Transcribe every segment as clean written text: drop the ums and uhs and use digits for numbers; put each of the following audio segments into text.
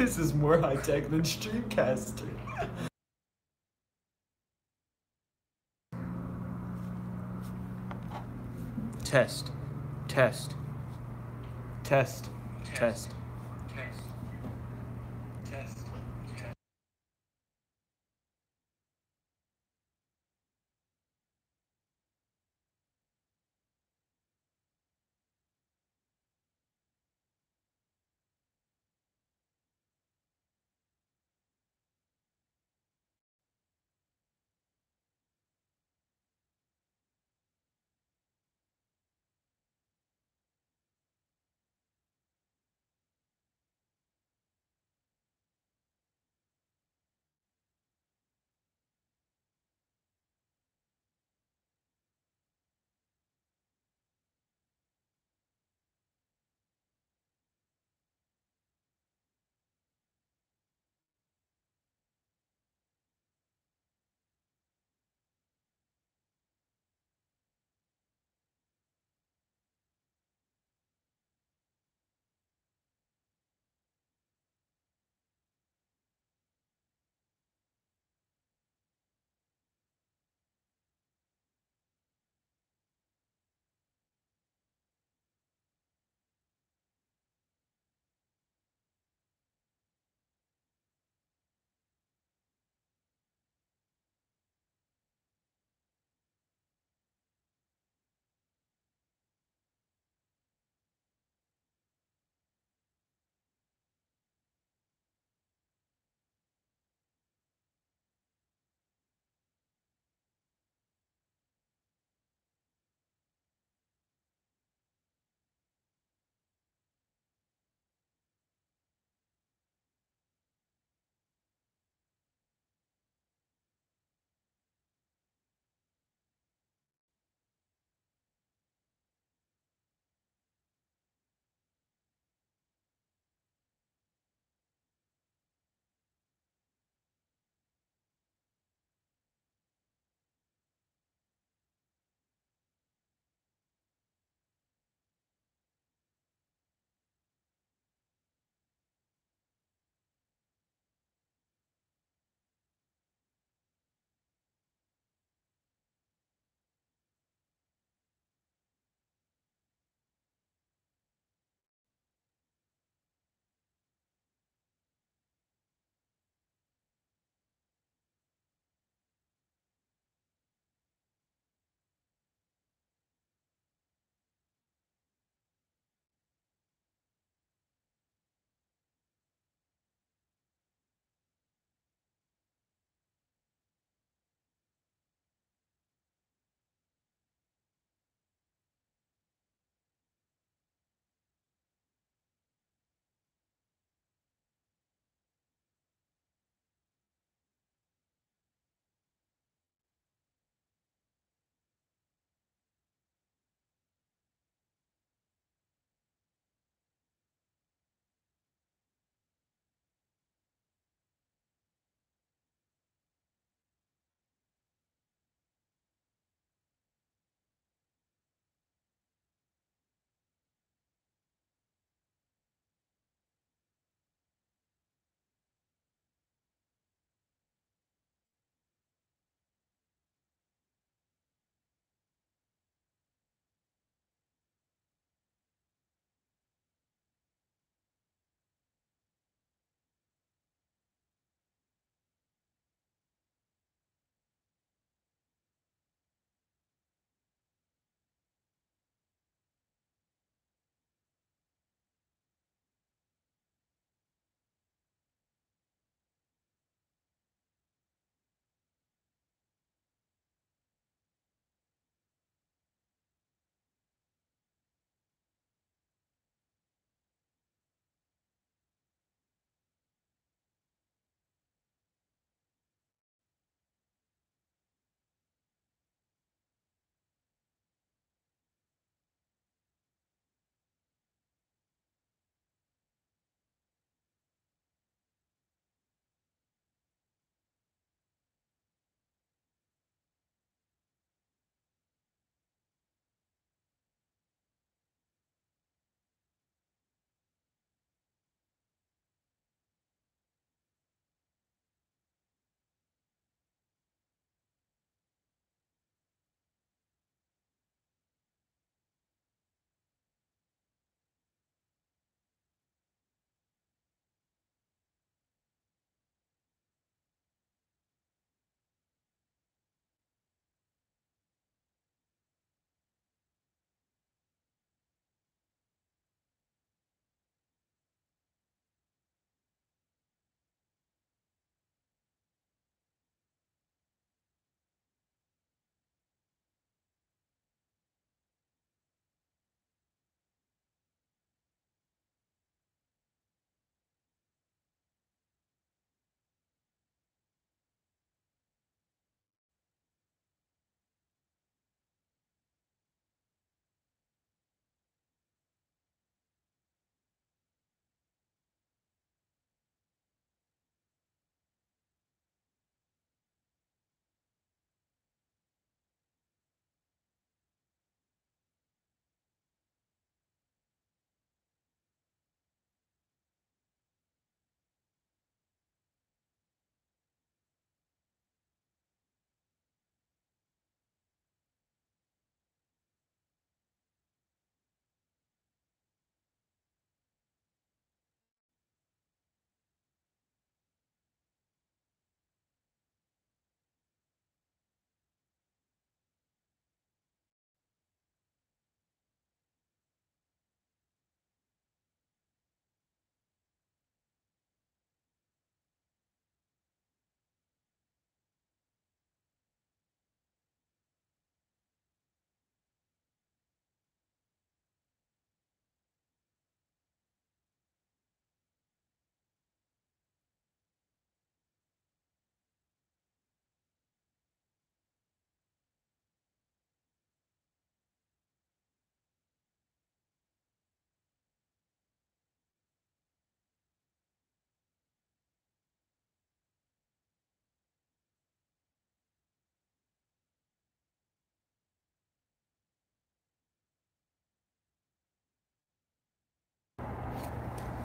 This is more high tech than Streamcaster. Test. Test. Test. Test.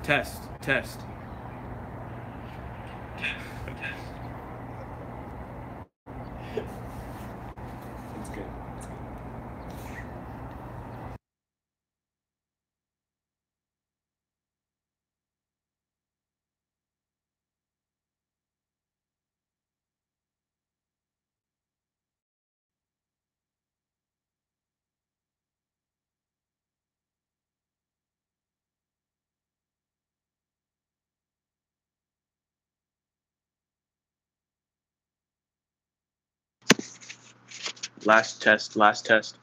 Test, test. It's good. It's good. Last test, last test.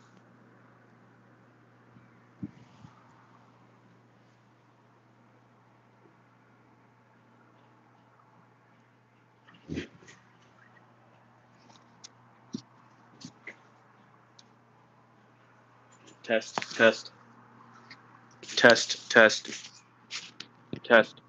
Test, test. Test, test. Test.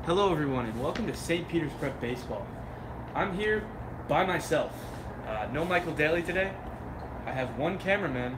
Hello everyone and welcome to St. Peter's Prep Baseball. I'm here by myself. No Michael Daly today. I have one cameraman.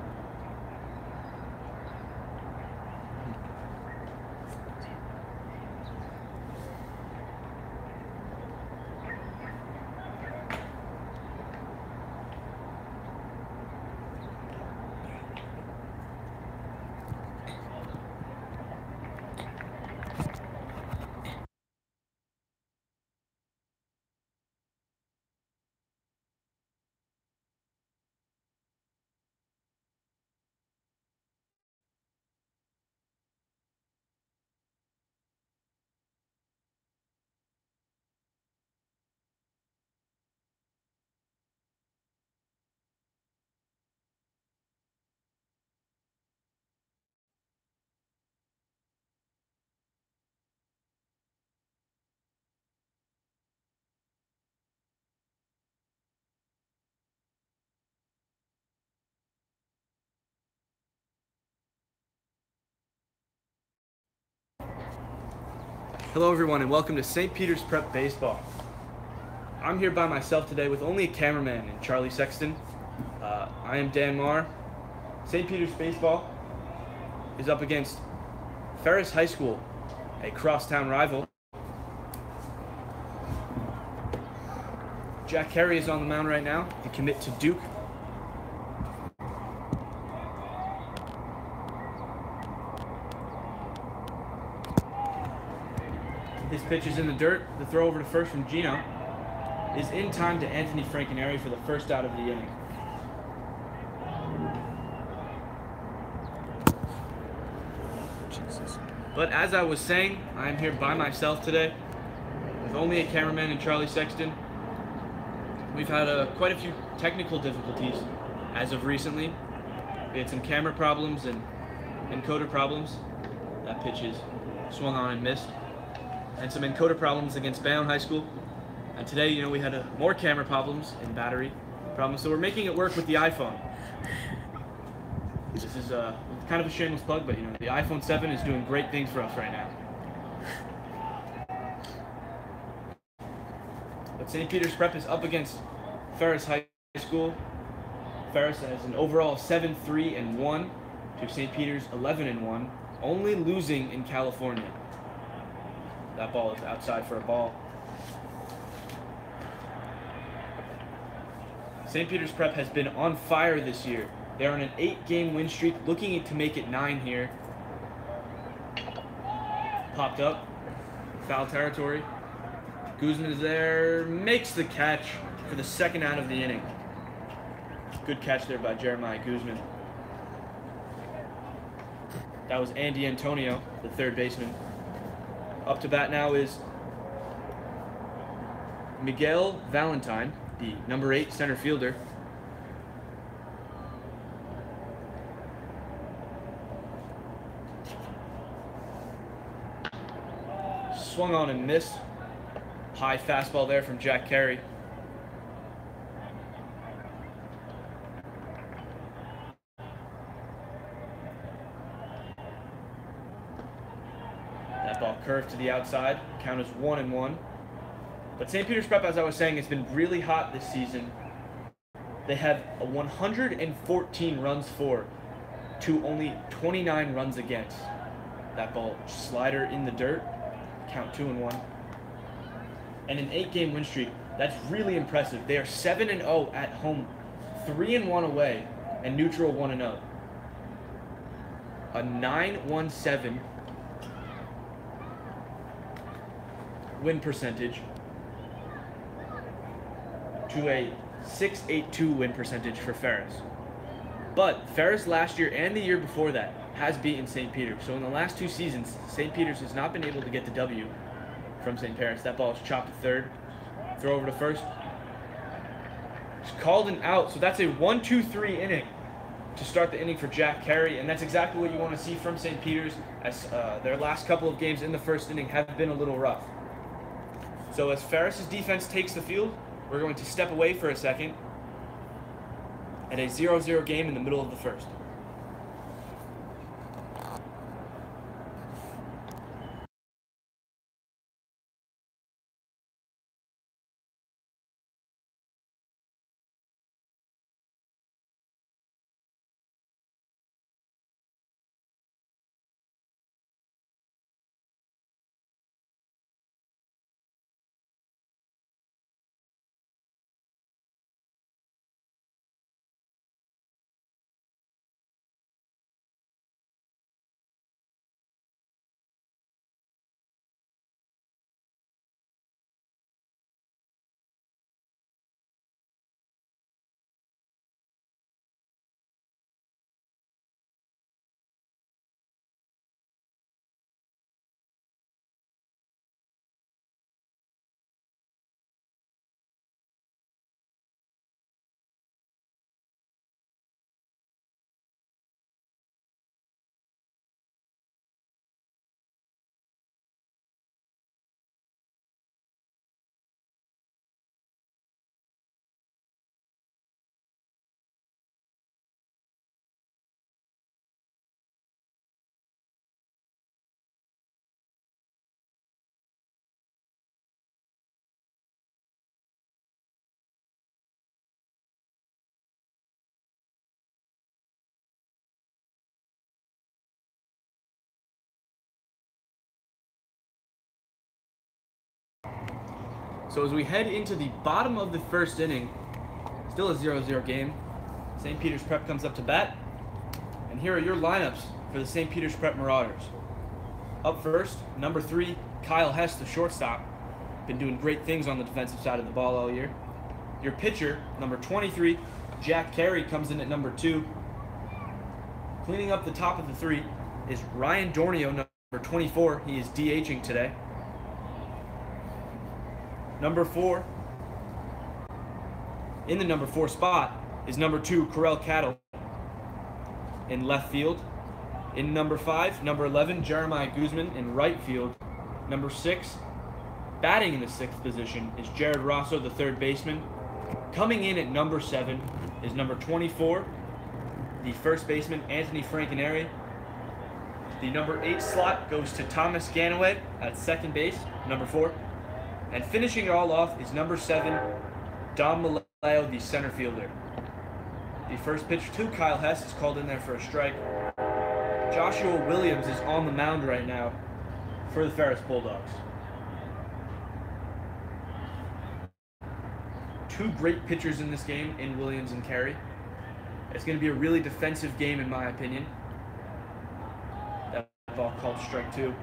Hello everyone and welcome to St. Peter's Prep Baseball. I'm here by myself today with only a cameraman and Charlie Sexton. I am Dan Marr. St. Peter's Baseball is up against Ferris High School, a crosstown rival. Jack Carey is on the mound right now, the commit to Duke. His pitch is in the dirt. The throw over to first from Gino is in time to Anthony Francaneri for the first out of the inning. But as I was saying, I'm here by myself today with only a cameraman and Charlie Sexton. We've had quite a few technical difficulties as of recently. We had some camera problems and encoder problems. That pitch is swung on and missed. And some encoder problems against Bayonne High School. And today, we had more camera problems and battery problems. So we're making it work with the iPhone. This is kind of a shameless plug, but the iPhone 7 is doing great things for us right now. But St. Peter's Prep is up against Ferris High School. Ferris has an overall 7-3-1 to St. Peter's 11-1, only losing in California. That ball is outside for a ball. St. Peter's Prep has been on fire this year. They're on an 8-game win streak, looking to make it 9 here. Popped up, foul territory. Guzman is there, makes the catch for the second out of the inning. Good catch there by Jeremiah Guzman. That was Andy Antonio, the third baseman. Up to bat now is Miguel Valentine, the number 8 center fielder. Swung on and missed. High fastball there from Jack Carey. That ball curved to the outside. Count is 1-1. But St. Peter's Prep, as I was saying, has been really hot this season. They have a 114 runs for to only 29 runs against. That ball slider in the dirt. Count 2-1. And an 8-game win streak. That's really impressive. They are 7-0 at home, 3-1 away, and neutral 1-0. A 9.17 win percentage to a 6.82 win percentage for Ferris. But Ferris last year and the year before that has beaten St. Peter's. So in the last 2 seasons, St. Peter's has not been able to get the W from St. Peter's. That ball is chopped to third. Throw over to first. It's called an out. So that's a 1-2-3 inning to start the inning for Jack Carey. And that's exactly what you want to see from St. Peter's, as their last couple of games in the first inning have been a little rough. So as Ferris's defense takes the field, we're going to step away for a second at a 0-0 game in the middle of the first. So as we head into the bottom of the first inning, still a 0-0 game, St. Peter's Prep comes up to bat. And here are your lineups for the St. Peter's Prep Marauders. Up first, number 3, Kyle Hess, the shortstop. Been doing great things on the defensive side of the ball all year. Your pitcher, number 23, Jack Carey, comes in at number 2. Cleaning up the top of the 3 is Ryan Dornio, 24, he is DHing today. Number 4, in the number 4 spot, is number 2, Corell Cattle in left field. In number 5, number 11, Jeremiah Guzman in right field. Number 6, batting in the 6th position, is Jared Rosso, the third baseman. Coming in at number 7 is number 24, the first baseman, Anthony Francaneri. The number 8 slot goes to Thomas Ganaway at second base, number 4. And finishing it all off is number 7, Dom Maleo, the center fielder. The first pitch to Kyle Hess is called in there for a strike. Joshua Williams is on the mound right now for the Ferris Bulldogs. 2 great pitchers in this game in Williams and Carey. It's going to be a really defensive game in my opinion. That ball called strike 2.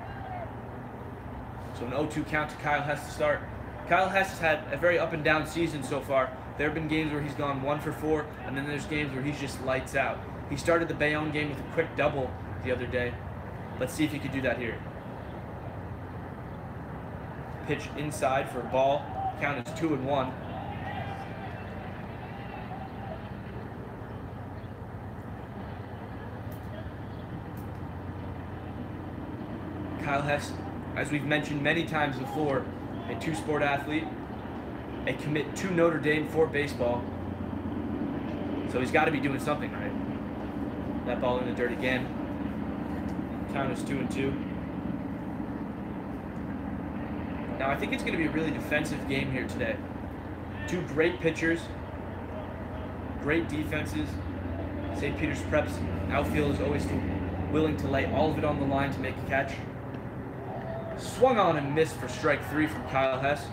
So an 0-2 count to Kyle Hess to start. Kyle Hess has had a very up and down season so far. There have been games where he's gone 1 for 4, and then there's games where he's just lights out. He started the Bayonne game with a quick double the other day. Let's see if he could do that here. Pitch inside for a ball. Count is 2-1. Kyle Hess, as we've mentioned many times before, a 2-sport athlete, a commit to Notre Dame for baseball. So he's got to be doing something right. That ball in the dirt again. Count is 2-2. Now I think it's going to be a really defensive game here today. 2 great pitchers, great defenses. St. Peter's Prep's outfield is always willing to lay all of it on the line to make a catch. Swung on and missed for strike 3 from Kyle Hess.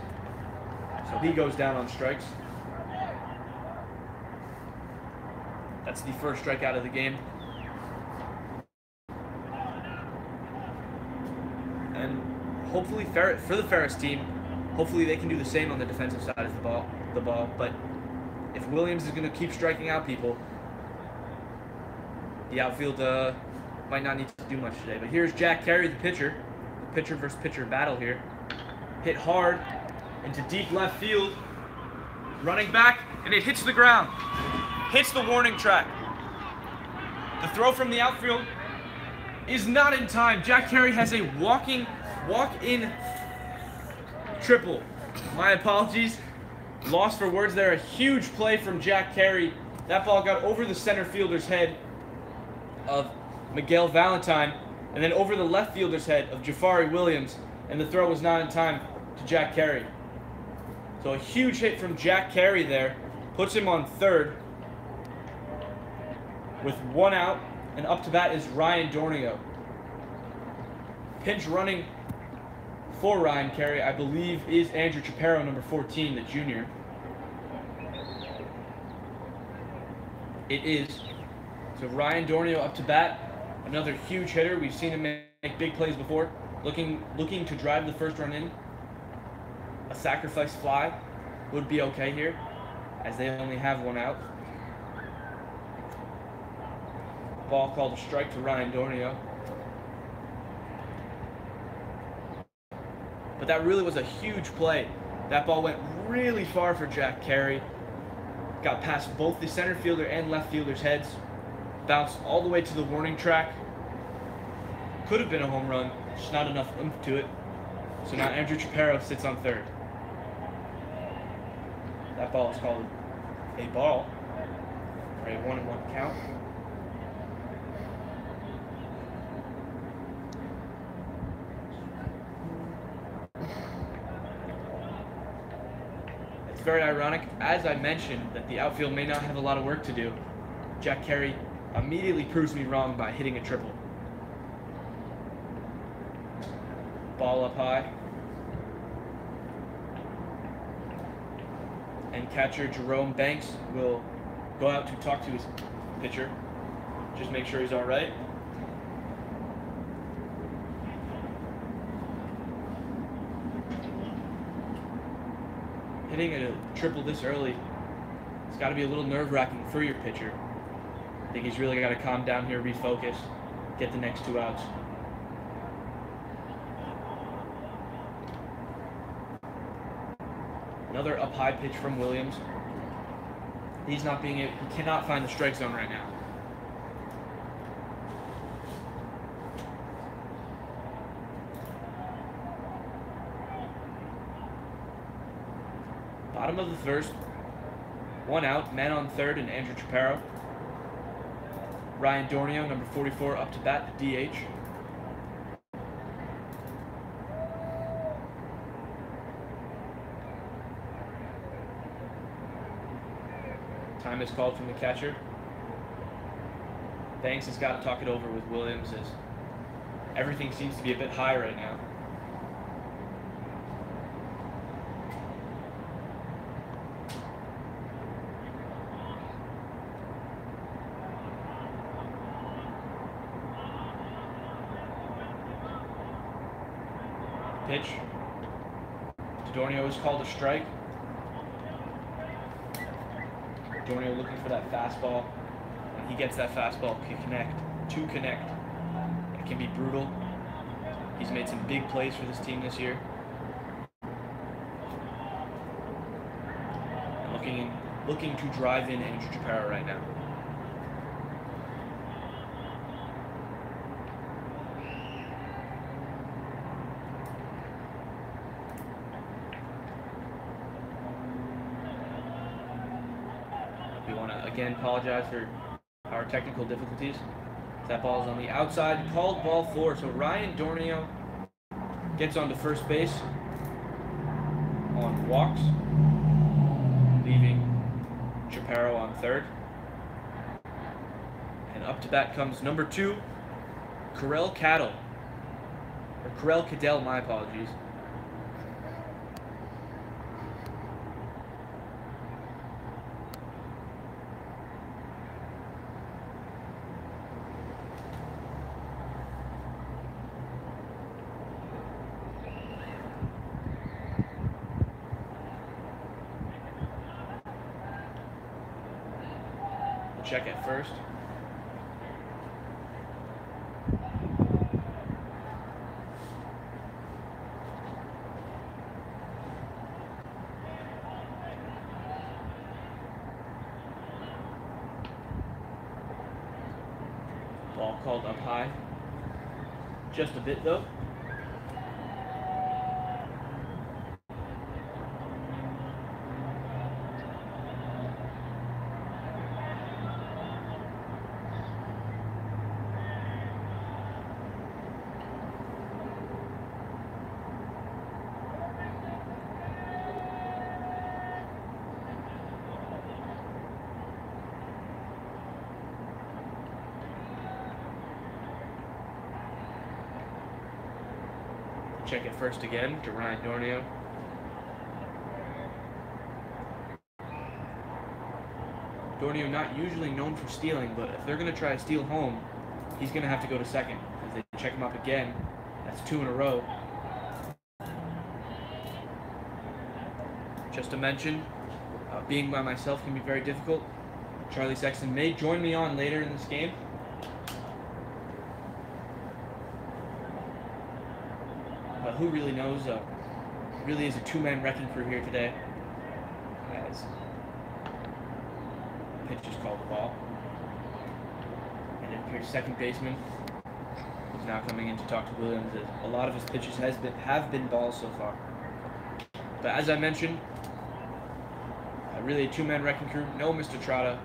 So he goes down on strikes. That's the first strikeout of the game. And hopefully for the Ferris team, hopefully they can do the same on the defensive side of the ball. But if Williams is going to keep striking out people, the outfield might not need to do much today. But here's Jack Carey, the pitcher. Pitcher versus pitcher battle here. Hit hard into deep left field. Running back, and it hits the ground. Hits the warning track. The throw from the outfield is not in time. Jack Carey has a walk-in triple. My apologies. Lost for words there. A huge play from Jack Carey. That ball got over the center fielder's head of Miguel Valentine, and then over the left fielder's head of Jafari Williams, and the throw was not in time to Jack Carey. So a huge hit from Jack Carey there puts him on third with 1 out, and up to bat is Ryan Dornio. Pinch running for Ryan Carey, I believe, is Andrew Chaparro, number 14, the junior. It is. So Ryan Dornio up to bat. Another huge hitter. We've seen him make big plays before. Looking to drive the first run in. A sacrifice fly would be okay here, as they only have 1 out. Ball called a strike to Ryan Dornio. But that really was a huge play. That ball went really far for Jack Carey. Got past both the center fielder and left fielder's heads. Bounced all the way to the warning track. Could have been a home run, just not enough oomph to it. So now Andrew Chaparro sits on third. That ball is called a ball, or a 1-1 count. It's very ironic, as I mentioned, that the outfield may not have a lot of work to do. Jack Carey immediately proves me wrong by hitting a triple. Ball up high. And catcher Jerome Banks will go out to talk to his pitcher. Just make sure he's all right. Hitting a triple this early, it's got to be a little nerve-wracking for your pitcher. I think he's really got to calm down here, refocus, get the next 2 outs. Another up high pitch from Williams. He cannot find the strike zone right now. Bottom of the first. 1 out, man on third, and Andrew Chaparro. Ryan Dornio, number 44, up to bat, the DH. Time is called from the catcher. Banks has got to talk it over with Williams as everything seems to be a bit high right now. Pitch. Dornio is called a strike. Dornio looking for that fastball. When he gets that fastball, to connect. It can be brutal. He's made some big plays for this team this year. And looking to drive in Andrew Chaparro right now. We want to again apologize for our technical difficulties. That ball is on the outside, called ball 4. So Ryan Dornio gets onto first base on walks, leaving Chaparro on third. And up to bat comes number 2, Corell Cadell, my apologies. Check at first. Ball called up high. Just a bit though. Check it first again to Ryan Dornio. Dornio not usually known for stealing, but if they're going to try to steal home, he's going to have to go to second. As they check him up again, that's 2 in a row. Just to mention, being by myself can be very difficult. Charlie Sexton may join me on later in this game. But who really knows? Really is a 2-man wrecking crew here today. As pitch is called the ball. And it appears second baseman is now coming in to talk to Williams. As a lot of his pitches have been balls so far. But as I mentioned, really a 2-man wrecking crew. No Mr. Trotta,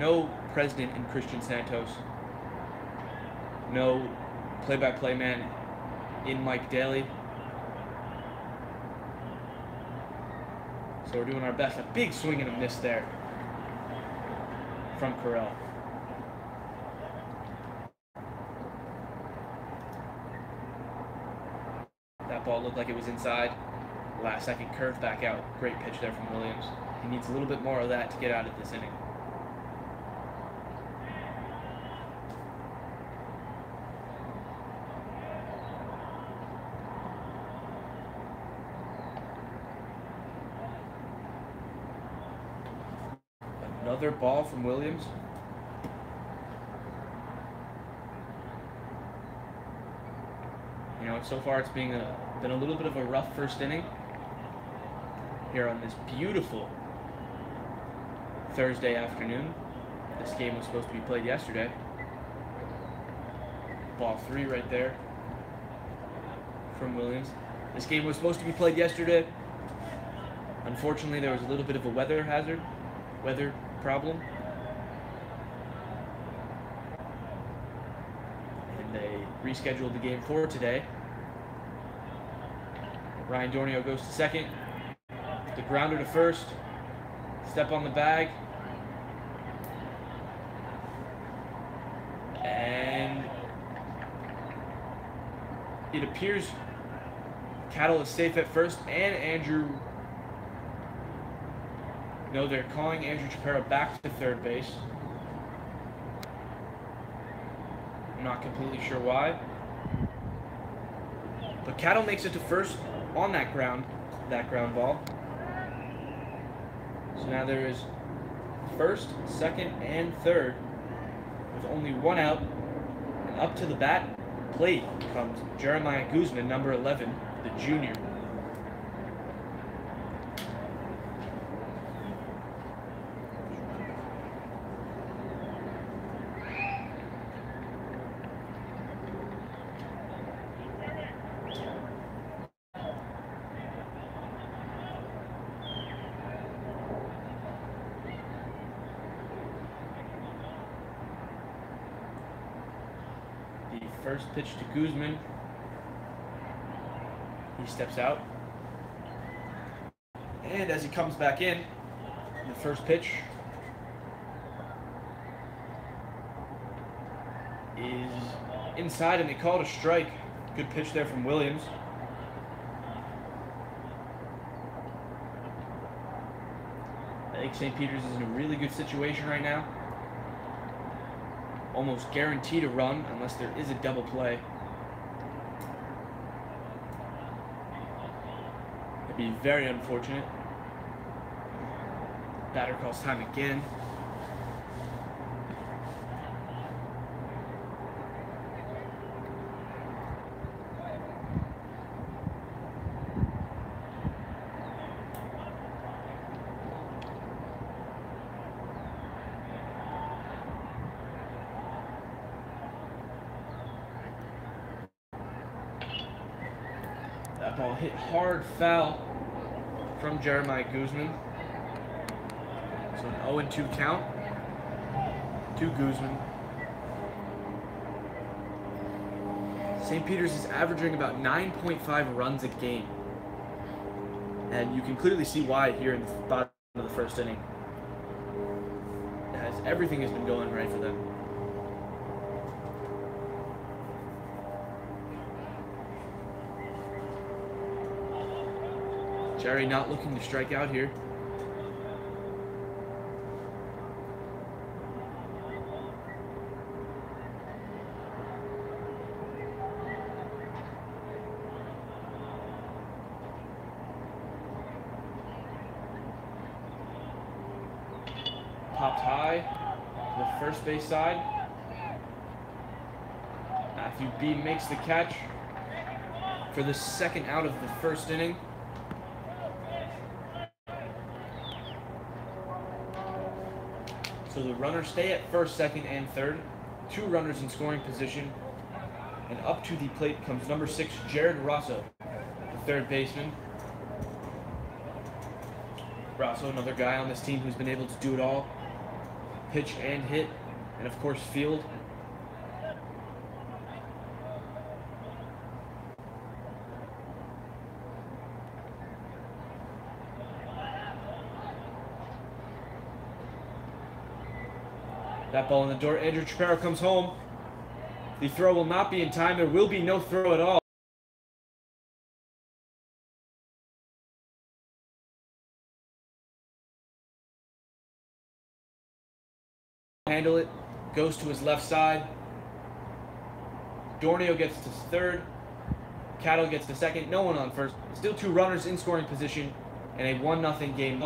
no president in Christian Santos, no play-by-play man in Mike Daly. So we're doing our best. A big swing and a miss there from Corell. That ball looked like it was inside. Last second curve back out. Great pitch there from Williams. He needs a little bit more of that to get out of this inning. Another ball from Williams. You know, so far it's been a little bit of a rough first inning. here on this beautiful Thursday afternoon. This game was supposed to be played yesterday. Ball 3 right there from Williams. This game was supposed to be played yesterday. Unfortunately, there was a little bit of a weather problem. And they rescheduled the game for today. Ryan Dornio goes to second. The grounder to first. Step on the bag. And it appears Cattle is safe at first, and Andrew... No, they're calling Andrew Chaparro back to third base. I'm not completely sure why. But Cattle makes it to first on that ground ball. So now there is first, second, and third with only one out. And up to the bat plate comes Jeremiah Guzman, number 11, the junior. First pitch to Guzman. He steps out. And as he comes back in, the first pitch is inside, and they call it a strike. Good pitch there from Williams. I think St. Peter's is in a really good situation right now. Almost guaranteed a run unless there is a double play. It'd be very unfortunate. Batter calls time again. That ball hit hard foul from Jeremiah Guzman. So an 0-2 count to Guzman. St. Peter's is averaging about 9.5 runs a game. And you can clearly see why here in the bottom of the first inning. As everything has been going right for them. Jerry not looking to strike out here. Popped high to the first base side. Matthew B makes the catch for the second out of the first inning. So the runners stay at first, second, and third. 2 runners in scoring position. And up to the plate comes number 6, Jared Rosso, the third baseman. Rosso, another guy on this team who's been able to do it all. Pitch and hit, and of course field. That ball in the door. Andrew Chaparro comes home. The throw will not be in time. There will be no throw at all. Handle it. Goes to his left side. Dornio gets to third. Cattle gets to second. No one on first. Still 2 runners in scoring position. And a 1-0 game.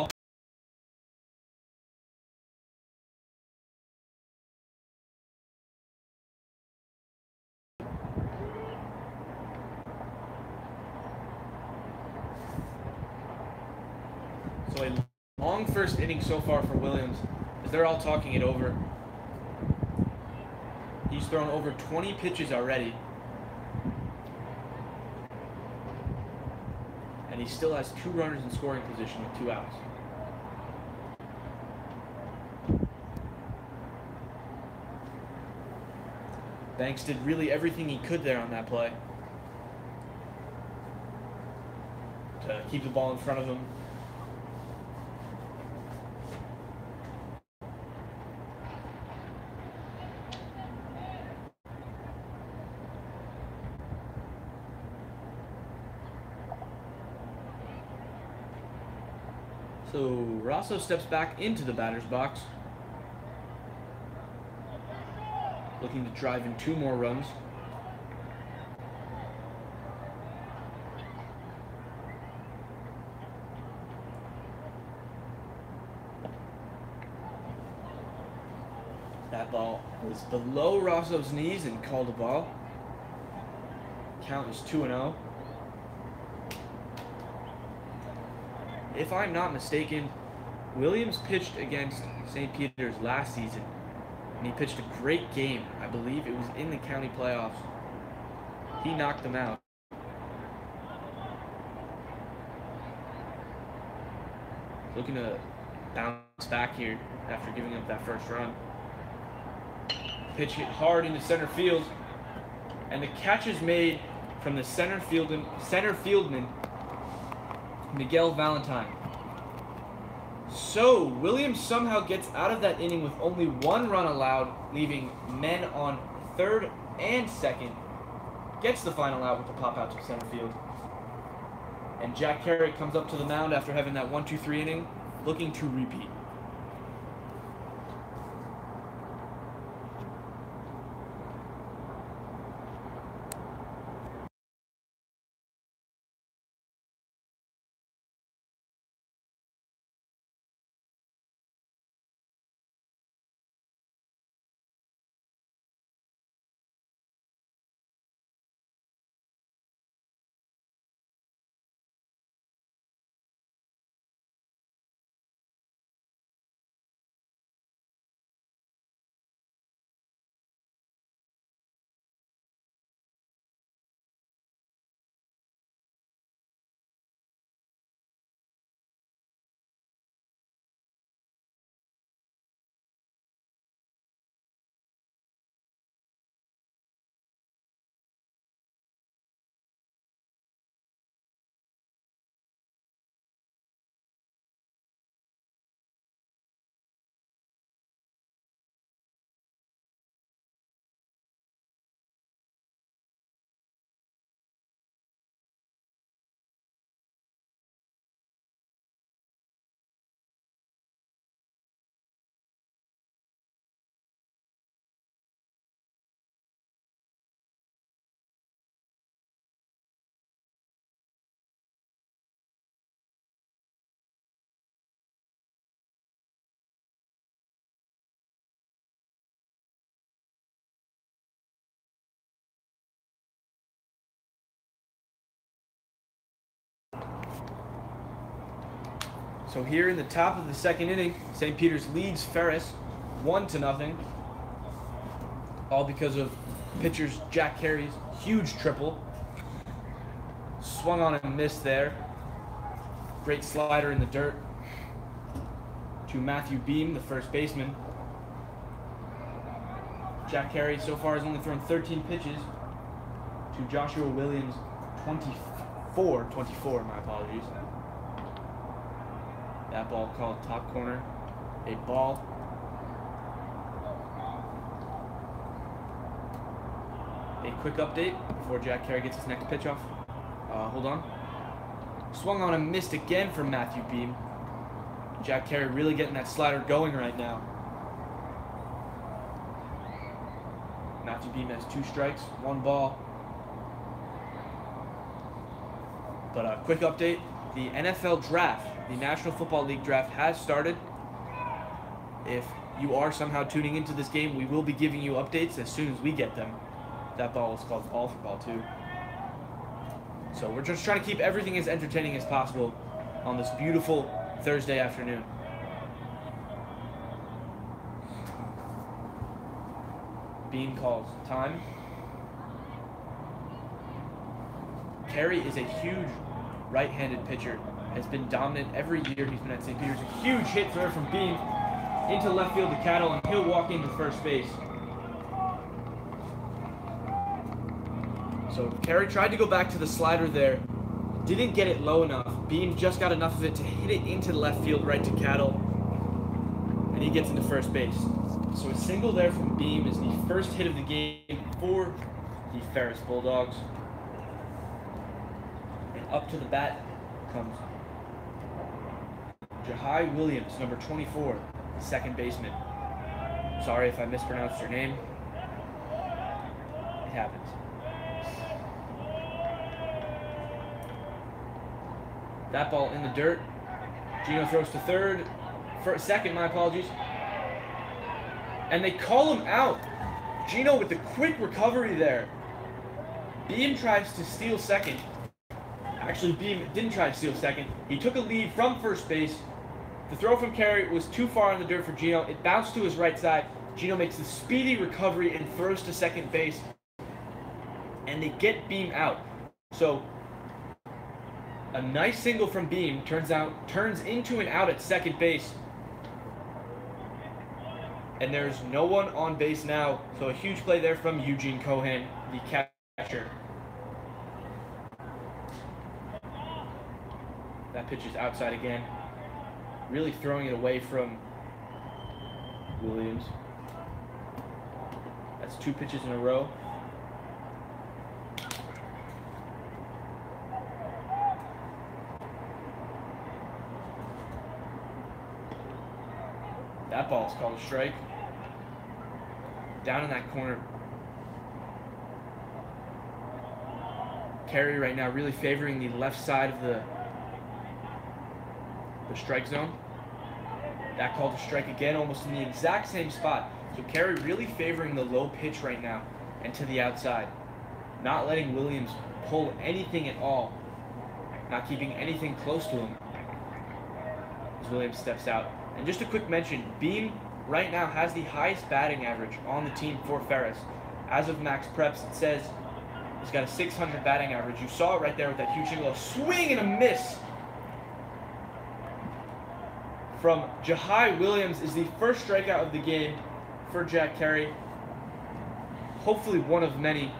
Long first inning so far for Williams, as they're all talking it over. He's thrown over 20 pitches already. And he still has 2 runners in scoring position with 2 outs. Banks did really everything he could there on that play to keep the ball in front of him. So Rosso steps back into the batter's box, looking to drive in 2 more runs. That ball was below Rosso's knees and called a ball. Count is 2-0. If I'm not mistaken, Williams pitched against St. Peter's last season, and he pitched a great game. I believe it was in the county playoffs. He knocked them out. Looking to bounce back here after giving up that first run. Pitch hit hard into center field, and the catch is made from the center fieldman, Miguel Valentine. So Williams somehow gets out of that inning with only 1 run allowed, leaving men on third and second. Gets the final out with the pop out to center field. And Jack Carey comes up to the mound after having that 1-2-3 inning, looking to repeat. So here in the top of the second inning, St. Peter's leads Ferris 1-0. All because of pitcher's Jack Carey's huge triple. Swung on and missed there. Great slider in the dirt to Matthew Beam, the first baseman. Jack Carey so far has only thrown 13 pitches to Joshua Williams' 24, my apologies. That ball called top corner, a ball. A quick update before Jack Carey gets his next pitch off. Hold on. Swung on and missed again from Matthew Beam. Jack Carey really getting that slider going right now. Matthew Beam has 2 strikes, 1 ball. But a quick update, the NFL draft, the National Football League draft has started. If you are somehow tuning into this game, we will be giving you updates as soon as we get them. That ball is called ball for ball 2. So we're just trying to keep everything as entertaining as possible on this beautiful Thursday afternoon. Beam calls time. Carey is a huge right-handed pitcher. Has been dominant every year he's been at St. Peter's. A huge hit there from Beam into left field to Cattle, and he'll walk into first base. So Carey tried to go back to the slider there. Didn't get it low enough. Beam just got enough of it to hit it into the left field right to Cattle, and he gets into first base. So a single there from Beam is the first hit of the game for the Ferris Bulldogs. And up to the bat comes Jahai Williams, number 24, second baseman. Sorry if I mispronounced your name. It happens. That ball in the dirt. Gino throws to second, my apologies. And they call him out. Gino with the quick recovery there. Beam tries to steal second. Actually, Beam didn't try to steal second. He took a lead from first base. The throw from Carey was too far in the dirt for Gino. It bounced to his right side. Gino makes the speedy recovery and throws to second base. And they get Beam out. So a nice single from Beam turns into an out at second base. And there's no one on base now. So a huge play there from Eugene Cohan, the catcher. That pitch is outside again. Really throwing it away from Williams. That's 2 pitches in a row. That ball is called a strike. Down in that corner. Carey right now really favoring the left side of the strike zone. That called a strike again, almost in the exact same spot. So Carey really favoring the low pitch right now and to the outside. Not letting Williams pull anything at all. Not keeping anything close to him as Williams steps out. And just a quick mention, Beam right now has the highest batting average on the team for Ferris. As of Max Preps, it says he's got a 600 batting average. You saw it right there with that huge single. Swing and a miss from Jahai Williams is the first strikeout of the game for Jack Carey. Hopefully one of many.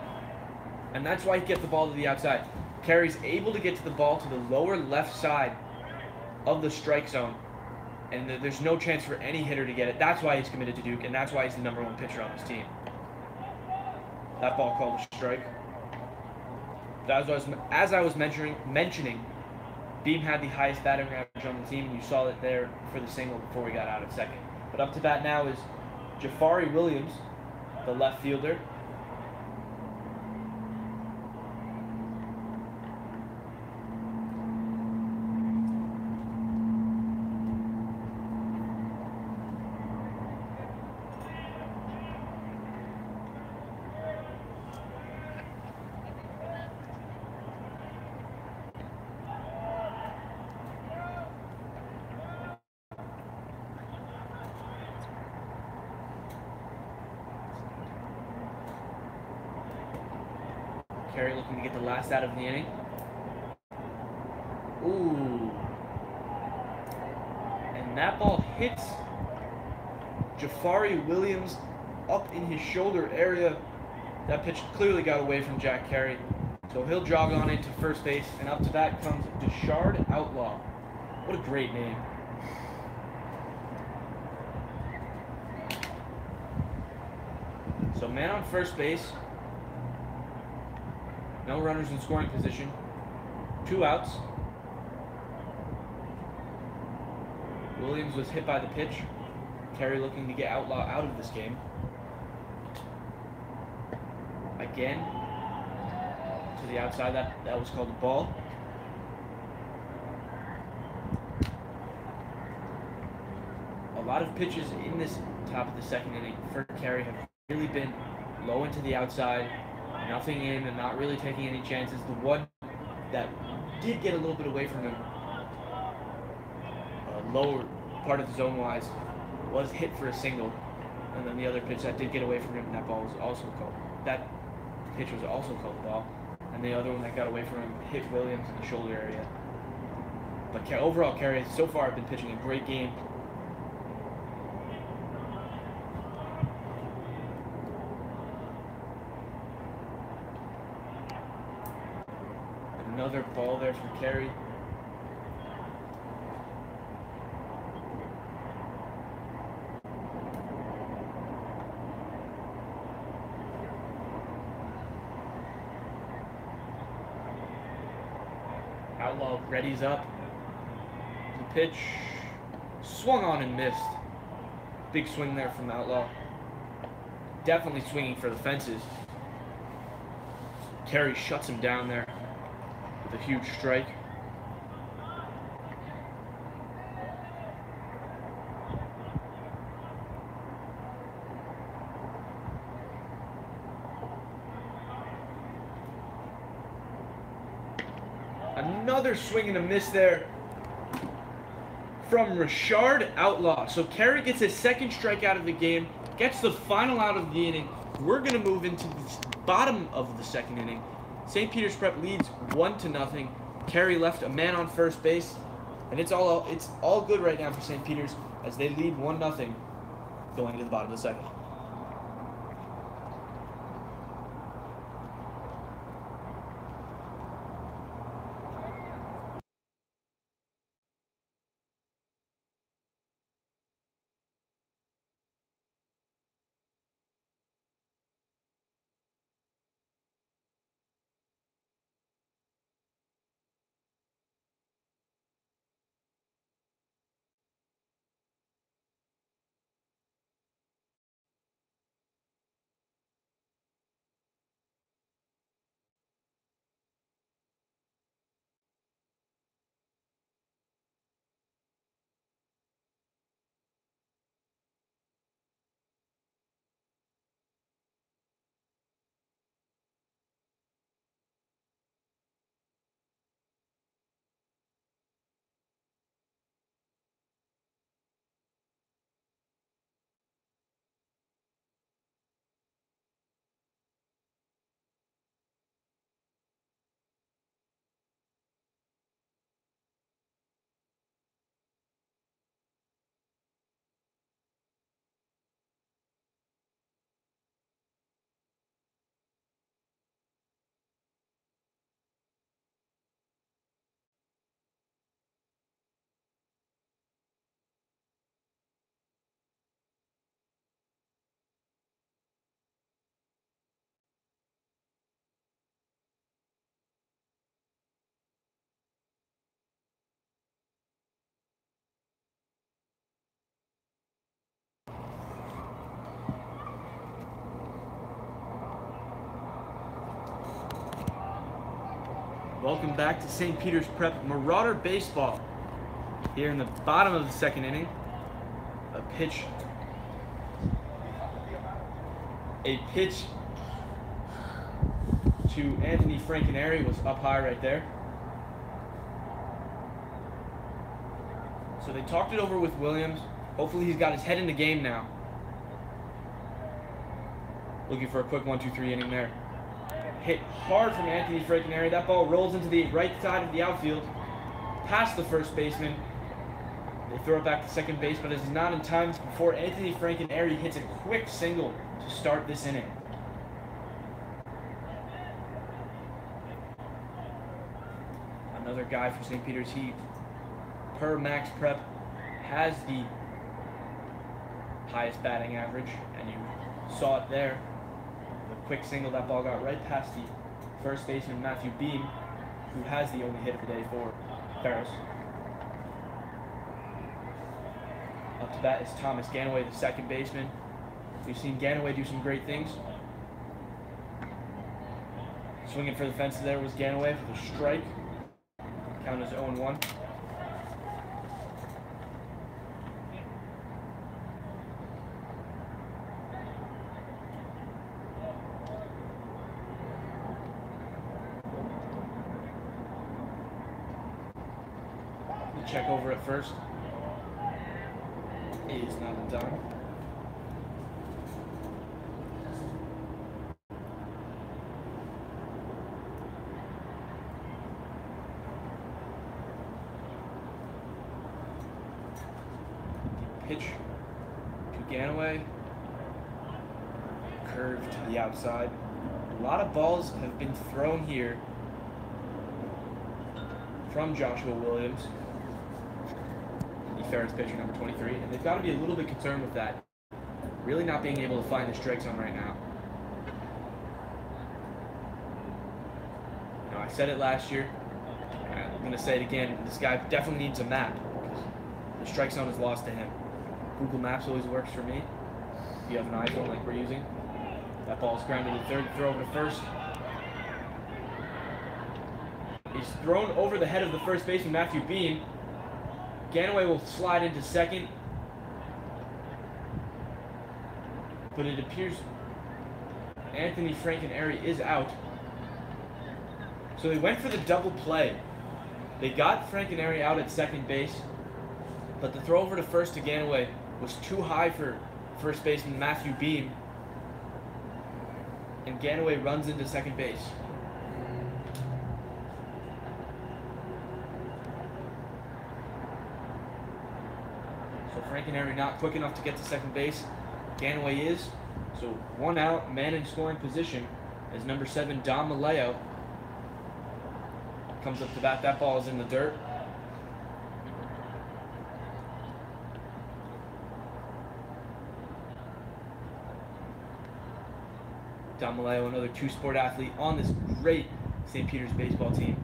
And that's why he gets the ball to the outside. Carey's able to get to the ball to the lower left side of the strike zone. And there's no chance for any hitter to get it. That's why he's committed to Duke, and that's why he's the #1 pitcher on his team. That ball called a strike. As I was mentioning, Beam had the highest batting average on the team, and you saw it there for the single before we got out at second. But up to bat now is Jahai Williams, the left fielder. Carey looking to get the last out of the inning. Ooh. And that ball hits Jahai Williams up in his shoulder area. That pitch clearly got away from Jack Carey. So he'll jog on into first base, and up to bat comes Deshard Outlaw. What a great name. So man on first base. No runners in scoring position. 2 outs. Williams was hit by the pitch. Carey looking to get Outlaw out of this game. Again, to the outside. That was called a ball. A lot of pitches in this top of the second inning for Carey have really been low into the outside. Nothing in and not really taking any chances. The one that did get a little bit away from him, lower part of the zone wise, was hit for a single. And then the other pitch that did get away from him, that ball was also called. That pitch was also called a ball. And the other one that got away from him hit Williams in the shoulder area. But overall, Kerry so far have been pitching a great game. Another ball there for Kerry. Outlaw readies up. The pitch swung on and missed. Big swing there from Outlaw. Definitely swinging for the fences. Kerry shuts him down there with a huge strike. Another swing and a miss there from Richard Outlaw. So Kerry gets his second strikeout of the game, gets the final out of the inning. We're going to move into the bottom of the second inning. St. Peter's Prep leads 1-0. Kerry left a man on first base, and it's all good right now for St. Peter's as they lead 1-0 going into the bottom of the second. Welcome back to St. Peter's Prep Marauder Baseball. Here in the bottom of the second inning, a pitch to Anthony Frankenary was up high right there. So they talked it over with Williams. Hopefully he's got his head in the game now. Looking for a quick 1-2-3 inning there. Hit hard from Anthony Frankenary. That ball rolls into the right side of the outfield, past the first baseman. They throw it back to second base, but it's not in time before Anthony Frankenary hits a quick single to start this inning. Another guy for St. Peter's. He, per Max Prep, has the highest batting average, and you saw it there. Quick single, that ball got right past the first baseman Matthew Beam, who has the only hit of the day for Ferris. Up to bat is Thomas Ganaway, the second baseman. We've seen Ganaway do some great things. Swinging for the fences there was Ganaway for the strike. Count is 0-1. Check over at first. It is not done. pitch to Ganaway. Curve to the outside. A lot of balls have been thrown here from Joshua Williams, the Ferris pitcher, number 23, and they've got to be a little bit concerned with that. Really not being able to find the strike zone right now. You know, I said it last year. I'm going to say it again. This guy definitely needs a map, because the strike zone is lost to him. Google Maps always works for me. If you have an iPhone like we're using. That ball is grounded to third, throw over to first. He's thrown over the head of the first baseman, Matthew Beam. Ganaway will slide into second. But it appears Anthony Frankenary is out. So they went for the double play. They got Frankenary out at second base, but the throw over to first to Ganaway was too high for first baseman Matthew Beam. And Ganaway runs into second base. So Frankenary not quick enough to get to second base. Ganaway is. So 1 out, man in scoring position as number 7, Dom Maleo comes up to bat. That ball is in the dirt. Dom Maleo, another two-sport athlete on this great St. Peter's baseball team.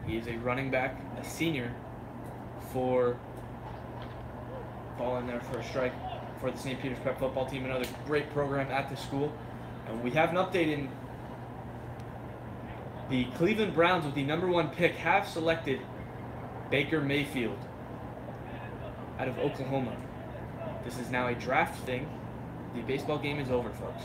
He is a running back, a senior, for ball in there for a strike for the St. Peter's Prep football team. Another great program at the school. And we have an update in the Cleveland Browns with the number 1 pick have selected Baker Mayfield out of Oklahoma. This is now a draft thing. The baseball game is over, folks.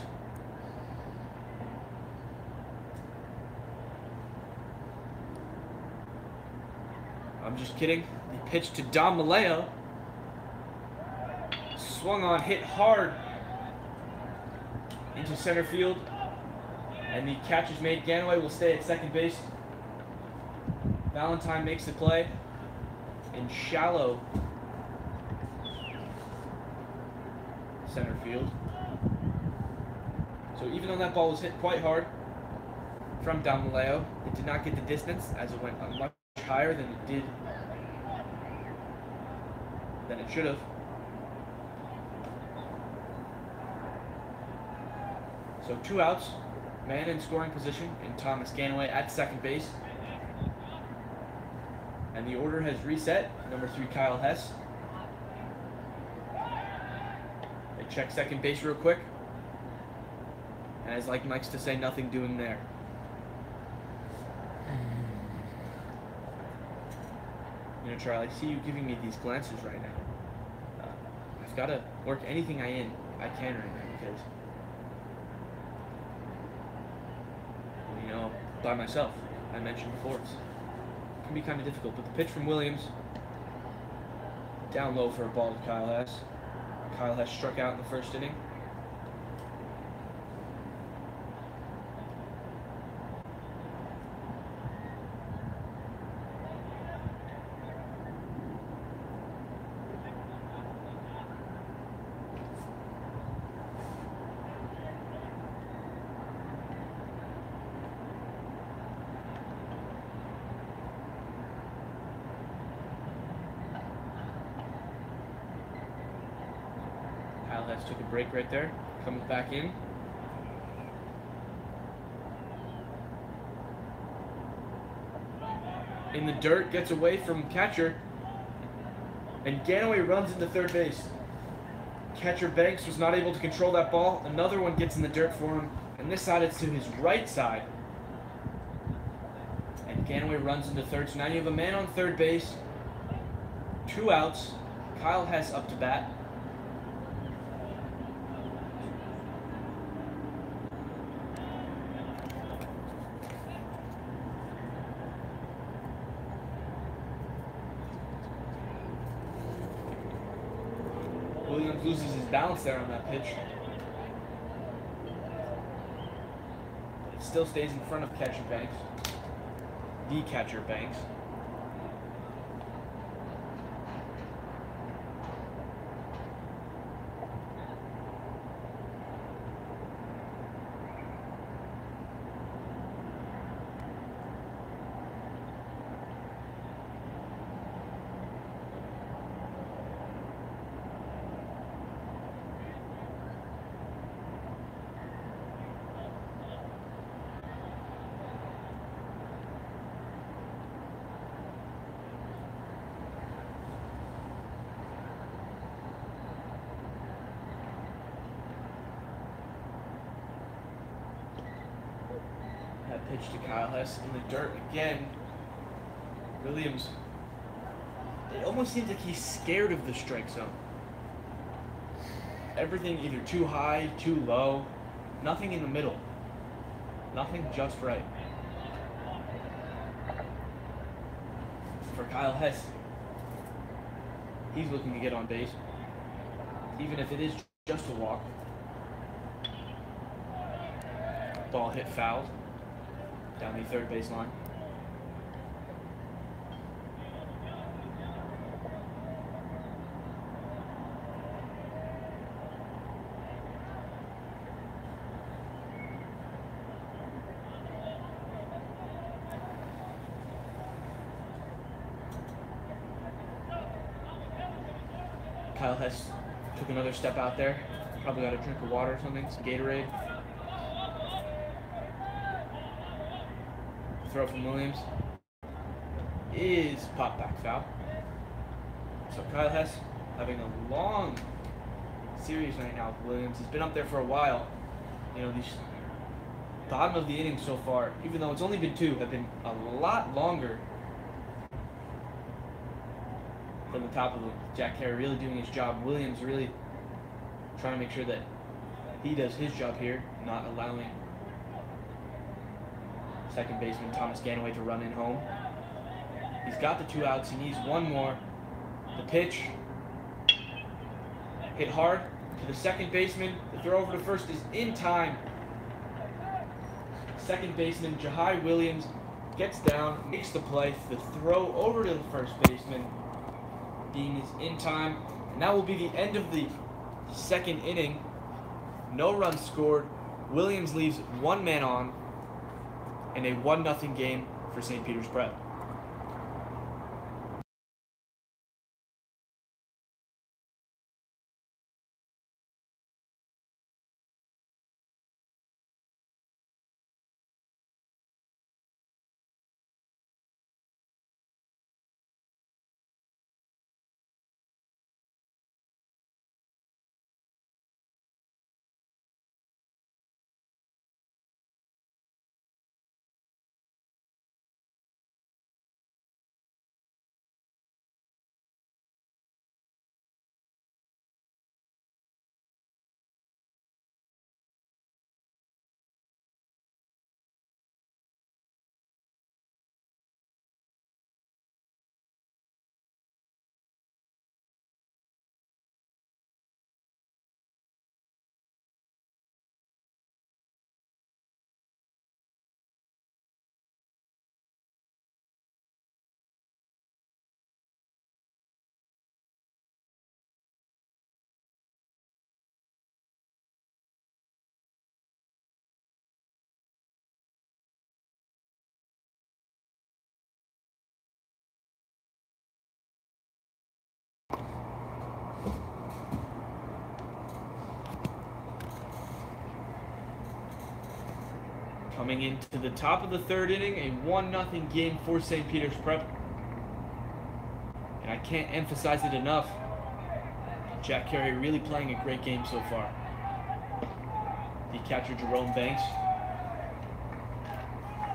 I'm just kidding. The pitch to Dom Maleo. Swung on, hit hard into center field. And the catch is made. Ganaway will stay at second base. Valentine makes the play in shallow center field. So even though that ball was hit quite hard from Dom Maleo, it did not get the distance as it went much higher than it should have. So 2 outs, man in scoring position in Thomas Ganaway at second base. And the order has reset. Number 3, Kyle Hess. They check second base real quick. And as like Mike's to say, nothing doing there. You know, Charlie, I see you giving me these glances right now. I've got to work anything I can right now because, you know, by myself, I mentioned before, it can be kind of difficult. But the pitch from Williams, down low for a ball to Kyle Hess. Kyle Hess struck out in the first inning. Kyle Hess took a break right there. Comes back in. In the dirt, gets away from catcher. And Ganaway runs into third base. Catcher Banks was not able to control that ball. Another one gets in the dirt for him. And this side, it's to his right side. And Ganaway runs into third. So now you have a man on third base. 2 outs. Kyle Hess up to bat. Williams loses his balance there on that pitch. still stays in front of catcher Banks. The catcher Banks. That pitch to Kyle Hess in the dirt again. Williams, it almost seems like he's scared of the strike zone. Everything either too high, too low, nothing in the middle. Nothing just right. For Kyle Hess, he's looking to get on base, even if it is just a walk. Ball hit fouled down the third baseline. Kyle Hess took another step out there. Probably got a drink of water or something, some Gatorade. Throw from Williams is pop back foul. So Kyle Hess having a long series right now with Williams. He's been up there for a while. You know, these bottom of the inning so far, even though it's only been two, have been a lot longer than the top of them. Jack Carey really doing his job. Williams really trying to make sure that he does his job here, not allowing second baseman Thomas Ganaway to run in home. He's got the 2 outs. He needs one more. The pitch hit hard to the second baseman. The throw over to first is in time. Second baseman Jahai Williams gets down, makes the play. The throw over to the first baseman being is in time. And that will be the end of the second inning. No runs scored. Williams leaves one man on in a 1-0 game for St. Peter's Prep. Coming into the top of the third inning, a 1-0 game for St. Peter's Prep. And I can't emphasize it enough. Jack Carey really playing a great game so far. The catcher Jerome Banks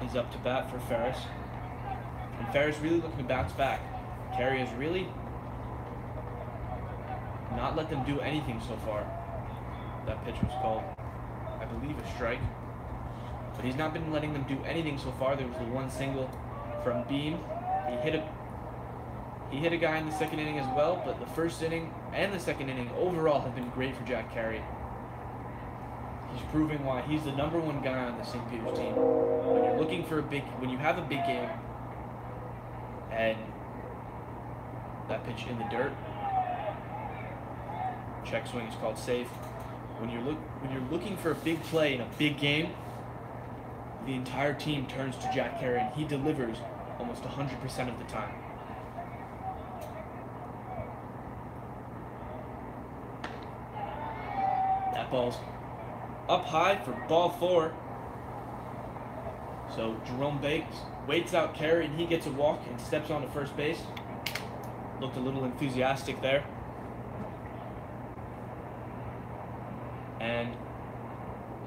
is up to bat for Ferris. And Ferris really looking to bounce back. Carey has really not let them do anything so far. That pitch was called, I believe, a strike. But he's not been letting them do anything so far. There was the one single from Beam. He hit a guy in the second inning as well, but the first inning and the second inning overall have been great for Jack Carey. He's proving why he's the #1 guy on the St. Peter's team. When you have a big game, and that pitch in the dirt, check swing is called safe. When you're looking for a big play in a big game, the entire team turns to Jack Carey, and he delivers almost 100% of the time. That ball's up high for ball 4. So Jerome Banks waits out Carey, and he gets a walk and steps onto first base. Looked a little enthusiastic there. And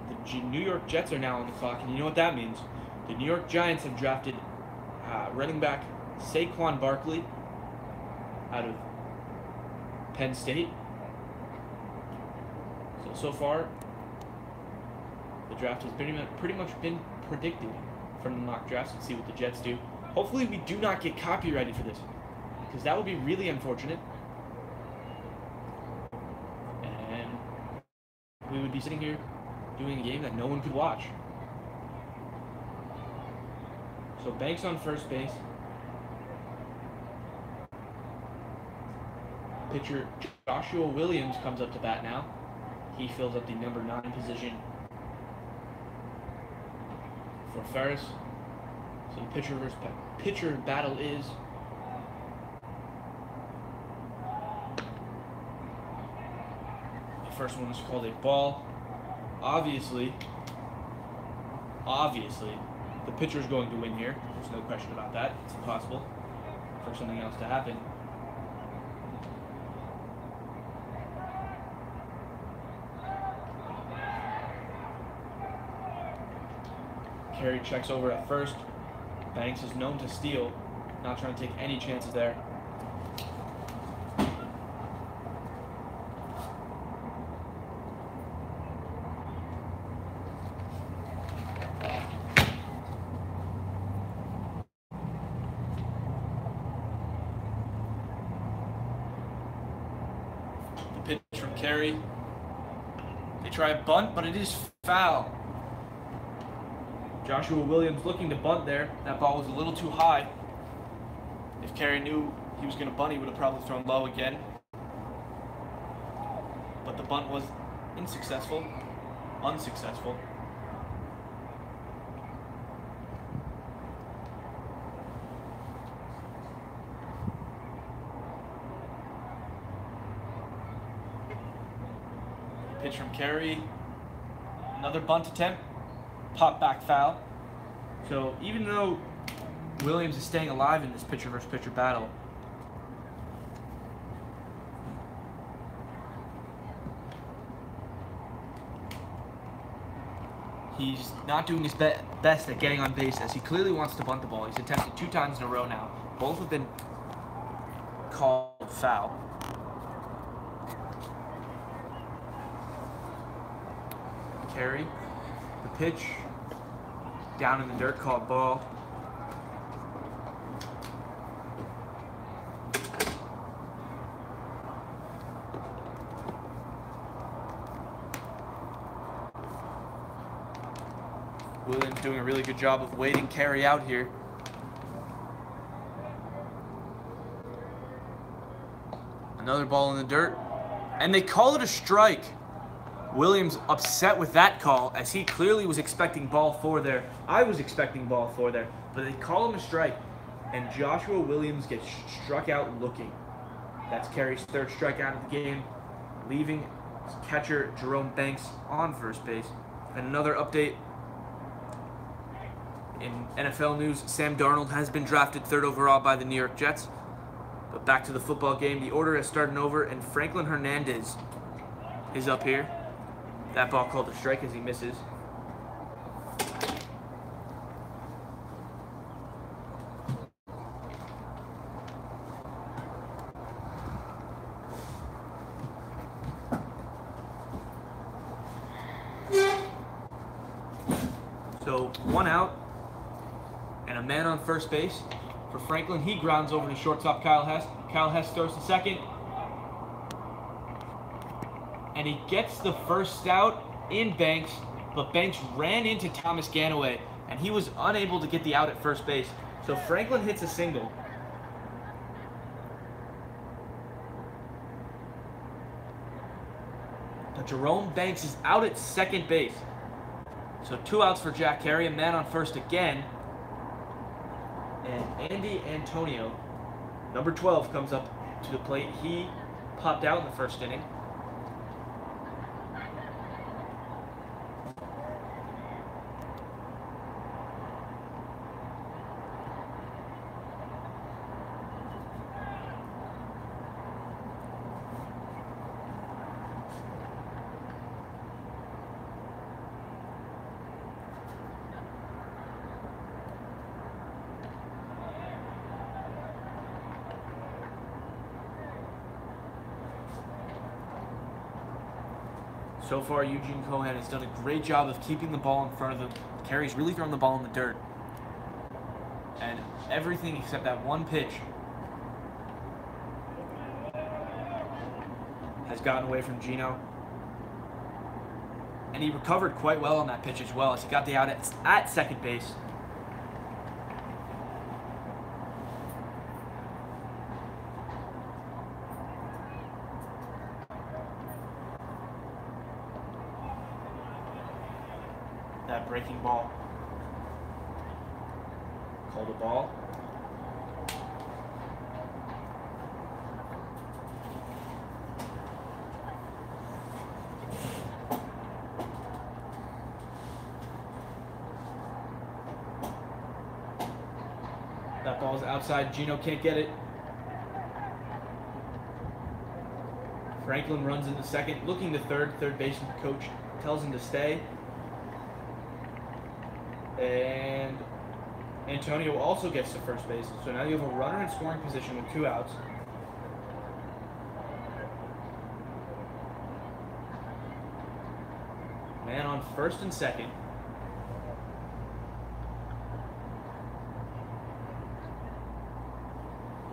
the New York Jets are now on the clock, and you know what that means. The New York Giants have drafted running back Saquon Barkley out of Penn State. So far, the draft has pretty much been predicted from the mock drafts. Let's see what the Jets do. Hopefully we do not get copyrighted for this, because that would be really unfortunate. And we would be sitting here doing a game that no one could watch. So Banks on first base. Pitcher Joshua Williams comes up to bat now. He fills up the #9 position for Ferris. So the pitcher versus pitcher battle is the first one is called a ball. Obviously, the pitcher is going to win here. There's no question about that. It's impossible for something else to happen. Carey checks over at first. Banks is known to steal, not trying to take any chances there. The pitch from Carey. They try a bunt, but it is foul. Joshua Williams looking to bunt there. That ball was a little too high. If Carey knew he was going to bunt, he would have probably thrown low again. But the bunt was unsuccessful. Pitch from Carey. Another bunt attempt. Pop back foul. So even though Williams is staying alive in this pitcher versus pitcher battle, he's not doing his best at getting on base, as he clearly wants to bunt the ball. He's attempted 2 times in a row now. Both have been called foul. Carey, the pitch down in the dirt, called ball. Williams doing a really good job of waiting Carey out here. Another ball in the dirt, and they call it a strike. Williams upset with that call, as he clearly was expecting ball 4 there. I was expecting ball 4 there, but they call him a strike, and Joshua Williams gets struck out looking. That's Carey's 3rd strikeout of the game, leaving catcher Jerome Banks on first base. And another update in NFL news, Sam Darnold has been drafted 3rd overall by the New York Jets. But back to the football game, the order has started over, and Franklin Hernandez is up here. That ball called a strike as he misses. So 1 out and a man on first base for Franklin. He grounds over to shortstop Kyle Hess. Kyle Hess throws to second. And he gets the first out in Banks, but Banks ran into Thomas Ganaway, and he was unable to get the out at first base. So Franklin hits a single. But Jerome Banks is out at second base. So 2 outs for Jack Carey, a man on first again. And Andy Antonio, number 12, comes up to the plate. He popped out in the first inning. So far, Eugene Cohan has done a great job of keeping the ball in front of him. Carey's really thrown the ball in the dirt. And everything except that one pitch has gotten away from Gino. And he recovered quite well on that pitch as well, as he got the out at second base. That breaking ball. Called a ball. That ball's outside. Gino can't get it. Franklin runs into second, looking to third. Third baseman coach tells him to stay. And Antonio also gets to first base. So now you have a runner in scoring position with 2 outs. Man on first and second.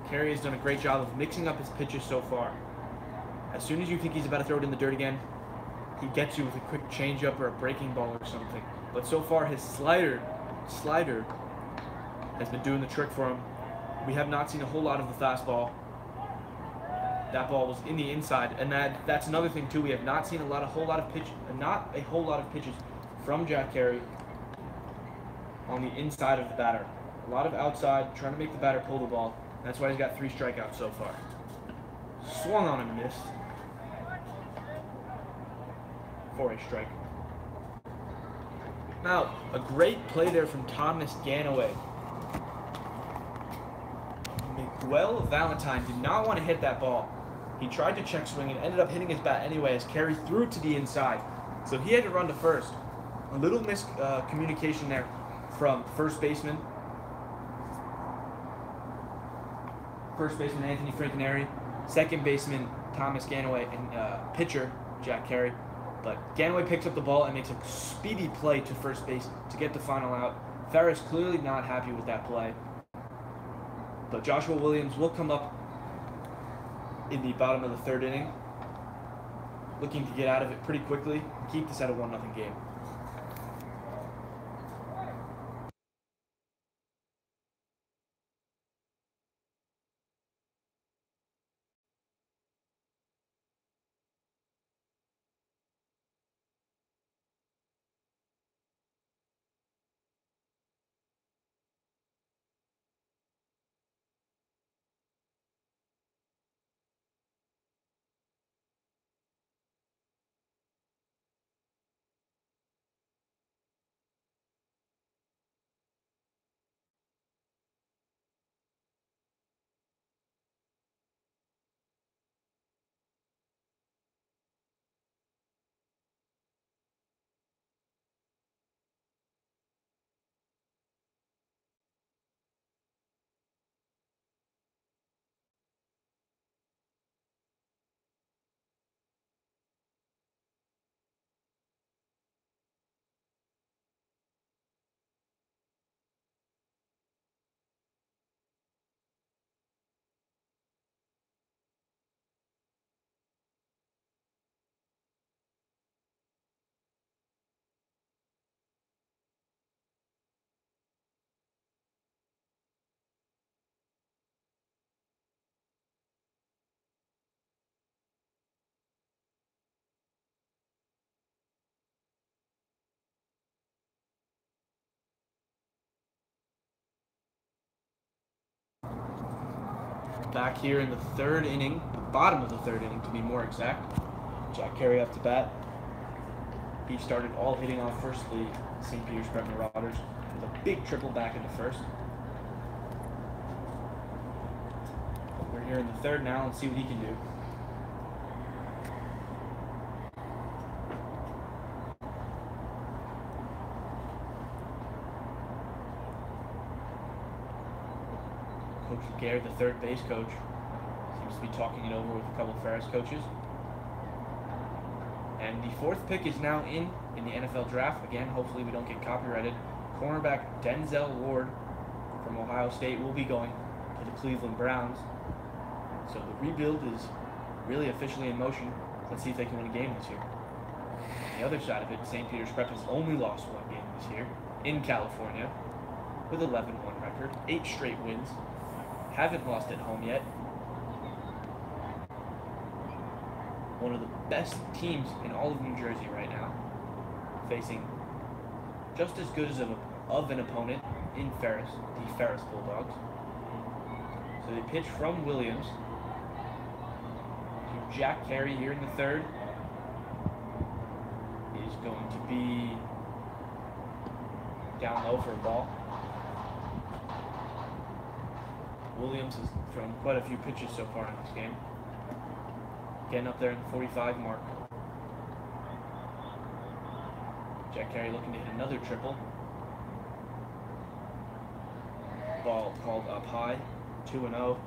Carey has done a great job of mixing up his pitches so far. As soon as you think he's about to throw it in the dirt again, he gets you with a quick changeup or a breaking ball or something. But so far, his slider has been doing the trick for him. We have not seen a whole lot of the fastball. That ball was in the inside, and that's another thing too. We have not seen not a whole lot of pitches from Jack Carey on the inside of the batter. A lot of outside, trying to make the batter pull the ball. That's why he's got 3 strikeouts so far. Swung on and missed for a strike. Now, a great play there from Thomas Ganaway. Miguel Valentine did not want to hit that ball. He tried to check swing and ended up hitting his bat anyway as Carey threw it to the inside. So he had to run to first. A little miscommunication there from first baseman Anthony Francaneri, second baseman Thomas Ganaway, and pitcher Jack Carey. But Ganaway picks up the ball and makes a speedy play to first base to get the final out. Ferris clearly not happy with that play. But Joshua Williams will come up in the bottom of the 3rd inning, looking to get out of it pretty quickly and keep this at a 1-0 game. Back here in the third inning, the bottom of the third inning to be more exact. Jack Carey up to bat. He started all hitting off first the St. Peter's Prep Marauders with a big triple back in the first. We're here in the third now. Let's see what he can do. Coach Gare, the third base coach, seems to be talking it over with a couple of Ferris coaches. And the fourth pick is now in the NFL draft. Again, hopefully we don't get copyrighted. Cornerback Denzel Ward from Ohio State will be going to the Cleveland Browns. So the rebuild is really officially in motion. Let's see if they can win a game this year. On the other side of it, St. Peter's Prep has only lost one game this year in California with 11-1 record, 8 straight wins. Haven't lost at home yet. One of the best teams in all of New Jersey right now, facing just as good as of an opponent in Ferris, the Ferris Bulldogs. So they pitch from Williams to Jack Carey here in the third. Is going to be down low for a ball. Williams has thrown quite a few pitches so far in this game. Getting up there in the 45 mark. Jack Carey looking to hit another triple. Ball called up high, 2-0.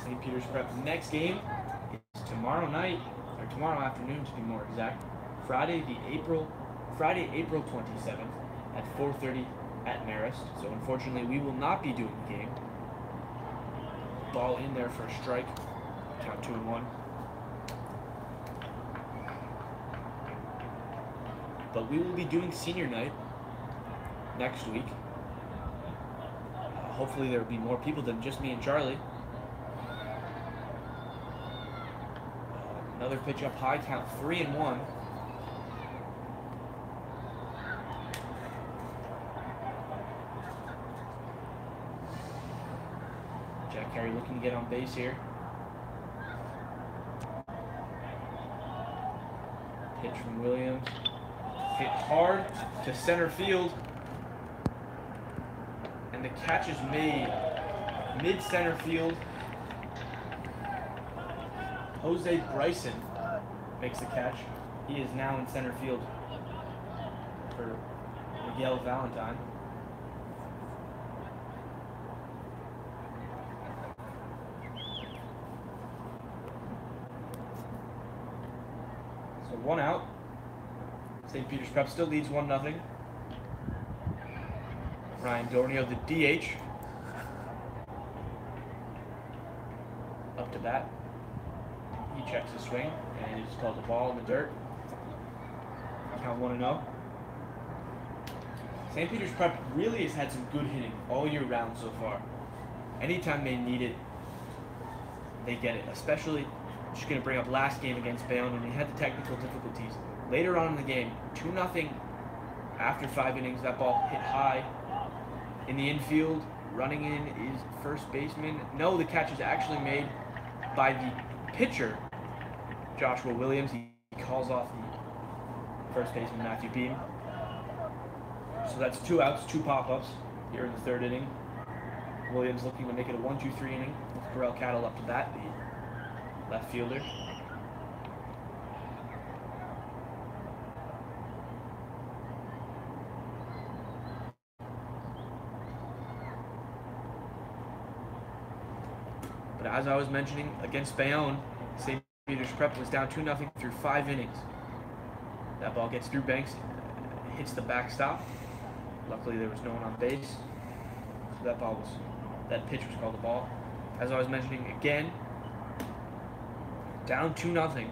St. Peter's Prep next game is tomorrow night, or tomorrow afternoon to be more exact. Friday, April 27th at 4:30 at Marist. So unfortunately, we will not be doing the game. Ball in there for a strike. Count 2-1. But we will be doing senior night next week. Hopefully there will be more people than just me and Charlie. Another pitch up high, count 3-1. Jack Carey looking to get on base here. Pitch from Williams. Hit hard to center field. And the catch is made mid-center field. Jose Bryson makes the catch. He is now in center field for Miguel Valentine. So 1 out. St. Peter's Prep still leads 1-0. Ryan Dornio, the DH, up to bat. He checks his swing, and he just calls a ball in the dirt. Count 1-0. St. Peter's Prep really has had some good hitting all year round so far. Anytime they need it, they get it. Especially, just going to bring up last game against Bayonne when they had the technical difficulties. Later on in the game, 2-0 after 5 innings. That ball hit high in the infield. Running in is first baseman. No, the catch is actually made by the pitcher, Joshua Williams. He calls off the first baseman, Matthew Beam. So that's 2 outs, 2 pop-ups here in the third inning. Williams looking to make it a 1-2-3 inning with Corell Cattle up to bat, the left fielder. But as I was mentioning, against Bayonne, St. Peter's Prep was down 2-0 through 5 innings. That ball gets through Banks, hits the backstop. Luckily, there was no one on base. So that pitch was called a ball. As I was mentioning again, down 2-0.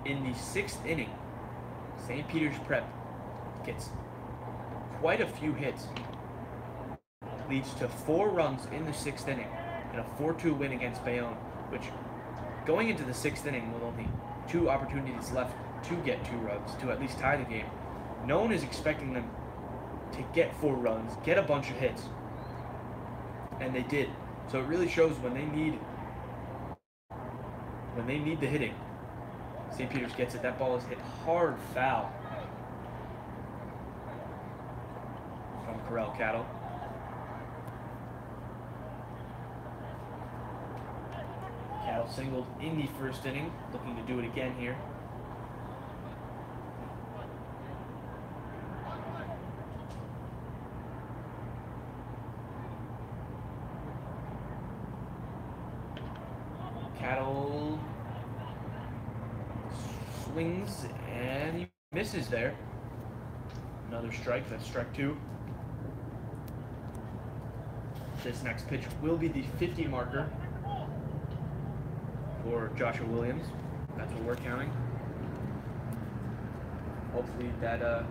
In the 6th inning, St. Peter's Prep gets quite a few hits. Leads to 4 runs in the 6th inning and a 4-2 win against Bayonne, which going into the 6th inning with only 2 opportunities left to get 2 runs, to at least tie the game. No one is expecting them to get 4 runs, get a bunch of hits. And they did. So it really shows when they need the hitting. St. Peter's gets it. That ball is hit hard foul from Corral Cattle. Cattle singled in the first inning, looking to do it again here. Cattle swings and he misses there. Another strike, that's strike 2. This next pitch will be the 50 marker for Joshua Williams. That's what we're counting. Hopefully that that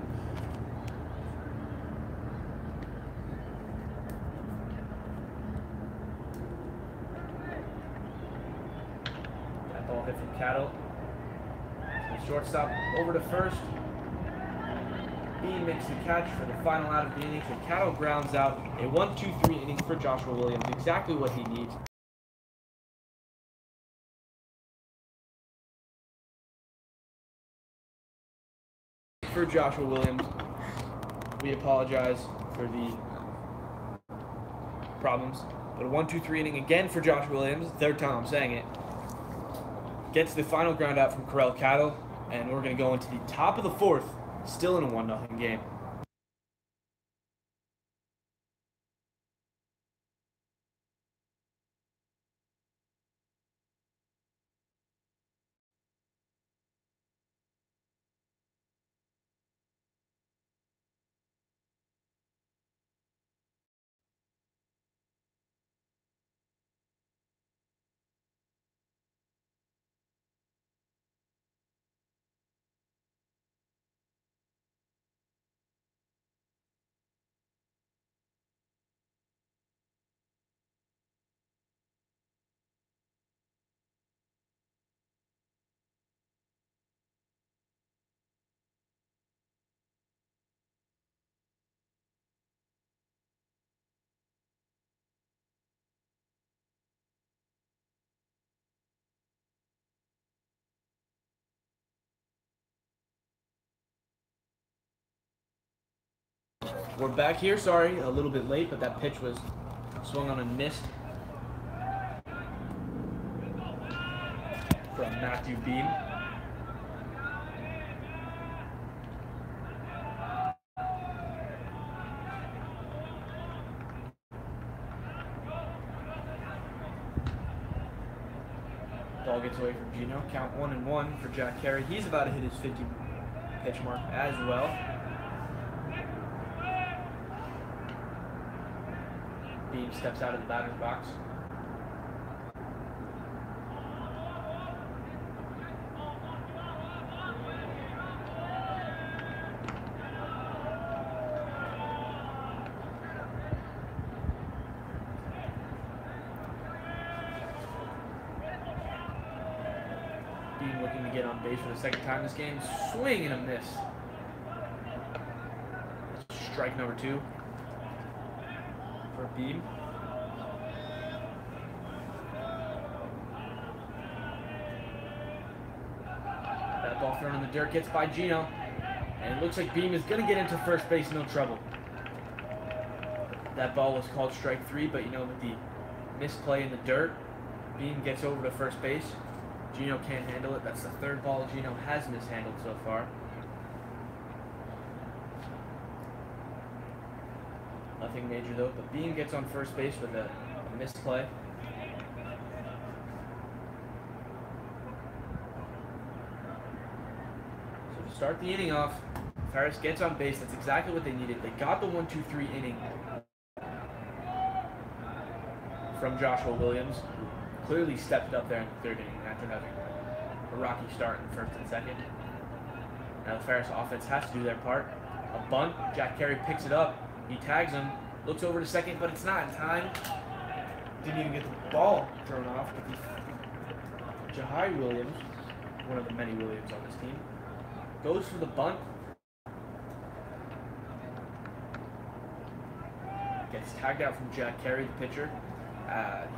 ball hit from Cattle. The shortstop over to first. Bean makes the catch for the final out of the inning. So Cattle grounds out. A 1-2-3 inning for Joshua Williams. Exactly what he needs. For Joshua Williams, we apologize for the problems. But a 1-2-3 inning again for Joshua Williams. Third time I'm saying it. Gets the final ground out from Corral Cattle. And we're going to go into the top of the 4th. Still in a 1-0 game. We're back here. Sorry, a little bit late, but that pitch was swung on and missed from Matthew Beam. Ball gets away from Gino. Count 1-1 for Jack Carey. He's about to hit his 50 pitch mark as well. Beam steps out of the batter's box. Beam looking to get on base for the second time this game. Swing and a miss. Strike number 2. For Beam. That ball thrown in the dirt gets by Gino. And it looks like Beam is going to get into first base, no trouble. That ball was called strike 3, but you know, with the misplay in the dirt, Beam gets over to first base. Gino can't handle it. That's the 3rd ball Gino has mishandled so far. Nothing major though, but Beam gets on first base with a misplay. So to start the inning off, Ferris gets on base. That's exactly what they needed. They got the 1-2-3 inning from Joshua Williams, who clearly stepped up there in the 3rd inning after having a rocky start in the 1st and 2nd. Now the Ferris offense has to do their part. A bunt, Jack Carey picks it up. He tags him, looks over to second, but it's not in time. Didn't even get the ball thrown off. But Jahai Williams, one of the many Williams on this team, goes for the bunt. Gets tagged out from Jack Carey, the pitcher.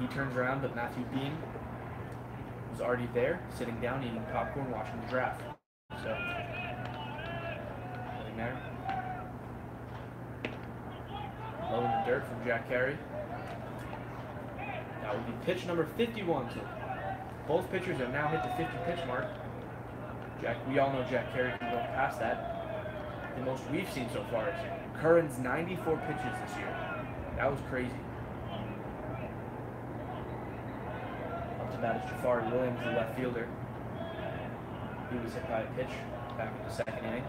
He turns around, but Matthew Bean was already there, sitting down, eating popcorn, watching the draft. So, nothing there. Low in the dirt from Jack Carey. That would be pitch number 51. So both pitchers have now hit the 50 pitch mark. We all know Jack Carey can go past that. The most we've seen so far is Curran's 94 pitches this year. That was crazy. Up to bat is Jafari Williams, the left fielder. He was hit by a pitch back in the second inning.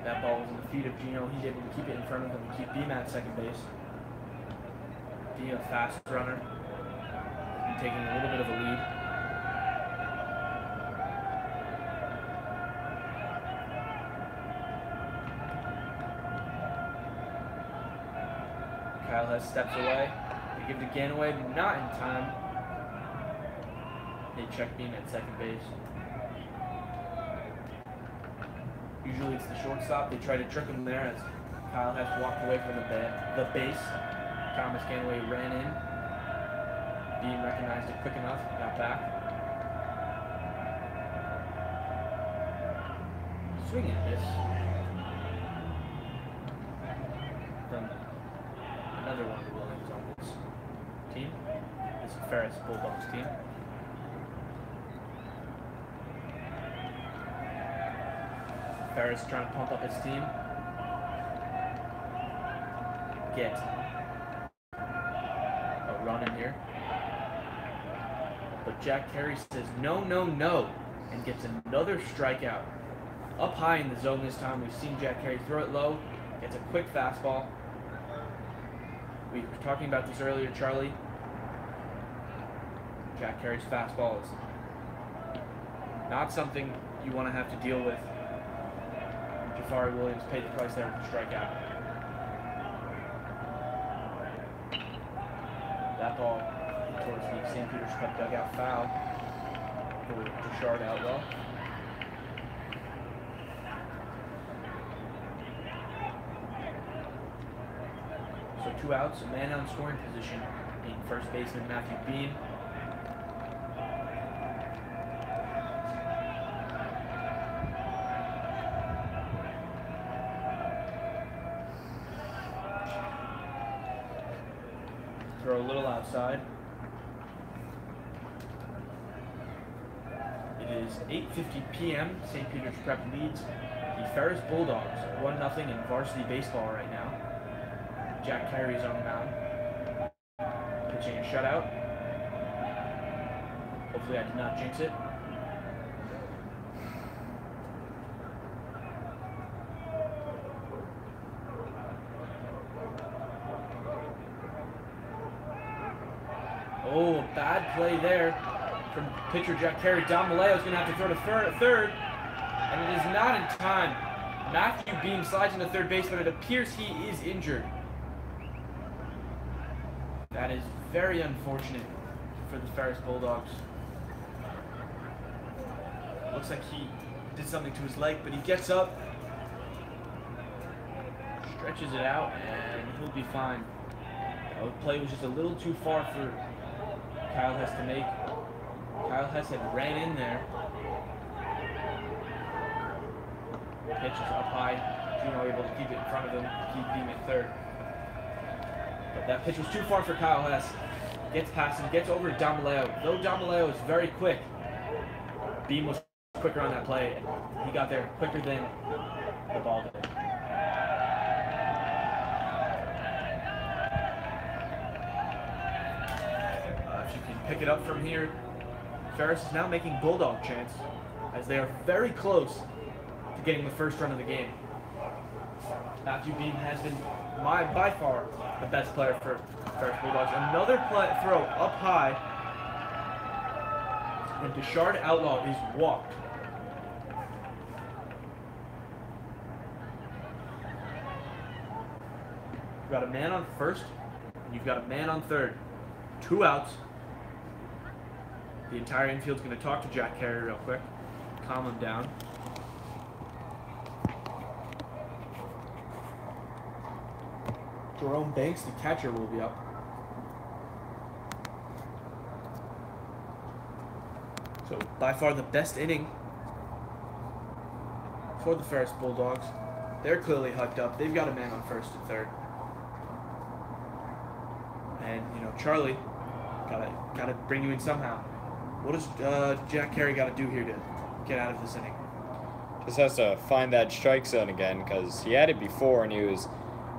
That ball was in the feet of Gino. He's able to keep it in front of him and keep Beam at second base. Beam, a fast runner, taking a little bit of a lead. Kyle Hess steps away. They give it again away, but not in time. They check Beam at second base. Usually it's the shortstop. They try to trick him there as Kyle Hess walked away from the base. Thomas Ganaway ran in. Beam recognized it quick enough, got back. Swing and miss. From another one of the Williams on this team. This is Ferris Bulldogs team. Ferris trying to pump up his team. Get a run in here. But Jack Carey says no, no, no, and gets another strikeout. Up high in the zone this time. We've seen Jack Carey throw it low. Gets a quick fastball. We were talking about this earlier, Charlie. Jack Carey's fastball is not something you want to have to deal with. Jafari Williams paid the price there with the strikeout. That ball towards the St. Peter's Cup dugout, foul for Richard Outlaw. So 2 outs, a man on scoring position in first baseman Matthew Bean. Throw a little outside. It is 8:50 p.m. St. Peter's Prep leads the Ferris Bulldogs 1-0 in varsity baseball right now. Jack Carey's on the mound, pitching a shutout. Hopefully I did not jinx it. Oh, bad play there from pitcher Jack Carey. Don Malayo's going to have to throw to third, and it is not in time. Matthew Beam slides into third base, but it appears he is injured. That is very unfortunate for the Ferris Bulldogs. Looks like he did something to his leg, but he gets up, stretches it out, and he'll be fine. The play was just a little too far for Kyle Hess to make. Kyle Hess had ran in there. Pitch is up high. Gino able to keep it in front of him, keep Beam at third. But that pitch was too far for Kyle Hess. Gets past him, gets over to Don Malayo. Though Don Malayo is very quick, Beam was quicker on that play. He got there quicker than the ball did. If you can pick it up from here, Ferris is now making Bulldog chance as they are very close to getting the first run of the game. Matthew Beam has been by far the best player for Ferris Bulldogs. Another throw up high, and Richard Outlaw is walked. You've got a man on first, and you've got a man on third. 2 outs. The entire infield's going to talk to Jack Carey real quick, calm him down. Jerome Banks, the catcher, will be up. So by far the best inning for the Ferris Bulldogs. They're clearly hyped up. They've got a man on first and third. And, you know, Charlie, gotta bring you in somehow. What does Jack Carey got to do here to get out of this inning? Just has to find that strike zone again, because he had it before and he was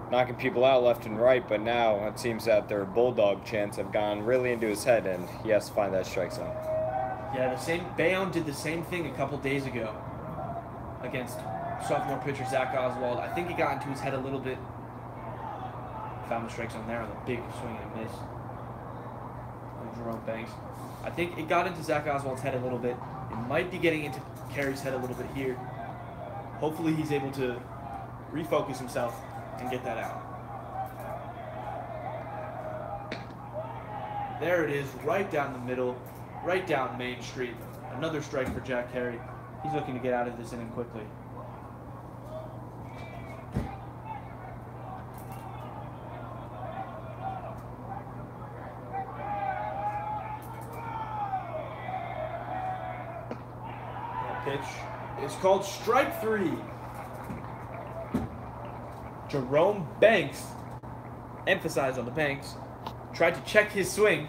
knocking people out left and right, but now it seems that their Bulldog chants have gone really into his head and he has to find that strike zone. Yeah, Bayonne did the same thing a couple days ago against sophomore pitcher Zach Oswald. I think it got into his head a little bit. Found the strike zone there on the big swing and miss from Jerome Banks. I think it got into Zach Oswald's head a little bit. It might be getting into Carey's head a little bit here. Hopefully he's able to refocus himself and get that out. There it is, right down the middle, right down Main Street. Another strike for Jack Carey. He's looking to get out of this inning quickly. That pitch is called strike three. Jerome Banks, emphasize on the Banks, tried to check his swing,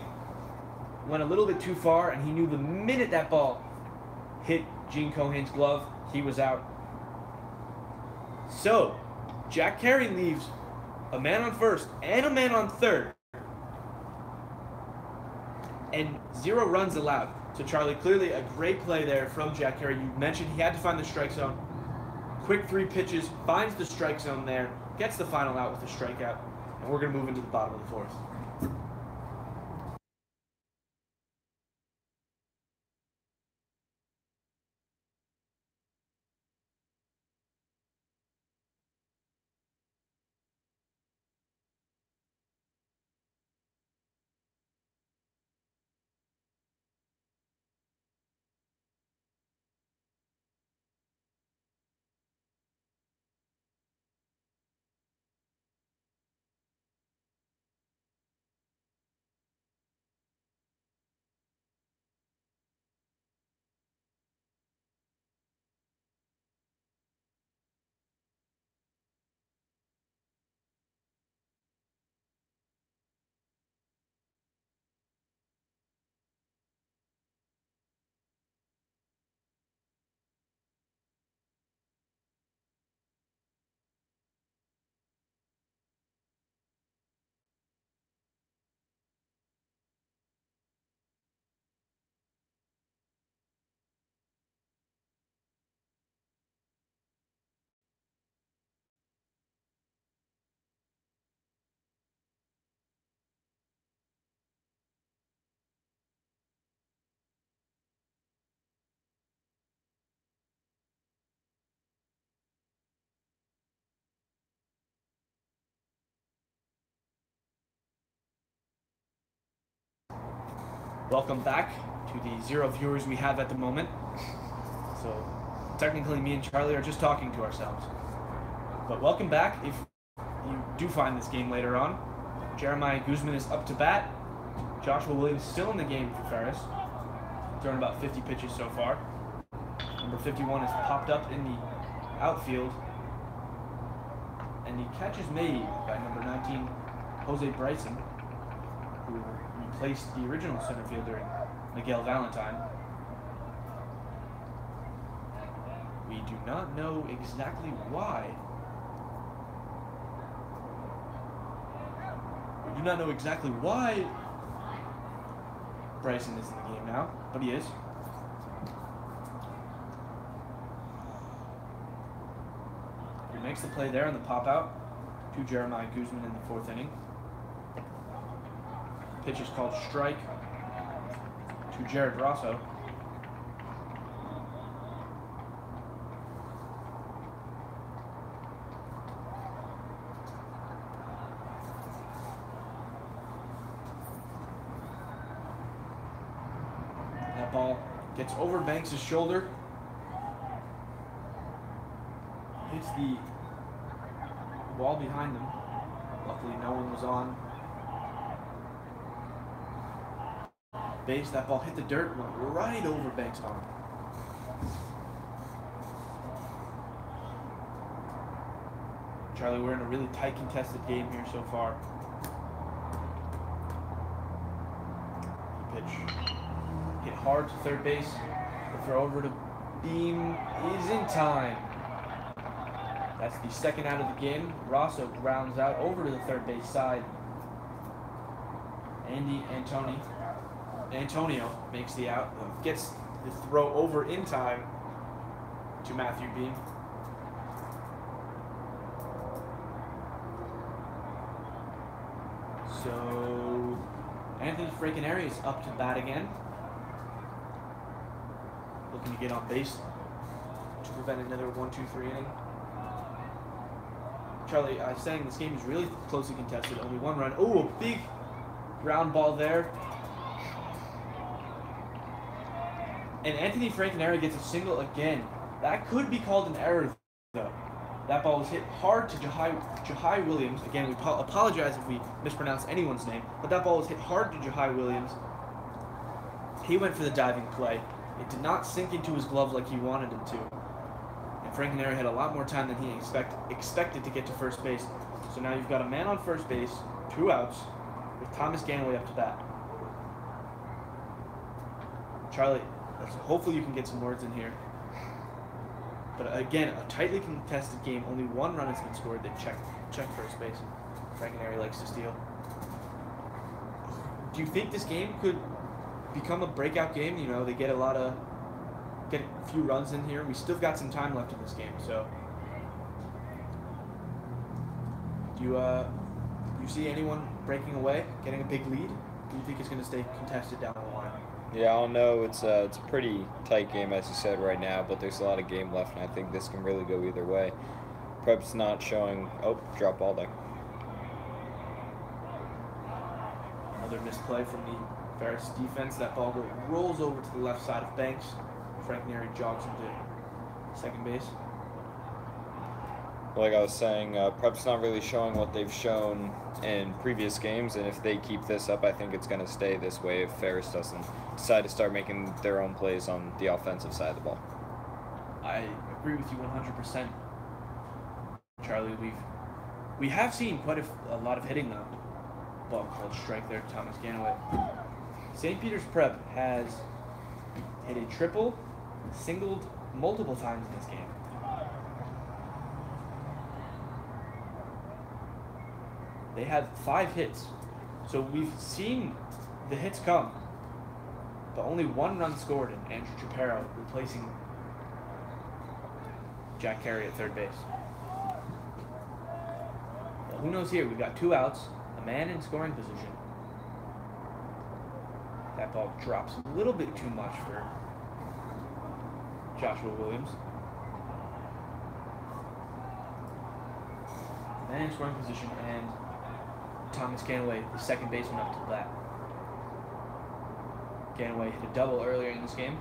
went a little bit too far, and he knew the minute that ball hit Gene Cohan's glove, he was out. So, Jack Carey leaves a man on first and a man on third, and 0 runs allowed. So Charlie, clearly a great play there from Jack Carey. You mentioned he had to find the strike zone. Quick 3 pitches, finds the strike zone there, gets the final out with a strikeout, and we're going to move into the bottom of the fourth. Welcome back to the 0 viewers we have at the moment. So technically me and Charlie are just talking to ourselves. But welcome back if you do find this game later on. Jeremiah Guzman is up to bat. Joshua Williams still in the game for Ferris. Thrown about 50 pitches so far. Number 51 has popped up in the outfield. And the catch is made by number 19, Jose Bryson, who replaced the original center fielder, Miguel Valentine. We do not know exactly why. We do not know exactly why Bryson is in the game now, but he is. He makes the play there on the pop out to Jeremiah Guzman in the 4th inning. Pitch is called strike to Jared Rosso. ball gets over Banks' shoulder. Hits the wall behind them. Luckily, no one was on base. That ball hit the dirt, went right over Banks' arm. Charlie, we're in a really tight contested game here so far. The pitch hit hard to third base. The throw over to Beam is in time. That's the second out of the game. Rosso rounds out over to the third base side. Antonio makes the out, gets the throw over in time to Matthew Beam. So Anthony Frankenary is up to bat again, looking to get on base to prevent another 1-2-3 inning. Charlie, I was saying this game is really closely contested. Only one run. Oh, a big ground ball there. And Anthony Frankenary gets a single again. That could be called an error, though. That ball was hit hard to Jahai Williams. Again, we apologize if we mispronounce anyone's name, but that ball was hit hard to Jahai Williams. He went for the diving play. It did not sink into his glove like he wanted it to. And Frankenary had a lot more time than he expected to get to first base. So now you've got a man on first base, 2 outs, with Thomas Ganaway up to bat. Charlie, hopefully you can get some words in here. But again, a tightly contested game. Only 1 run has been scored. They check first base. Frankenary likes to steal. Do you think this game could become a breakout game? You know, they get a few runs in here. We still got some time left in this game. So, do you see anyone breaking away, getting a big lead? Do you think it's going to stay contested down the line? Yeah, I don't know. It's a pretty tight game, as you said, right now, but there's a lot of game left, and I think this can really go either way. Prep's not showing... Oh, drop ball there. Another misplay from the Ferris defense. That ball rolls over to the left side of Banks. Frankenary jogs into second base. Like I was saying, Prep's not really showing what they've shown in previous games, and if they keep this up, I think it's going to stay this way if Ferris doesn't decide to start making their own plays on the offensive side of the ball. I agree with you 100%, Charlie. We have seen quite a lot of hitting though. Ball called strike there, Thomas Ganaway. St. Peter's Prep has hit a triple, singled multiple times in this game. They had 5 hits. So we've seen the hits come, but only 1 run scored, and Andrew Chaparro replacing Jack Carey at third base. Well, who knows here? We've got 2 outs, a man in scoring position. That ball drops a little bit too much for Joshua Williams. Man in scoring position, and Thomas Ganaway, the second baseman, up to the bat. Ganaway hit a double earlier in this game.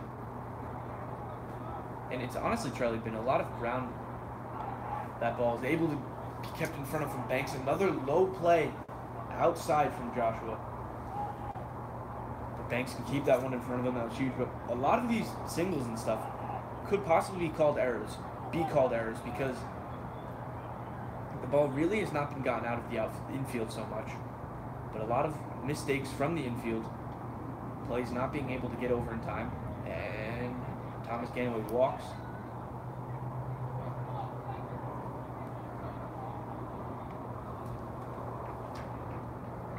And it's honestly, Charlie, been a lot of ground. That ball is able to be kept in front of from Banks. Another low play outside from Joshua. But Banks can keep that one in front of him. That was huge. But a lot of these singles and stuff could possibly be called errors because the ball really has not been gotten out of the infield so much, but a lot of mistakes from the infield, plays not being able to get over in time, and Thomas Ganaway walks.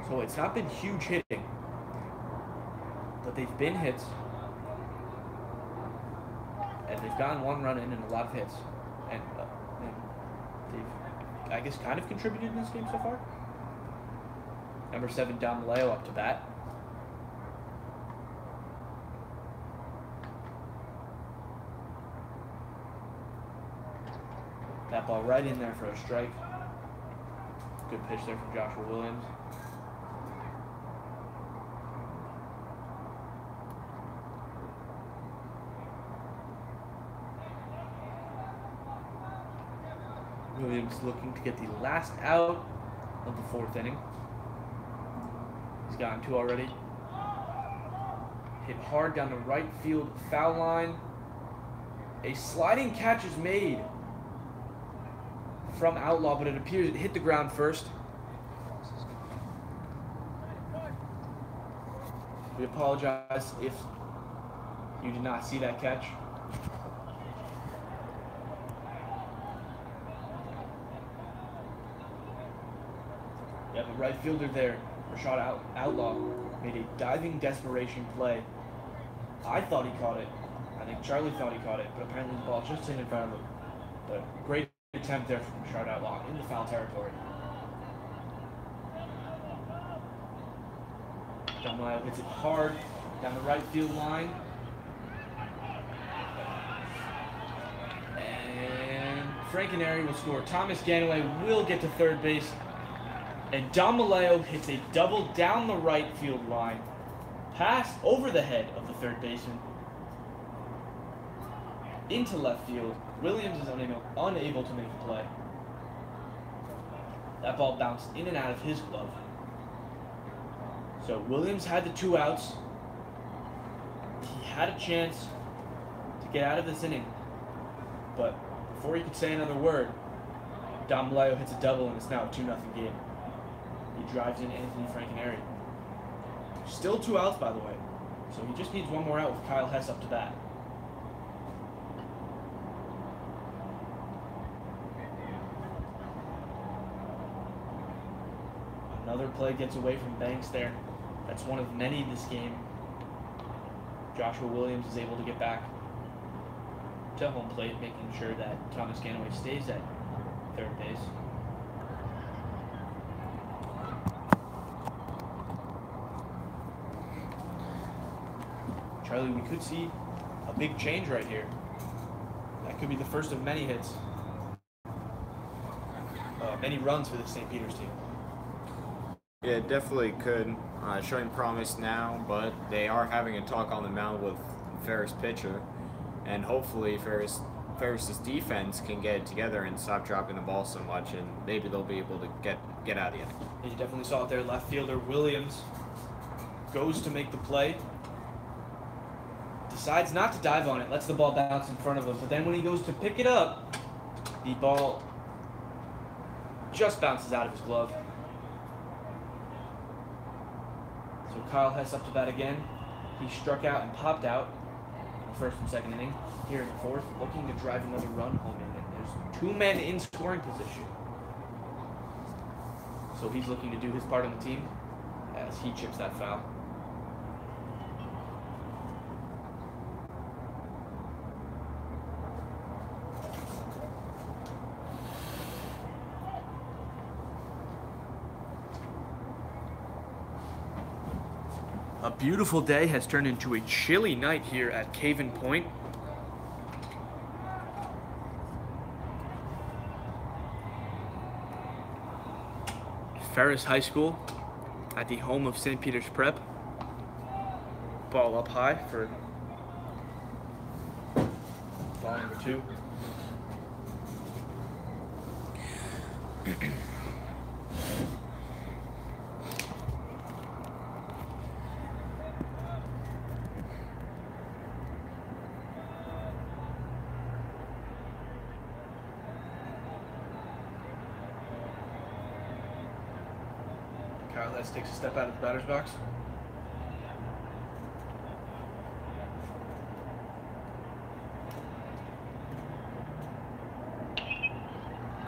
So it's not been huge hitting, but they've been hits, and they've gotten 1 run in and a lot of hits, and they've, I guess, kind of contributed in this game so far. Number 7, Dom Maleo up to bat. That ball right in there for a strike. Good pitch there from Joshua Williams. Williams looking to get the last out of the fourth inning. He's gotten two already. Hit hard down the right field foul line. A sliding catch is made from Outlaw, but it appears it hit the ground first. We apologize if you did not see that catch. Yeah, the right fielder there, Rashad Outlaw, made a diving desperation play. I thought he caught it. I think Charlie thought he caught it, but apparently the ball just hit in front of him. But great attempt there from Rashad Outlaw in the foul territory. Dumlao hits it hard down the right field line. And Frankenary will score. Thomas Ganaway will get to third base. And Dumlao hits a double down the right field line. Pass over the head of the third baseman. Into left field. Williams is unable to make the play. That ball bounced in and out of his glove. So Williams had the two outs. He had a chance to get out of this inning. But before he could say another word, Dumlao hits a double and it's now a 2-0 game. He drives in Anthony Frankenary. Still two outs, by the way. So he just needs one more out with Kyle Hess up to bat. Another play gets away from Banks there. That's one of many this game. Joshua Williams is able to get back to home plate, making sure that Thomas Ganaway stays at third base. Charlie, we could see a big change right here. That could be the first of many hits. Many runs for the St. Peter's team. Yeah, it definitely could. Showing promise now, but they are having a talk on the mound with Ferris pitcher, and hopefully Ferris's defense can get it together and stop dropping the ball so much, and maybe they'll be able to get out of the inning. You definitely saw it there. Left fielder Williams goes to make the play. Decides not to dive on it, lets the ball bounce in front of him, but then when he goes to pick it up, the ball just bounces out of his glove. So Kyle Hess up to bat again. He struck out and popped out in the first and second inning. Here in the fourth, looking to drive another run home in, and there's two men in scoring position. So he's looking to do his part on the team as he chips that foul. A beautiful day has turned into a chilly night here at Caven Point. Ferris High School at the home of St. Peter's Prep. Ball up high for ball number 2. Kyle Hess takes a step out of the batter's box.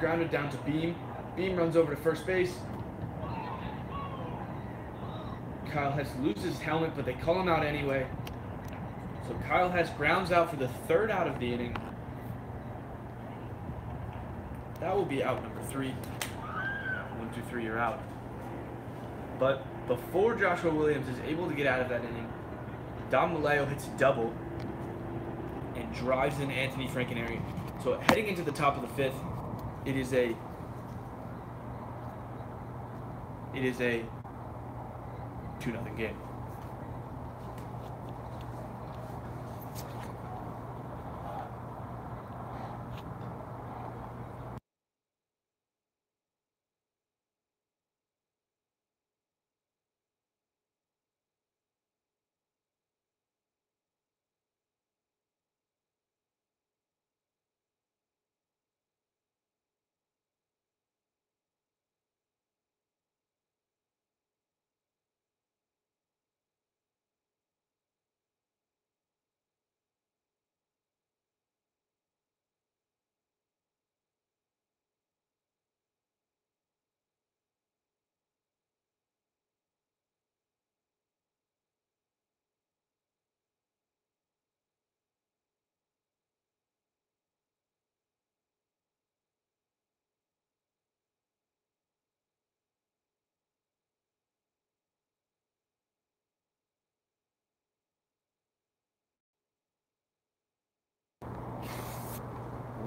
Grounded down to Beam. Beam runs over to first base. Kyle Hess loses his helmet, but they call him out anyway. So Kyle Hess grounds out for the third out of the inning. That will be out number 3. 1, 2, 3, you're out. But before Joshua Williams is able to get out of that inning, Dom Maleo hits a double and drives in Anthony Frankenary. So heading into the top of the 5th, it is a 2-0 game.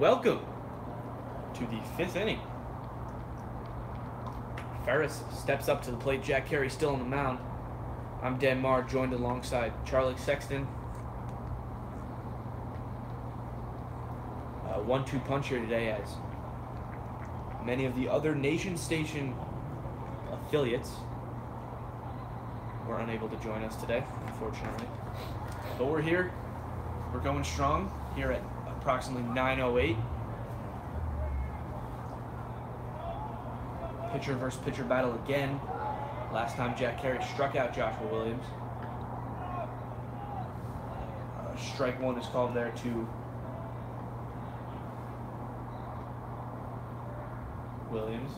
welcome to the 5th inning. Ferris steps up to the plate. Jack Carey still on the mound. I'm Dan Marr, joined alongside Charlie Sexton. 1-2 punch here today, as many of the other Nation Station affiliates were unable to join us today, unfortunately. But we're here. We're going strong here at approximately 9:08. Pitcher versus pitcher battle again. Last time Jack Carey struck out Joshua Williams. Strike one is called there to Williams.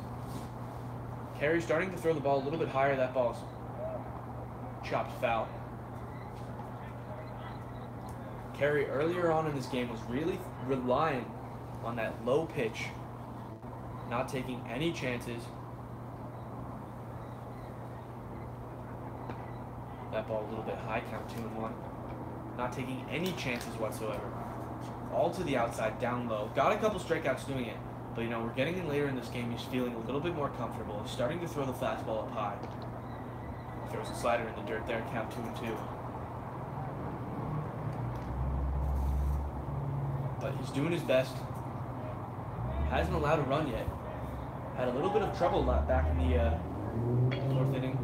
Carey starting to throw the ball a little bit higher. That ball's chopped foul. Carey earlier on in this game was really relying on that low pitch, not taking any chances. That ball a little bit high, count 2-1. Not taking any chances whatsoever. All to the outside, down low. Got a couple strikeouts doing it. But, we're getting in later in this game. He's feeling a little bit more comfortable. He's starting to throw the fastball up high. Throws a slider in the dirt there, count 2-2. But he's doing his best. Hasn't allowed a run yet. Had a little bit of trouble back in the 4th inning.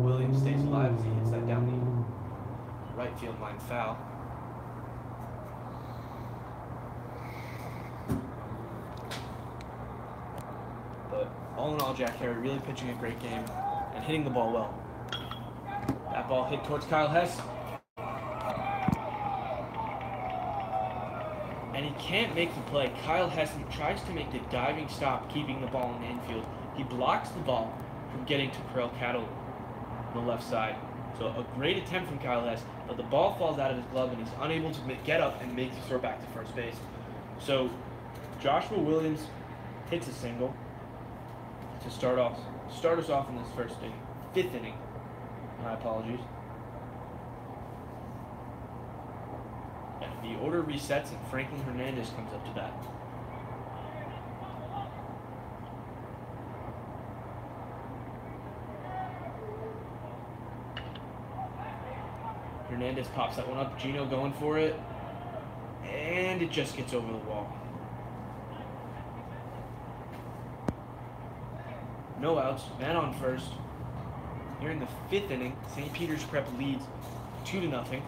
Williams stays alive as he hits that down the right field line foul. But all in all, Jack Carey really pitching a great game and hitting the ball well. That ball hit towards Kyle Hess. And he can't make the play. Kyle Hess tries to make the diving stop, keeping the ball in the infield. He blocks the ball from getting to Corell Cattle on the left side. So a great attempt from Kyle Hess, but the ball falls out of his glove and he's unable to get up and make the throw back to first base. So Joshua Williams hits a single to start us off in this 5th inning. My apologies. And the order resets and Franklin Hernandez comes up to bat. Hernandez pops that one up. Gino going for it. And it just gets over the wall. No outs. Man on first. Here in the 5th inning, St. Peter's Prep leads 2-0.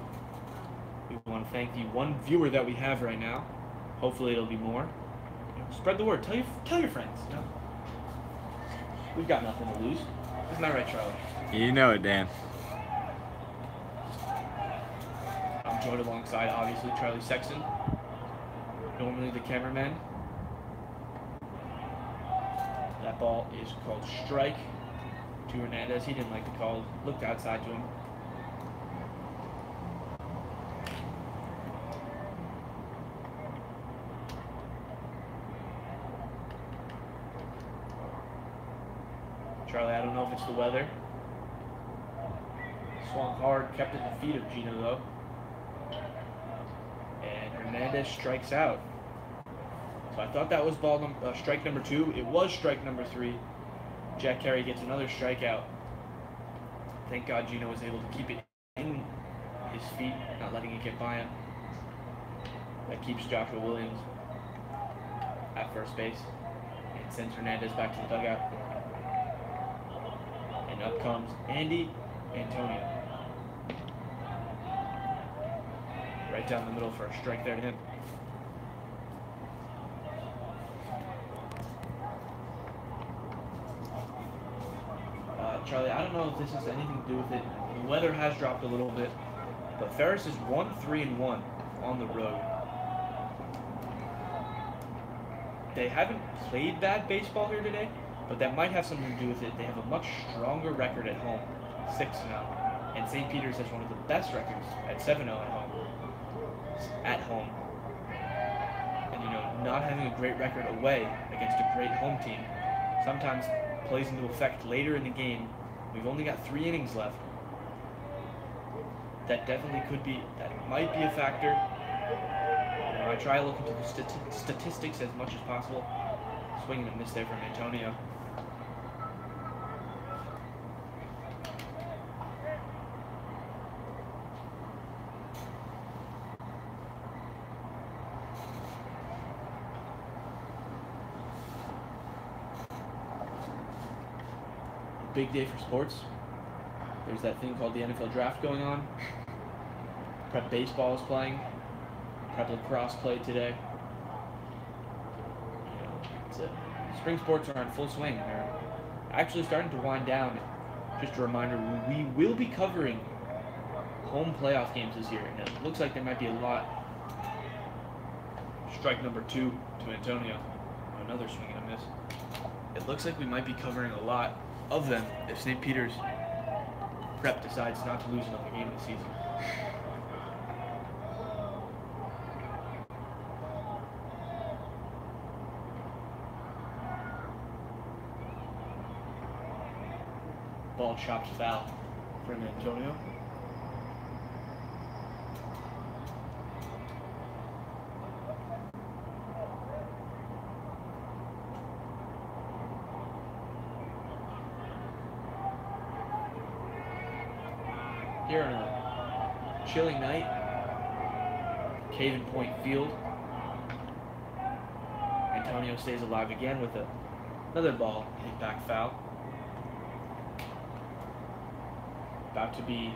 We want to thank the one viewer that we have right now. Hopefully it'll be more. Spread the word. Tell your friends. We've got nothing to lose. Isn't that right, Charlie? You know it, Dan. I'm joined alongside, obviously, Charlie Sexton. Normally the cameraman. That ball is called strike to Hernandez. He didn't like the call. Looked outside to him. Charlie, I don't know if it's the weather. Swung hard, kept at the feet of Gino though. And Hernandez strikes out. So I thought that was strike number 2. It was strike number 3. Jack Carey gets another strikeout. Thank God Gino was able to keep it in his feet, not letting it get by him. That keeps Joshua Williams at first base and sends Hernandez back to the dugout. And up comes Andy Antonio. Right down the middle for a strike there to him. Charlie, I don't know if this has anything to do with it. The weather has dropped a little bit, but Ferris is 1-3-1 on the road. They haven't played bad baseball here today, but that might have something to do with it. They have a much stronger record at home, 6-0, and St. Peter's has one of the best records at 7-0 at home. And not having a great record away against a great home team sometimes plays into effect later in the game. We've only got 3 innings left. That definitely might be a factor. I try to look into the statistics as much as possible. Swing and a miss there from Antonio. Big day for sports. There's that thing called the NFL draft going on. Prep baseball is playing. Prep lacrosse played today. Spring sports are in full swing. They're actually starting to wind down. Just a reminder, we will be covering home playoff games this year, and it looks like there might be a lot. Strike number 2 to Antonio. Another swing and a miss. It looks like we might be covering a lot of them if St. Peter's Prep decides not to lose another game this season. Ball chops foul from Antonio. Here on a chilling night, Caven Point Field. Antonio stays alive again with another ball hit back foul. About to be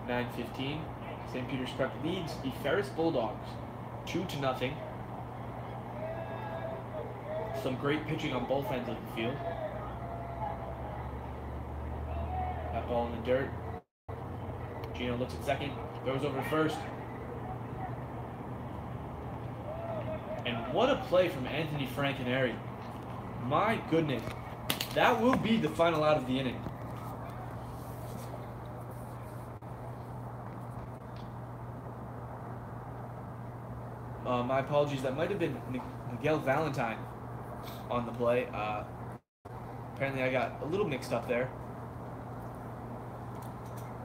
9:15. St. Peter's Prep leads the Ferris Bulldogs 2-0. Some great pitching on both ends of the field. That ball in the dirt. Gino looks at second, goes over to first. And what a play from Anthony Frankenary. My goodness. That will be the final out of the inning. My apologies, that might have been Miguel Valentine on the play. Apparently I got a little mixed up there.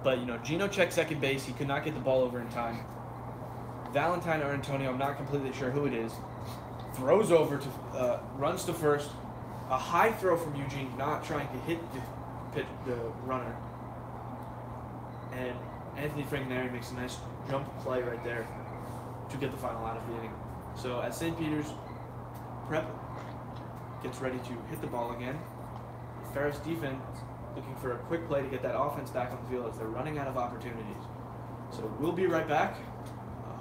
But, Gino checked second base. He could not get the ball over in time. Valentine or Antonio, I'm not completely sure who it is, throws over to, runs to first. A high throw from Eugene, not trying to hit the runner. And Anthony Frankenary makes a nice jump play right there to get the final out of the inning. So as St. Peter's Prep gets ready to hit the ball again, the Ferris defense looking for a quick play to get that offense back on the field as they're running out of opportunities. So we'll be right back.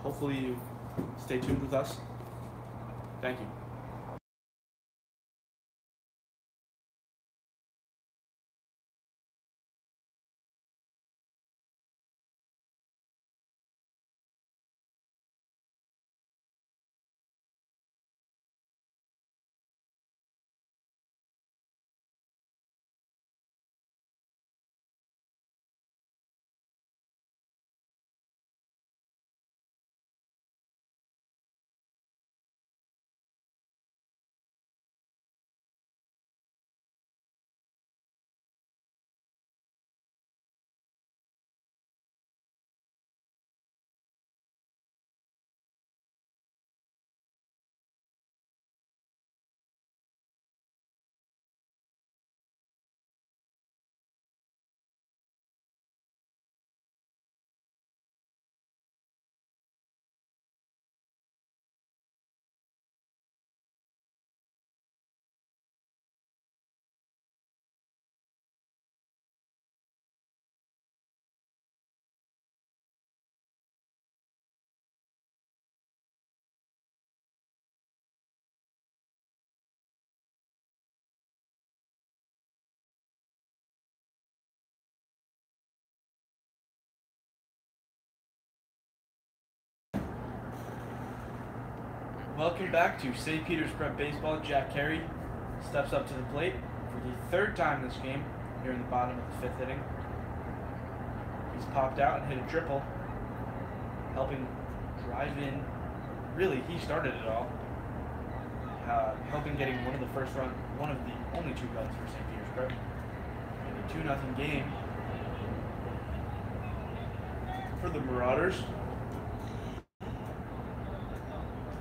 Hopefully you stay tuned with us. Thank you. Welcome back to St. Peter's Prep Baseball. Jack Carey steps up to the plate for the third time this game here in the bottom of the 5th inning. He's popped out and hit a triple, helping drive in. Really, he started it all, helping getting one of the only 2 runs for St. Peter's Prep in a 2-0 game for the Marauders.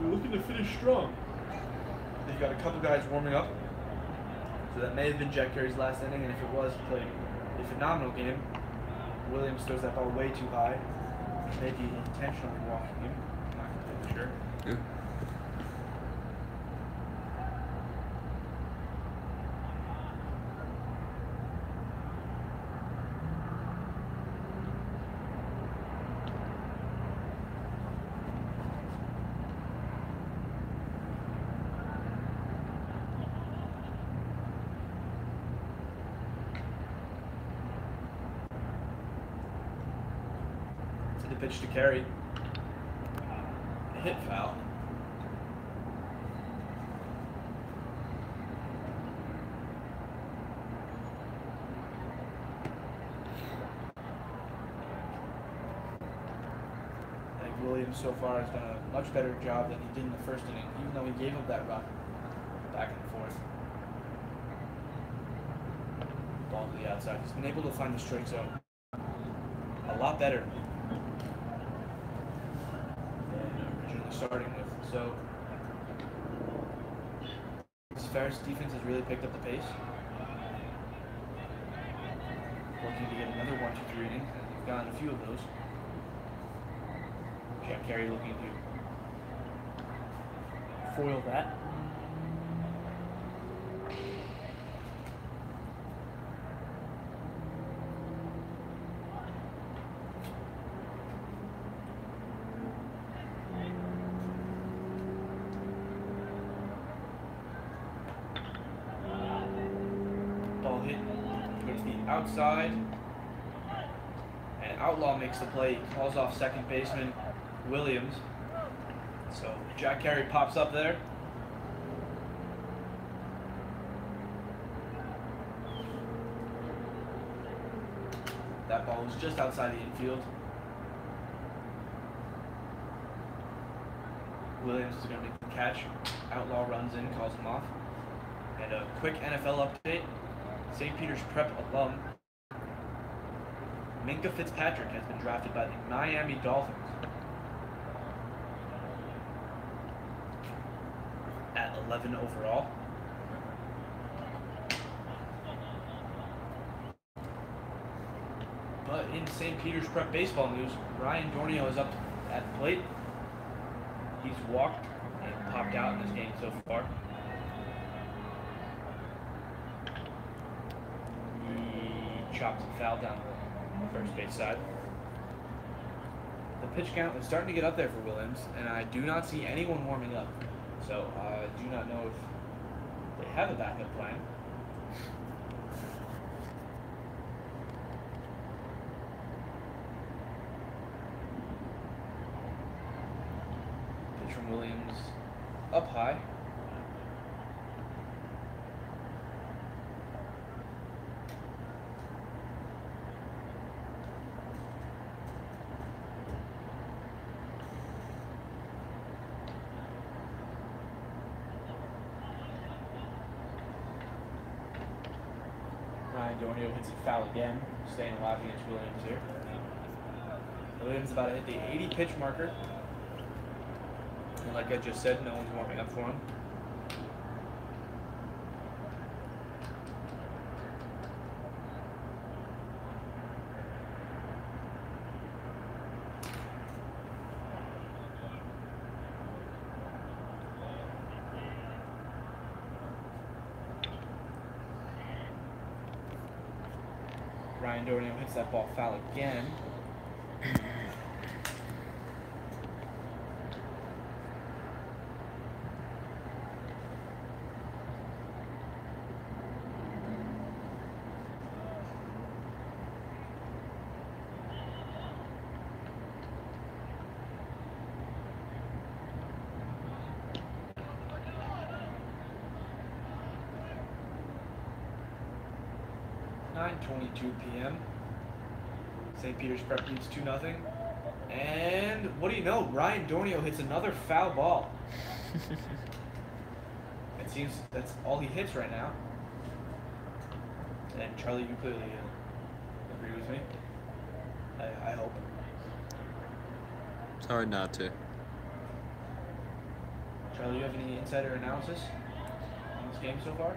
They're looking to finish strong. They've got a couple guys warming up. So that may have been Jack Carey's last inning, and if it was, he played a phenomenal game. Williams throws that ball way too high. Maybe intentionally walking him. I'm not completely sure. Yeah. The pitch to Carey. Hit foul. I think Williams so far has done a much better job than he did in the first inning, even though he gave up that run back and forth. Ball to the outside. He's been able to find the strike zone a lot better starting with. So this Ferris defense has really picked up the pace. Looking to get another 1-2-3 inning. They've gotten a few of those. Jack Carey looking to foil that. Outside, and Outlaw makes the play, calls off second baseman Williams. So Jack Carey pops up there. That ball was just outside the infield. Williams is going to make the catch. Outlaw runs in, calls him off. And a quick NFL update. St. Peter's Prep alum Minka Fitzpatrick has been drafted by the Miami Dolphins at 11 overall. But in St. Peter's Prep baseball news, Ryan Dornio is up at the plate. He's walked and popped out in this game so far. Chopped and fouled down the first base side. The pitch count is starting to get up there for Williams, and I do not see anyone warming up. So I do not know if they have a backup plan. Pitch from Williams up high. Ryan Dornio hits a foul again, staying alive against Williams here. Williams about to hit the 80 pitch marker. And like I just said, no one's warming up for him. Ryan Dornio hits that ball foul again. .22 p.m. St. Peter's Prep leads 2-0. And what do you know? Ryan Dornio hits another foul ball. It seems that's all he hits right now. And Charlie, you clearly agree with me. I hope. It's hard not to. Charlie, do you have any insider analysis on this game so far?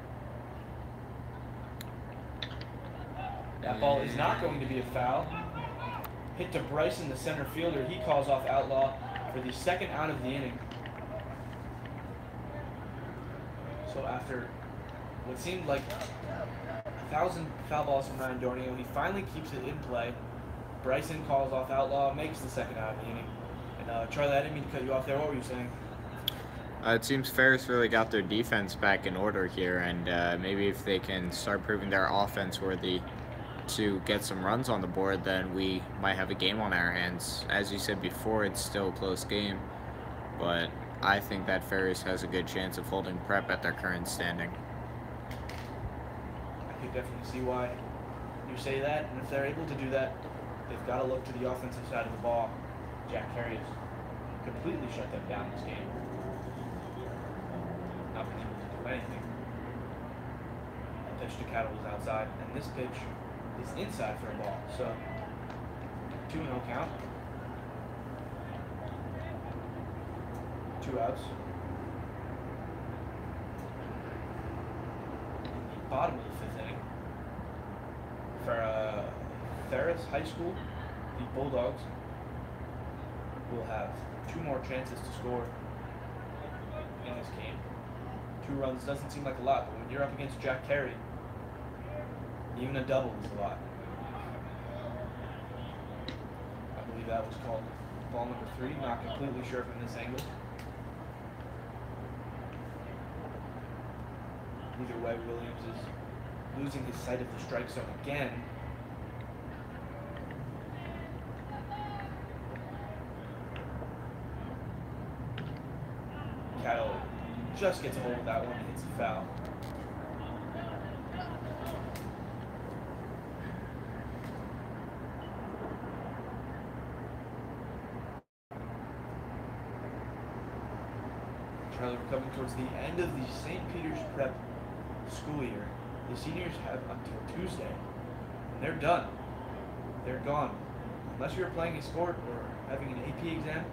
That ball is not going to be a foul. Hit to Bryson, the center fielder. He calls off Outlaw for the second out of the inning. So after what seemed like 1,000 foul balls from Ryan Dornio, he finally keeps it in play. Bryson calls off Outlaw, makes the second out of the inning. And Charlie, I didn't mean to cut you off there. What were you saying? It seems Ferris really got their defense back in order here, and maybe if they can start proving their offense worthy to get some runs on the board, then we might have a game on our hands. As you said before, it's still a close game, but I think that Ferris has a good chance of holding Prep at their current standing. I could definitely see why you say that, and if they're able to do that, they've got to look to the offensive side of the ball. Jack Ferris completely shut them down this game. Not been able to do anything. The pitch to Cattle was outside, and this pitch is inside for a ball. So 2-0 count. 2 outs. Bottom of the 5th inning. For Ferris High School, the Bulldogs will have 2 more chances to score in this game. 2 runs doesn't seem like a lot, but when you're up against Jack Carey, even a double is a lot. I believe that was called ball number 3. Not completely sure from this angle. Either way, Williams is losing his sight of the strike zone again. Cattle just gets a hold of that one and hits a foul. Charlie, we're coming towards the end of the St. Peter's Prep school year. The seniors have until Tuesday, and they're done. They're gone. Unless you're playing a sport or having an AP exam,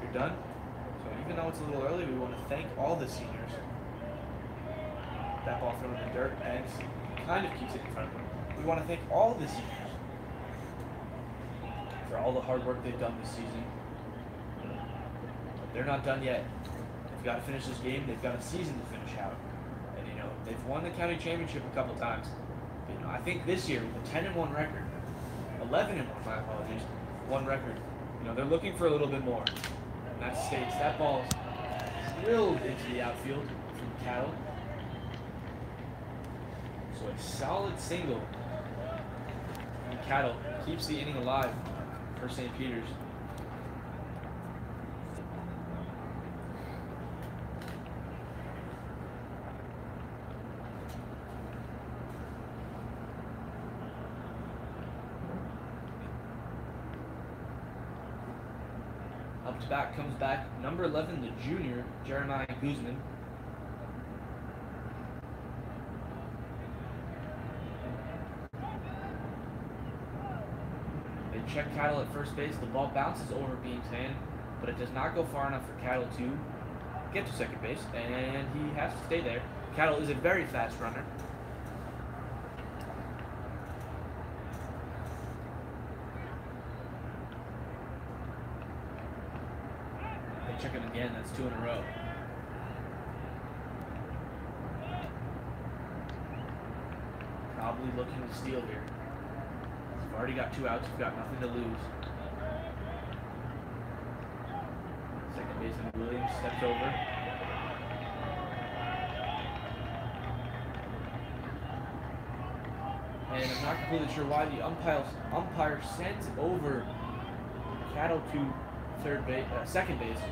you're done. So even though it's a little early, we want to thank all the seniors. That ball thrown in the dirt, and kind of keeps it in front of them. We want to thank all the seniors for all the hard work they've done this season. But they're not done yet. They've got to finish this game. They've got a season to finish out. And, you know, they've won the county championship a couple times. But, you know, I think this year, with a 10-1 record, 11-1, my apologies, 1 record, you know, they're looking for a little bit more. And that states that ball drilled into the outfield from Cattle. So a solid single from Cattle keeps the inning alive for St. Peter's. Up to bat comes back number 11, the junior, Jeremiah Guzman. They check Cattle at first base. The ball bounces over Beam's hand, but it does not go far enough for Cattle to get to second base, and he has to stay there. Cattle is a very fast runner. Check him again, that's 2 in a row. Probably looking to steal here. We've already got 2 outs, we've got nothing to lose. Second baseman Williams steps over. And I'm not completely sure why the umpire sends over Cattle to second base.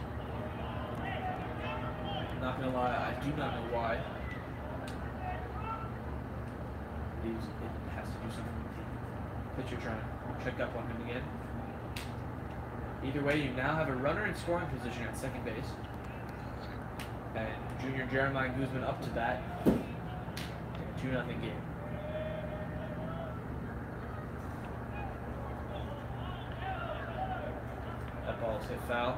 Not gonna lie, I do not know why. It has to do something with the pitcher trying to check up on him again. Either way, you now have a runner in scoring position at second base. And junior Jeremiah Guzman up to bat. 2-0 game. That ball is hit foul.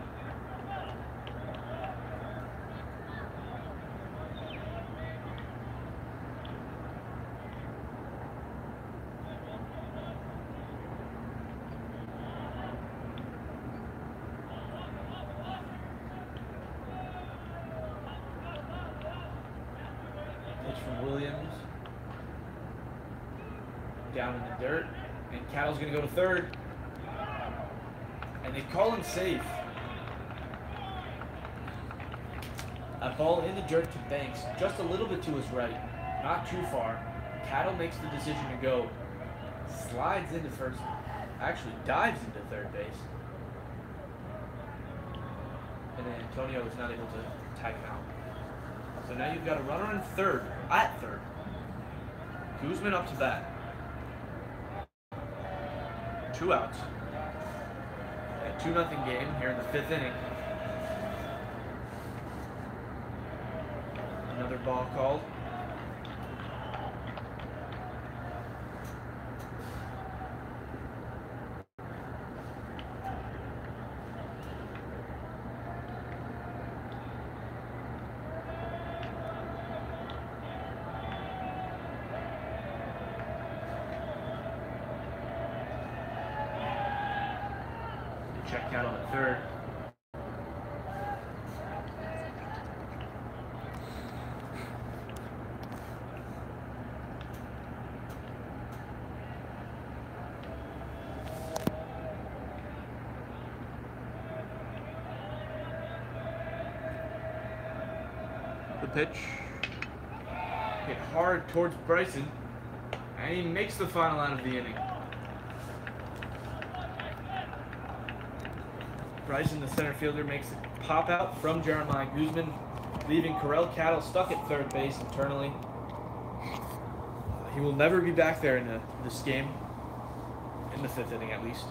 down in the dirt, and Cattle's going to go to third. And they call him safe. A ball in the dirt to Banks, just a little bit to his right, not too far. Cattle makes the decision to go, slides into first, actually dives into third base. And then Antonio is not able to tag him out. So now you've got a runner in third, at third. Guzman up to bat. 2 outs. A 2-0 game here in the 5th inning. Another ball called. Check out on the third. The pitch hit hard towards Bryson, and he makes the final out of the inning. Bryson, the center fielder, makes a pop out from Jeremiah Guzman, leaving Corell Cattle stuck at third base internally. He will never be back there in this game, in the 5th inning at least.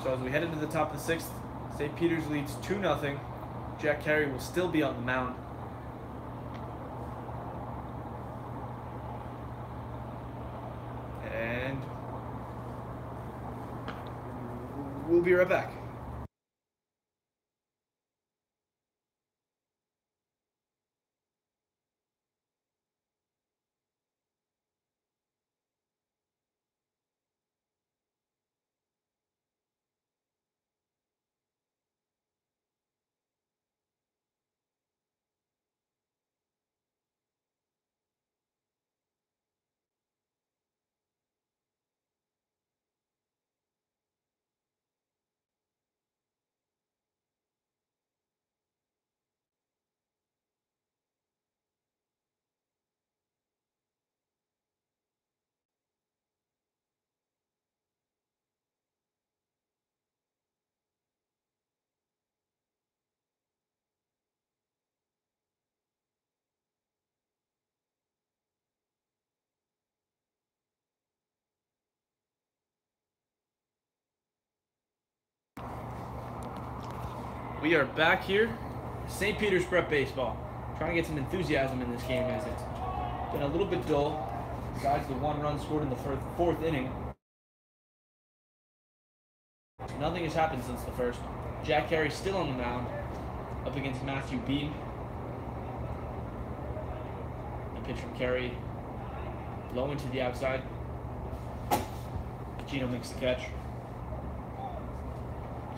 So as we head into the top of the 6th, St. Peter's leads 2-0. Jack Carey will still be on the mound. And we'll be right back. We are back here, St. Peter's Prep Baseball. Trying to get some enthusiasm in this game as it's been a little bit dull. Besides the 1 run scored in the 4th inning. Nothing has happened since the 1st. Jack Carey still on the mound, up against Matthew Bean. The pitch from Carey, low into the outside. Gino makes the catch.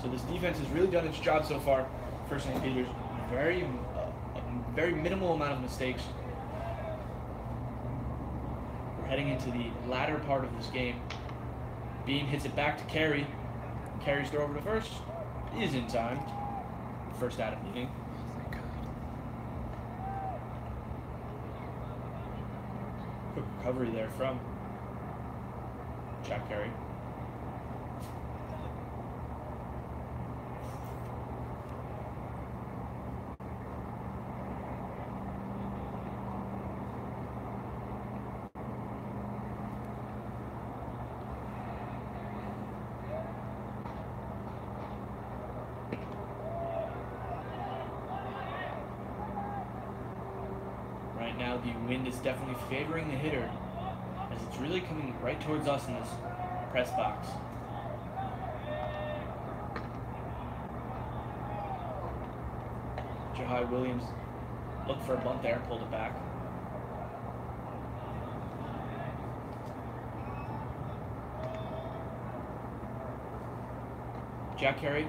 So this defense has really done its job so far for St. Peter's. A very minimal amount of mistakes. We're heading into the latter part of this game. Bean hits it back to Carey. Carey's throw over to first is in time. First out of the inning. Quick recovery there from Jack Carey. Now the wind is definitely favoring the hitter as it's really coming right towards us in this press box. Jahai Williams looked for a bunt there, pulled it back. Jack Carey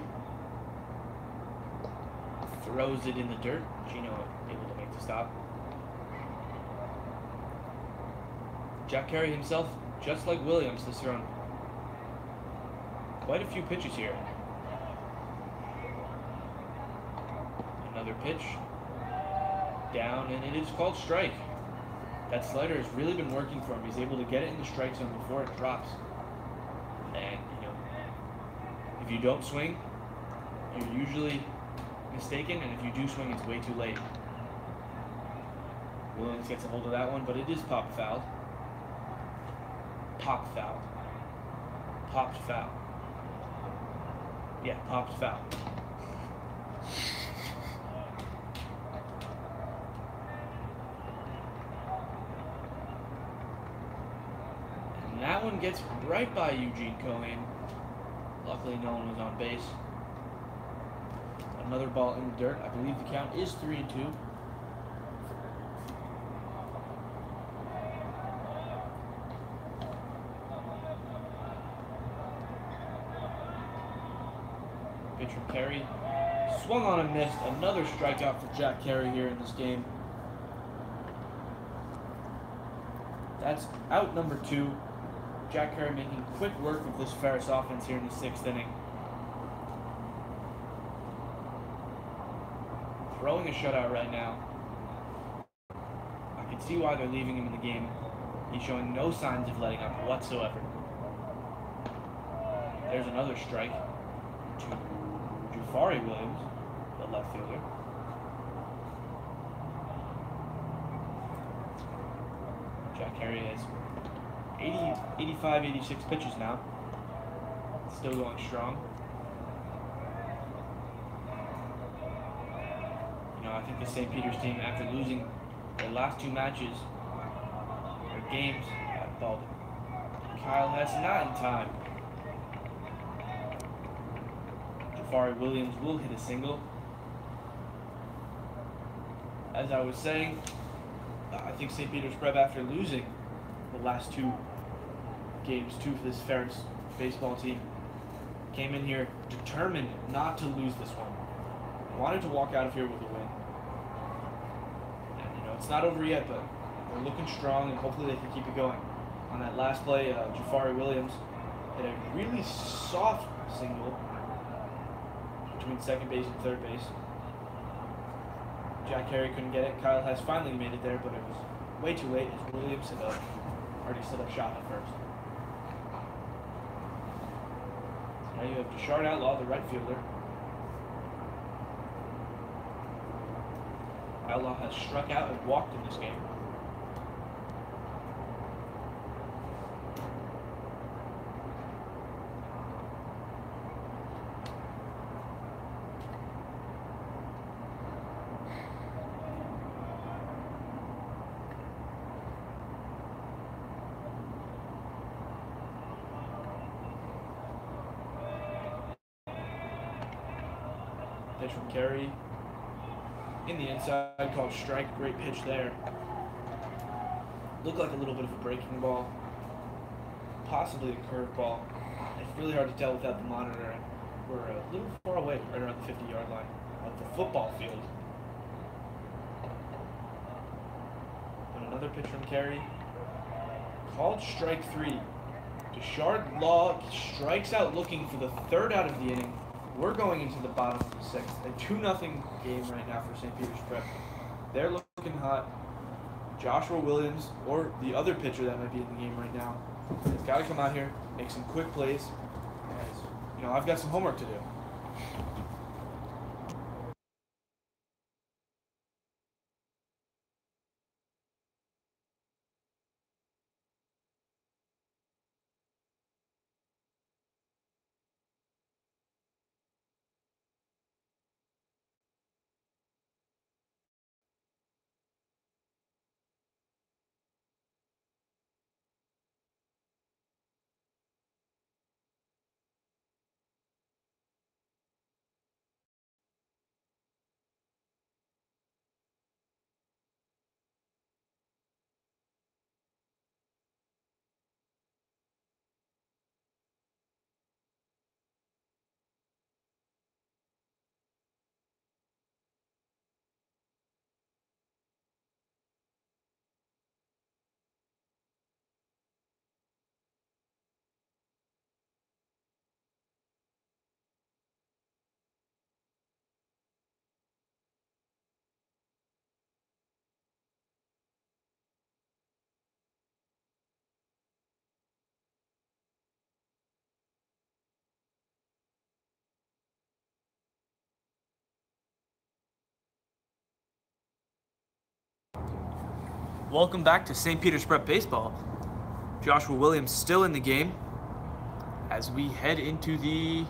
throws it in the dirt. Gino able to make the stop. Jack Carey himself just like Williams, has thrown quite a few pitches here. Another pitch. Down, and it is called strike. That slider has really been working for him. He's able to get it in the strike zone before it drops. And, if you don't swing, you're usually mistaken, and if you do swing, it's way too late. Williams gets a hold of that one, but it is popped foul. Popped foul. Popped foul. Yeah, popped foul. And that one gets right by Eugene Cohen. Luckily, no one was on base. Another ball in the dirt. I believe the count is 3-2. Pitch from Carey. Swung on and missed. Another strikeout for Jack Carey here in this game. That's out number 2. Jack Carey making quick work of this Ferris offense here in the 6th inning. Throwing a shutout right now. I can see why they're leaving him in the game. He's showing no signs of letting up whatsoever. There's another strike to Jafari Williams, the left fielder. Jack Carey has 85, 86 pitches now. Still going strong. I think the St. Peter's team, after losing their last 2 matches, their games, balled Kyle Hess not in time. Jafari Williams will hit a single. As I was saying, I think St. Peter's Prep, after losing the last 2 games, 2 for this Ferris baseball team, came in here determined not to lose this one. Wanted to walk out of here with a win. It's not over yet, but they're looking strong, and hopefully they can keep it going. On that last play, Jafari Williams hit a really soft single between second base and third base. Jack Carey couldn't get it. Kyle Hess finally made it there, but it was way too late as Williams had already set up shot at first. Now you have Deshard Outlaw, the right fielder. Outlaw has struck out and walked in this game. Pitch from Carey. In the inside, called strike. Great pitch there. Looked like a little bit of a breaking ball. Possibly a curveball. It's really hard to tell without the monitor. We're a little far away, right around the 50-yard line of the football field. And another pitch from Carey. Called strike 3. Deshard Law strikes out looking for the 3rd out of the inning. We're going into the bottom of the 6th. A 2-0 game right now for St. Peter's Prep. They're looking hot. Joshua Williams, or the other pitcher that might be in the game right now, has got to come out here, make some quick plays. As, I've got some homework to do. Welcome back to St. Peter's Prep Baseball. Joshua Williams still in the game as we head into the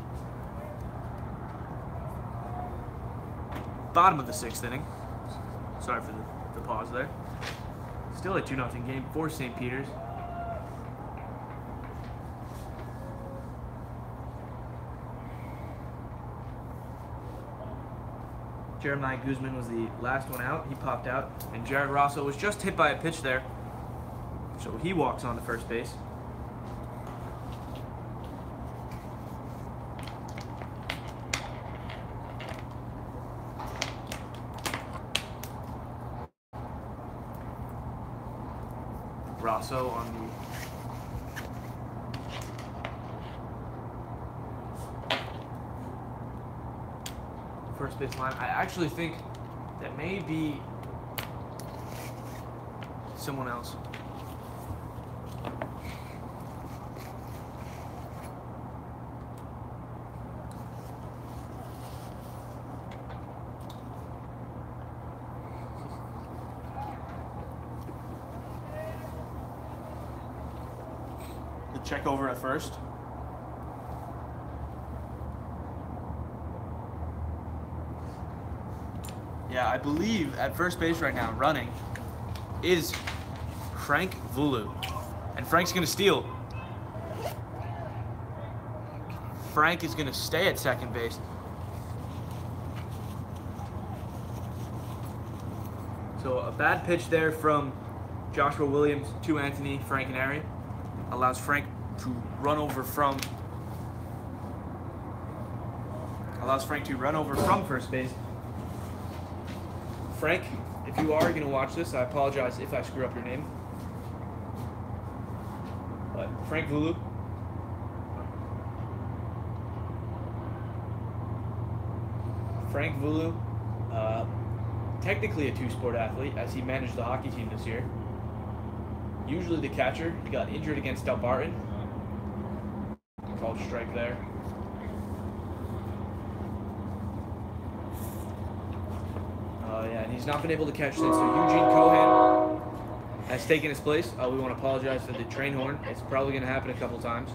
bottom of the 6th inning. Sorry for the pause there. Still a 2-0 game for St. Peter's. Jeremiah Guzman was the last one out. He popped out. And Jared Rosso was just hit by a pitch there. So he walks on to first base. Rosso on the first base line. I actually think that may be someone else. The check over at first. Yeah, I believe at first base right now, running, is Frank Vulu. And Frank's going to steal. Frank is going to stay at second base. So a bad pitch there from Joshua Williams to Anthony Frankenary allows Frank to run over from first base. Frank, if you are going to watch this, I apologize if I screw up your name. But Frank Vulu. Frank Vulu, technically a two-sport athlete, as he managed the hockey team this year. Usually the catcher. He got injured against Del Barton. Called strike there. Yeah, and he's not been able to catch since. So Eugene Cohan has taken his place. We want to apologize for the train horn. It's probably going to happen a couple times.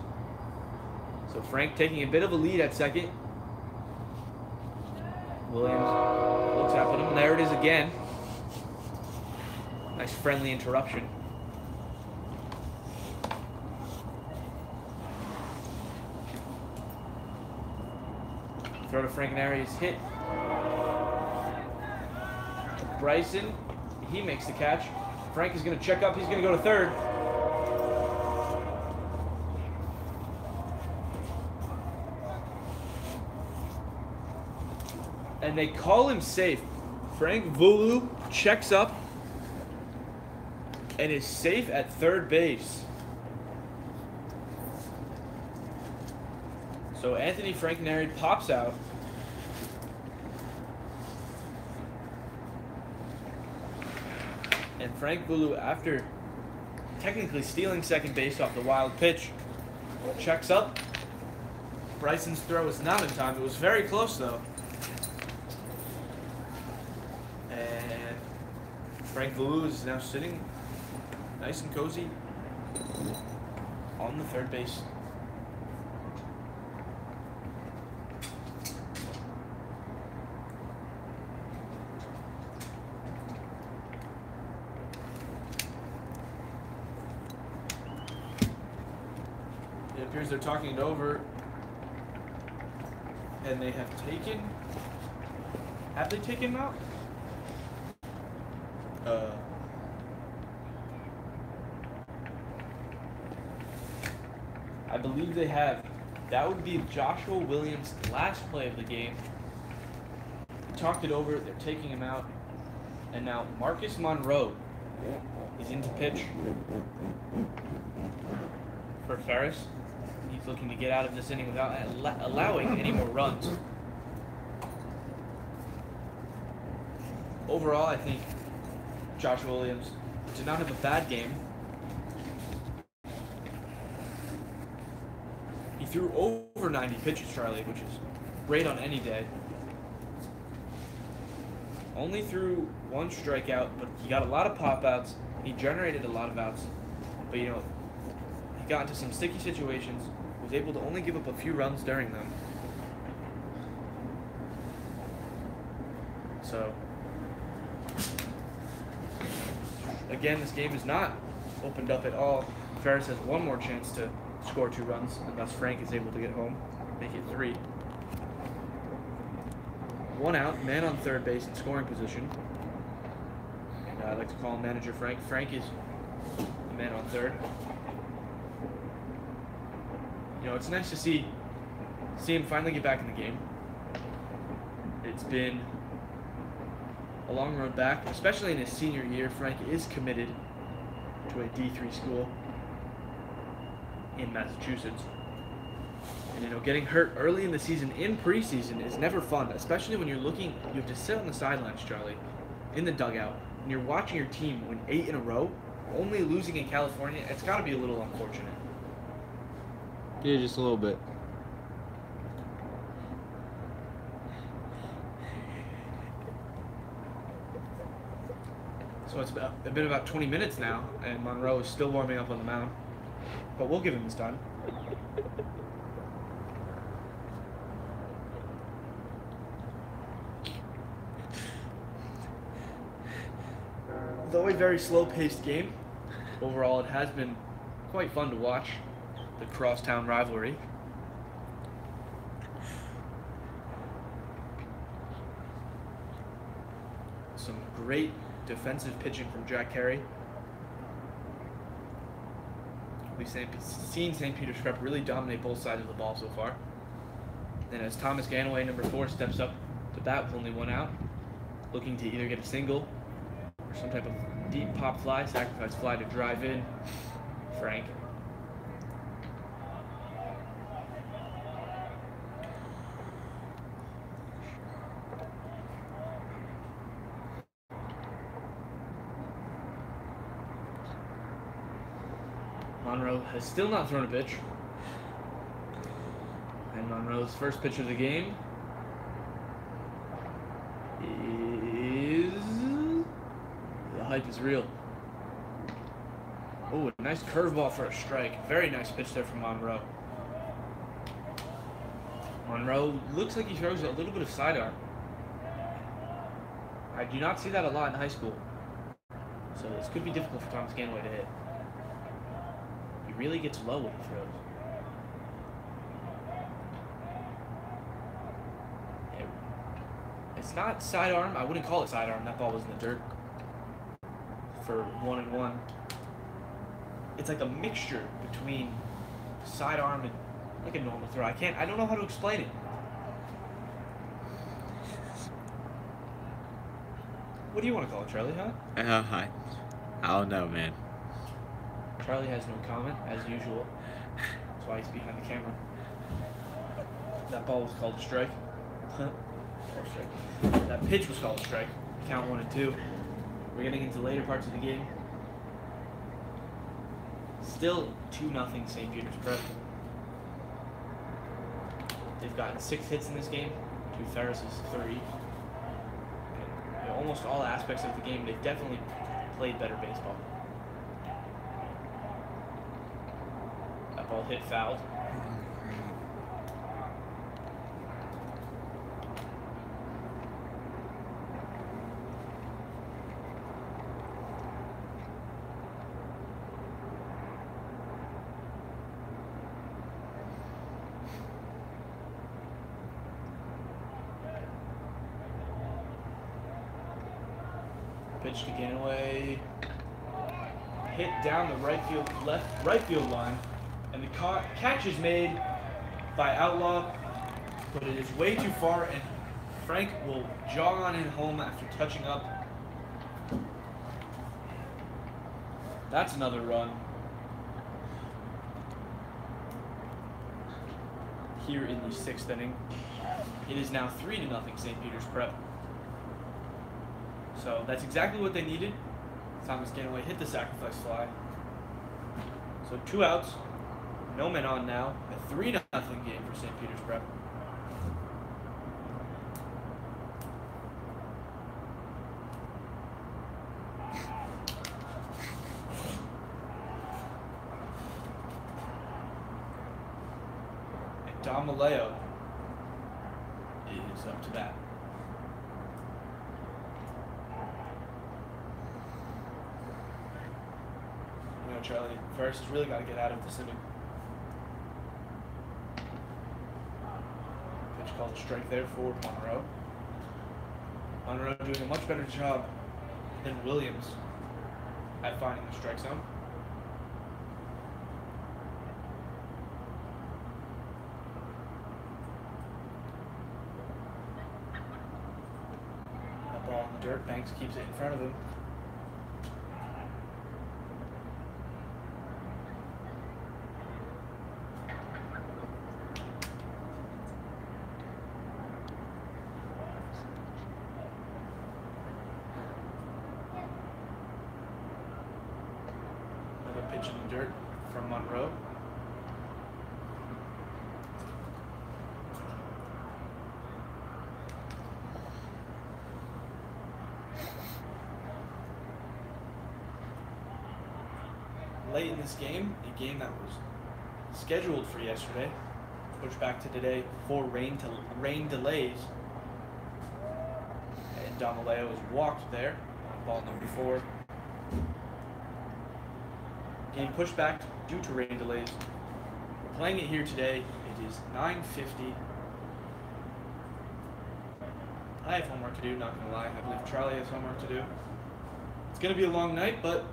So Frank taking a bit of a lead at second. Williams looks up at him. There it is again. Nice friendly interruption. Throw to Frankenary is hit. Bryson, he makes the catch. Frank is going to check up. He's going to go to third. And they call him safe. Frank Vulu checks up and is safe at third base. So Anthony Frankenary pops out. And Frank Vulu, after technically stealing second base off the wild pitch, checks up. Bryson's throw was not in time. It was very close, though. And Frank Vulu is now sitting nice and cozy on the third base. It appears they're talking it over, and they have they taken him out? I believe they have. That would be Joshua Williams' last play of the game. Talked it over, they're taking him out, and now Marcus Monroe is into pitch for Ferris. He's looking to get out of this inning without allowing any more runs. Overall, I think Joshua Williams did not have a bad game. He threw over 90 pitches, Charlie, which is great on any day. Only threw one strikeout, but he got a lot of pop-outs, He generated a lot of outs, but he got into some sticky situations, was able to only give up a few runs during them. So, again, this game is not opened up at all. Ferris has one more chance to score 2 runs, and thus Frank is able to get home, make it 3. 1 out, man on third base in scoring position. And I'd like to call him Manager Frank. Frank is the man on third. It's nice to see him finally get back in the game. It's been a long road back, especially in his senior year. Frank is committed to a D3 school in Massachusetts. And getting hurt early in the season, in preseason, is never fun, especially when you have to sit on the sidelines, Charlie, in the dugout, and you're watching your team win 8 in a row, only losing in California. It's got to be a little unfortunate. Yeah, just a little bit. So it's been about 20 minutes now, and Monroe is still warming up on the mound, but we'll give him his time. Though a very slow-paced game, overall it has been quite fun to watch, the crosstown rivalry. Some great defensive pitching from Jack Carey. We've seen St. Peter's Prep really dominate both sides of the ball so far. And as Thomas Ganaway, number 4, steps up to bat with only 1 out, looking to either get a single or some type of deep pop fly, sacrifice fly to drive in Frank. Monroe has still not thrown a pitch. And Monroe's first pitch of the game is... The hype is real. Oh, a nice curveball for a strike. Very nice pitch there from Monroe. Monroe looks like he throws a little bit of sidearm. I do not see that a lot in high school. So this could be difficult for Thomas Ganaway to hit. He really gets low when he throws. It's not sidearm. I wouldn't call it sidearm. That ball was in the dirt for 1-1. It's like a mixture between sidearm and like a normal throw. I don't know how to explain it. What do you want to call it, Charlie, huh? I don't know, man. Charlie has no comment, as usual. That's why he's behind the camera. That ball was called a strike. That pitch was called a strike. Count 1 and 2. We're getting into later parts of the game. Still 2-0 St. Peter's Prep. They've gotten 6 hits in this game. 2 Ferris' 3. And, almost all aspects of the game, they've definitely played better baseball. That ball hit fouled. Pitch to Ganaway. Hit down the right field line, and the catch is made by Outlaw, but it is way too far, and Frank will jog on in home after touching up. That's another run here in the 6th inning. It is now 3-0 St. Peter's Prep. So that's exactly what they needed. Thomas Ganaway hit the sacrifice fly. So 2 outs, no men on now. A 3-0 game for St. Peter's Prep. Maleo is up to bat. You know, Charlie, Ferris has really got to get out of this inning. Pitch called a strike there for Monroe. Monroe doing a much better job than Williams at finding the strike zone. That ball in the dirt. Banks keeps it in front of him. Pitch in the dirt from Monroe. Late in this game, a game that was scheduled for yesterday, pushed back to today for rain delays. And Damaleo was walked there on ball number 4. Game pushed back due to rain delays. We're playing it here today. It is 9:50. I have homework to do, not gonna lie. I believe Charlie has homework to do. It's gonna be a long night, but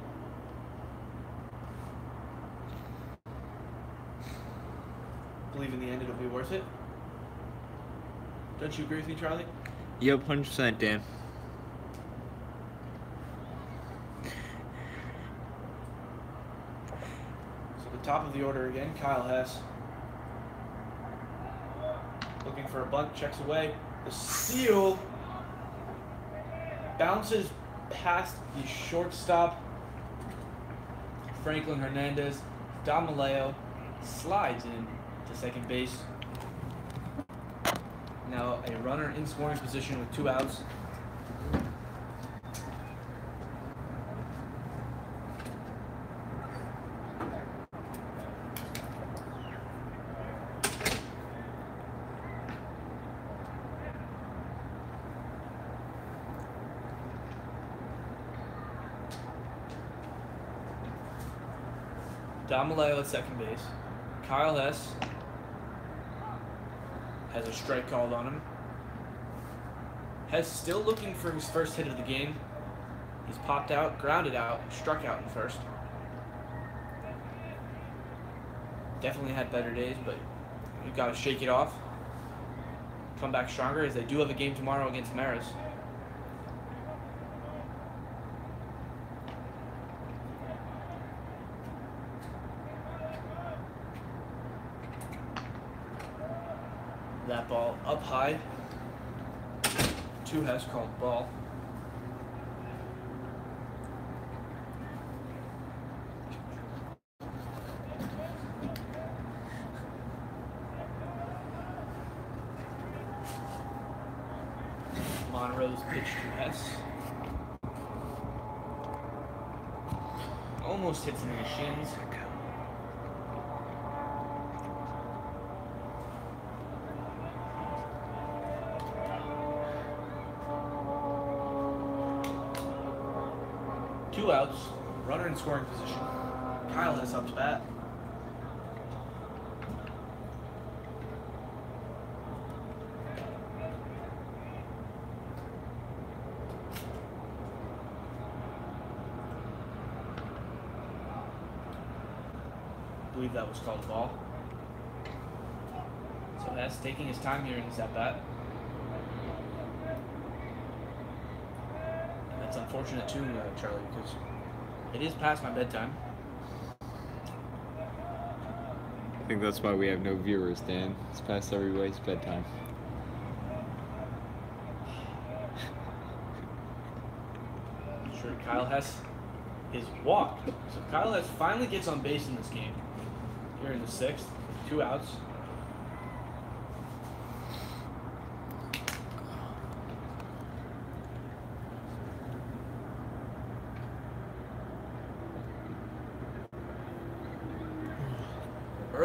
I believe in the end it'll be worth it. Don't you agree with me, Charlie? Yep, 100%, Dan. Top of the order again, Kyle Hess. Looking for a bunt, checks away. The steal bounces past the shortstop, Franklin Hernandez. Damaleo slides in to second base. Now a runner in scoring position with 2 outs. Damaleo at second base. Kyle Hess has a strike called on him. Hess still looking for his first hit of the game. He's popped out, grounded out, struck out in first. Definitely had better days, but you've got to shake it off. Come back stronger, as they do have a game tomorrow against Ferris. That ball up high. 2 Hess called ball. Monroe's pitch to Hess. Almost hits him in the shins. Two outs, runner in scoring position. Kyle Hess up to bat. I believe that was called a ball. So Hess taking his time here in this at-bat. That's unfortunate too, Charlie, because it is past my bedtime. I think that's why we have no viewers, Dan. It's past everybody's bedtime. Sure, Kyle Hess is walked. So Kyle Hess finally gets on base in this game. Here in the 6th, 2 outs.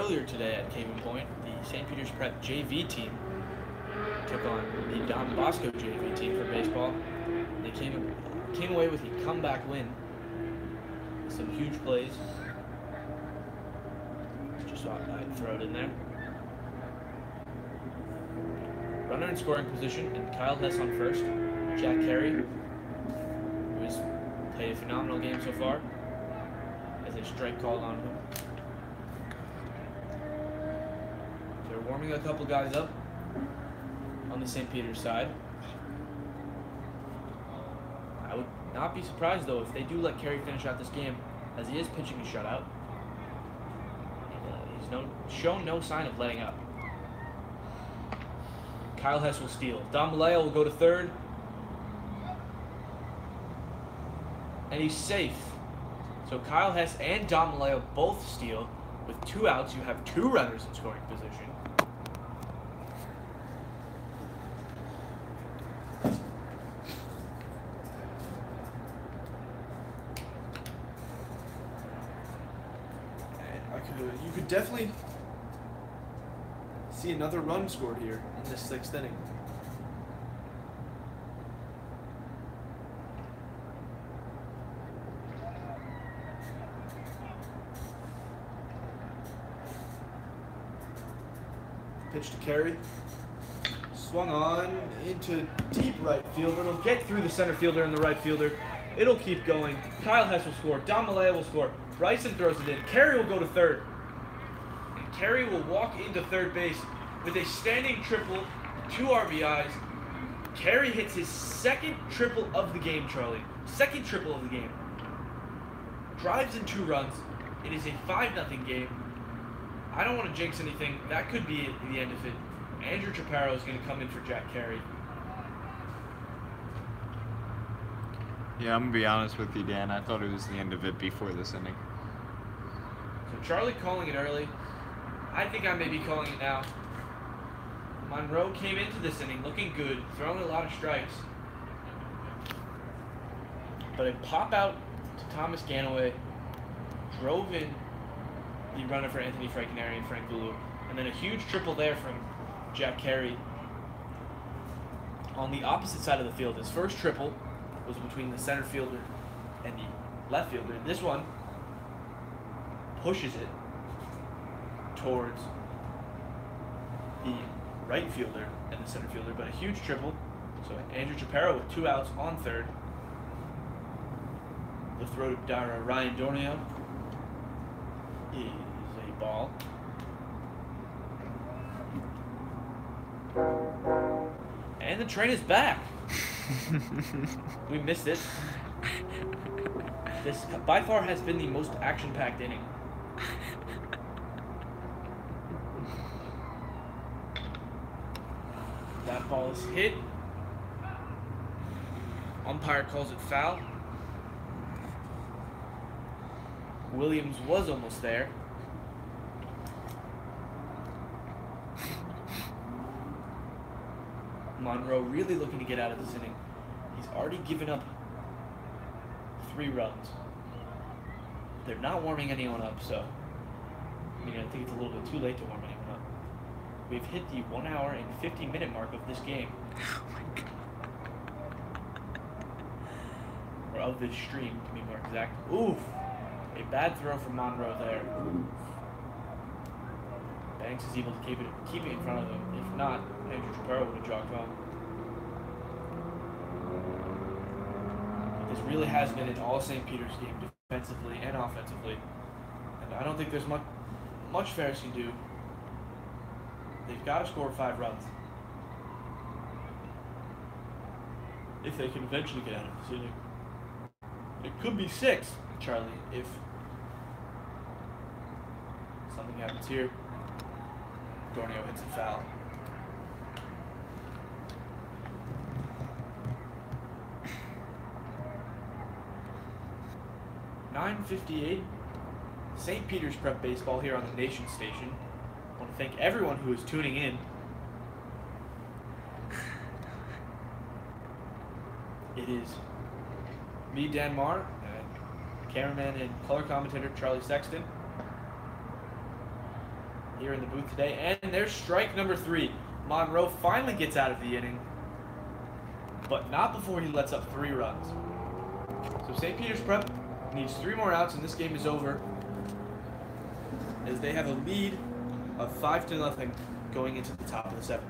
earlier today at Cayman Point, the St. Peter's Prep JV team took on the Don Bosco JV team for baseball. They came away with a comeback win. Some huge plays. Just thought I'd throw it in there. Runner in scoring position, and Kyle Hess on first. Jack Carey, who has played a phenomenal game so far, has a strike called on him. They're warming a couple guys up on the St. Peter's side. I would not be surprised, though, if they do let Carey finish out this game, as he is pitching a shutout. He's shown no sign of letting up. Kyle Hess will steal. Don Maleo will go to third. And he's safe. So Kyle Hess and Don Maleo both steal. With 2 outs, you have 2 runners in scoring position. And you could definitely see another run scored here in this 6th inning. Pitch to Carey. Swung on into deep right field. It'll get through the center fielder and the right fielder. It'll keep going. Kyle Hess will score. Don Malaya will score. Bryson throws it in. Carey will go to third. And Carey will walk into third base with a standing triple, 2 RBIs. Carey hits his 2nd triple of the game, Charlie. 2nd triple of the game. Drives in 2 runs. It is a 5-0 game. I don't want to jinx anything. That could be the end of it. Andrew Chaparro is going to come in for Jack Carey. Yeah, I'm going to be honest with you, Dan. I thought it was the end of it before this inning. So Charlie calling it early. I think I may be calling it now. Monroe came into this inning looking good, throwing a lot of strikes. But a pop out to Thomas Ganaway drove in the runner for Anthony Frankenary and Frank Lulu. And then a huge triple there from Jack Carey on the opposite side of the field. His first triple was between the center fielder and the left fielder. This one pushes it towards the right fielder and the center fielder, but a huge triple. So Andrew Chaparro with 2 outs on third. The throw to Ryan Dornio is a ball. And the train is back. We missed it. This by far has been the most action-packed inning. That ball is hit. Umpire calls it foul. Williams was almost there. Monroe really looking to get out of this inning. He's already given up 3 runs. They're not warming anyone up, so I think it's a little bit too late to warm anyone up. We've hit the 1 hour and 50-minute mark of this game. Oh my God. Or of this stream, to be more exact. Oof! A bad throw from Monroe there. Banks is able to keep it in front of him. If not, Andrew Chaparro would have jogged home. But this really has been an all St. Peter's game, defensively and offensively. And I don't think there's much Ferris can do. They've got to score 5 runs if they can eventually get out of this inning. It could be 6, Charlie, if something happens here. Dornio hits a foul. .958, St. Peter's Prep Baseball here on the Nation Station. I want to thank everyone who is tuning in. It is me, Dan Marr, and cameraman and color commentator Charlie Sexton. here in the booth today. And there's strike number 3. Monroe finally gets out of the inning, but not before he lets up 3 runs. So St. Peter's Prep needs 3 more outs, and this game is over, as they have a lead of 5-0 going into the top of the 7th.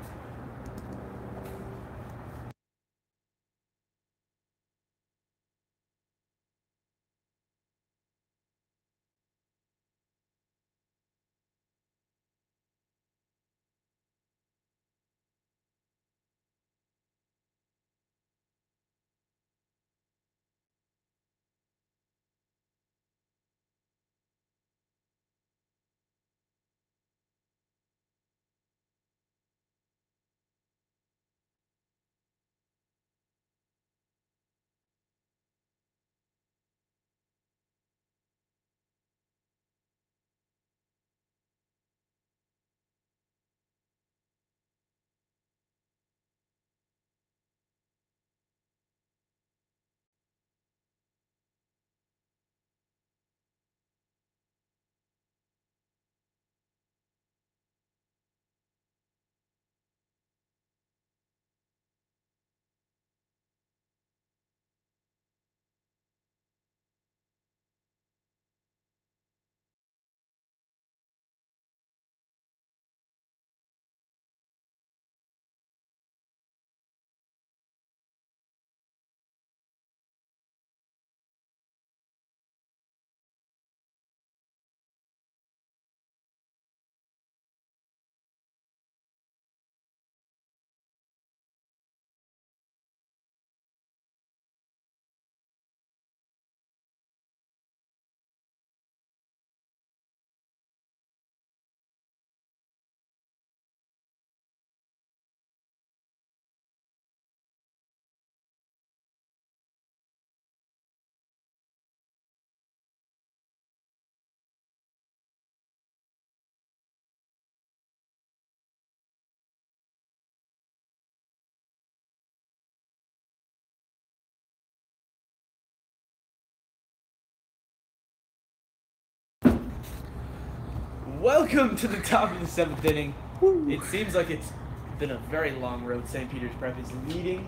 Welcome to the top of the 7th inning. Woo. It seems like it's been a very long road. St. Peter's Prep is leading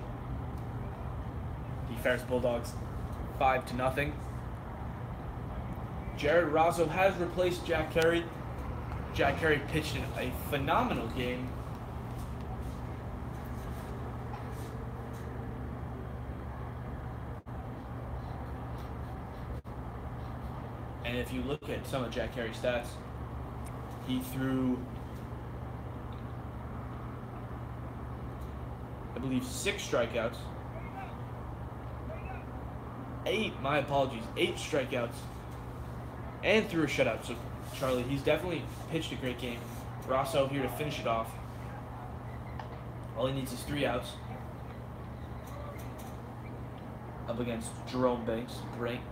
the Ferris Bulldogs 5-0. Jared Rosso has replaced Jack Carey. Jack Carey pitched in a phenomenal game. And if you look at some of Jack Carey's stats, he threw, I believe, 6 strikeouts. 8 strikeouts. And threw a shutout. So, Charlie, he's definitely pitched a great game. Rosso here to finish it off. All he needs is 3 outs. Up against Jerome Banks.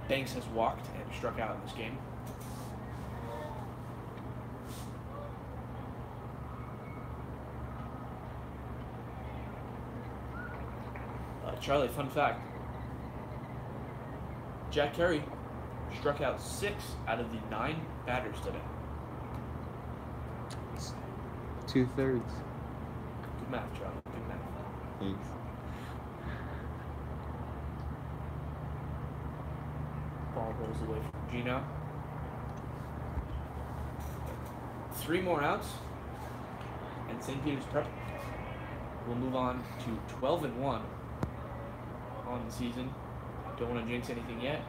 Banks has walked and struck out in this game. Charlie, fun fact. Jack Carey struck out 6 out of the 9 batters today. 2/3. Good math, Charlie. Good math. Thanks. Ball rolls away from Gino. 3 more outs, and St. Peter's Prep will move on to 12-1 on the season. Don't want to jinx anything yet.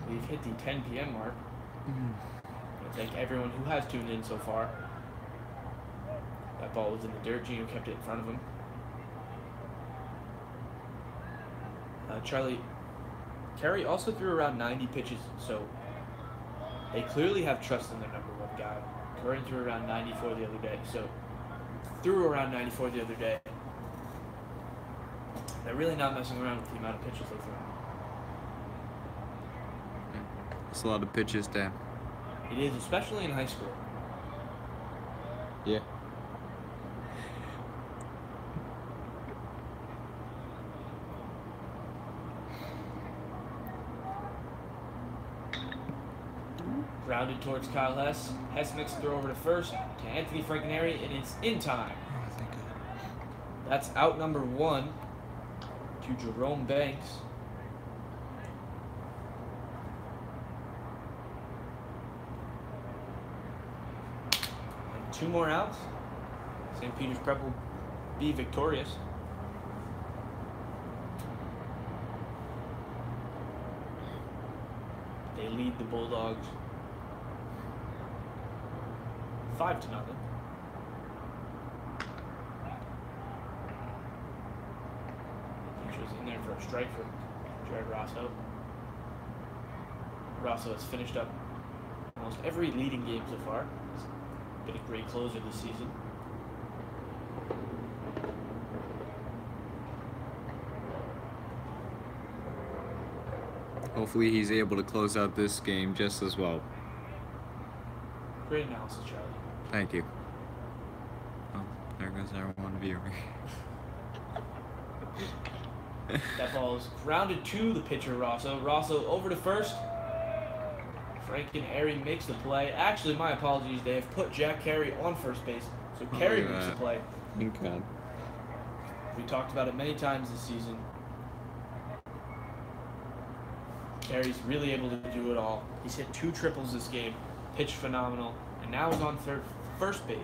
We've hit the 10 p.m. mark. I thank everyone who has tuned in so far. That ball was in the dirt. Gino kept it in front of him. Charlie, Carey also threw around 90 pitches, so they clearly have trust in their number 1 guy. Curran threw around 94 the other day, so threw around 94 the other day. They're really not messing around with the amount of pitches they throw. That's a lot of pitches, Dan. It is, especially in high school. Yeah. Grounded towards Kyle Hess. Hess makes a throw over to first to Anthony Frankenary, and it's in time. That's out number 1 to Jerome Banks. And 2 more outs. St. Peter's Prep will be victorious. They lead the Bulldogs 5-0. Pitcher's in there for a strike for Jared Rosso. Rosso has finished up almost every leading game so far. He's been a great closer this season. Hopefully he's able to close out this game just as well. Great analysis, Charlie. Thank you. Oh, there goes our one viewer. That ball is grounded to the pitcher, Rosso. Rosso over to first. Frankenary makes the play. Actually, my apologies. They have put Jack Carey on first base, so Carey makes the play. Okay. We talked about it many times this season. Carey's really able to do it all. He's hit 2 triples this game, pitched phenomenal, and now is on first base,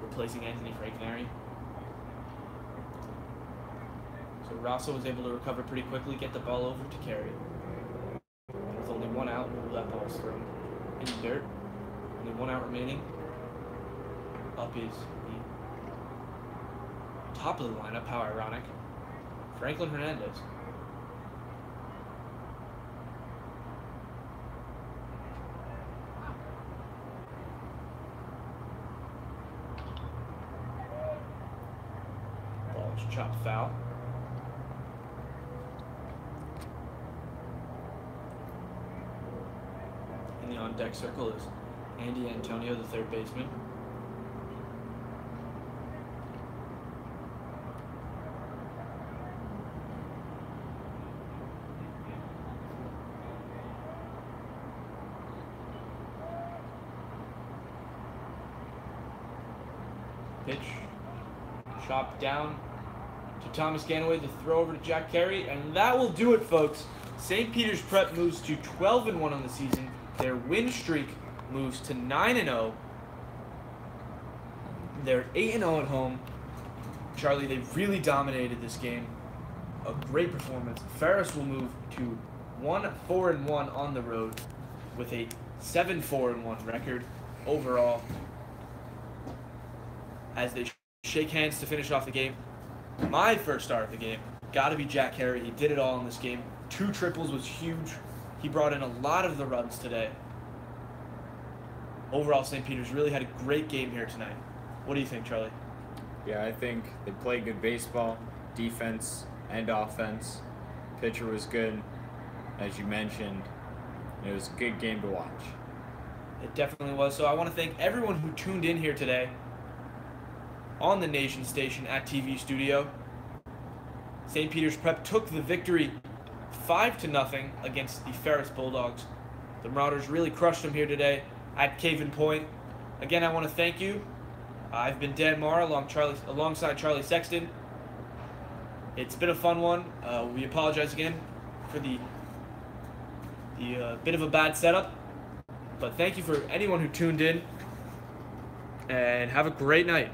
replacing Anthony Frankenary. So Rosso was able to recover pretty quickly, get the ball over to Carey. And with only 1 out, that ball's thrown in the dirt. Only 1 out remaining. Up is the top of the lineup. How ironic. Franklin Hernandez. Chopped foul. In the on-deck circle is Andy Antonio, the third baseman. Pitch. Chopped down to Thomas Ganaway, the throw over to Jack Carey, and that will do it, folks. St. Peter's Prep moves to 12-1 on the season. Their win streak moves to 9-0. They're 8-0 at home. Charlie, they really dominated this game. A great performance. Ferris will move to 1-4-1 on the road with a 7-4-1 record overall as they shake hands to finish off the game. My first star of the game, got to be Jack Carey. He did it all in this game. 2 triples was huge. He brought in a lot of the runs today. Overall, St. Peter's really had a great game here tonight. What do you think, Charlie? Yeah, I think they played good baseball, defense and offense. Pitcher was good, as you mentioned. It was a good game to watch. It definitely was. So I want to thank everyone who tuned in here today on the Nation Station at TV Studio. St. Peter's Prep took the victory 5-0 against the Ferris Bulldogs. The Marauders really crushed them here today at Caven Point. Again, I want to thank you. I've been Dan Marr alongside Charlie Sexton. It's been a fun one. We apologize again for the bit of a bad setup. But thank you for anyone who tuned in. And have a great night.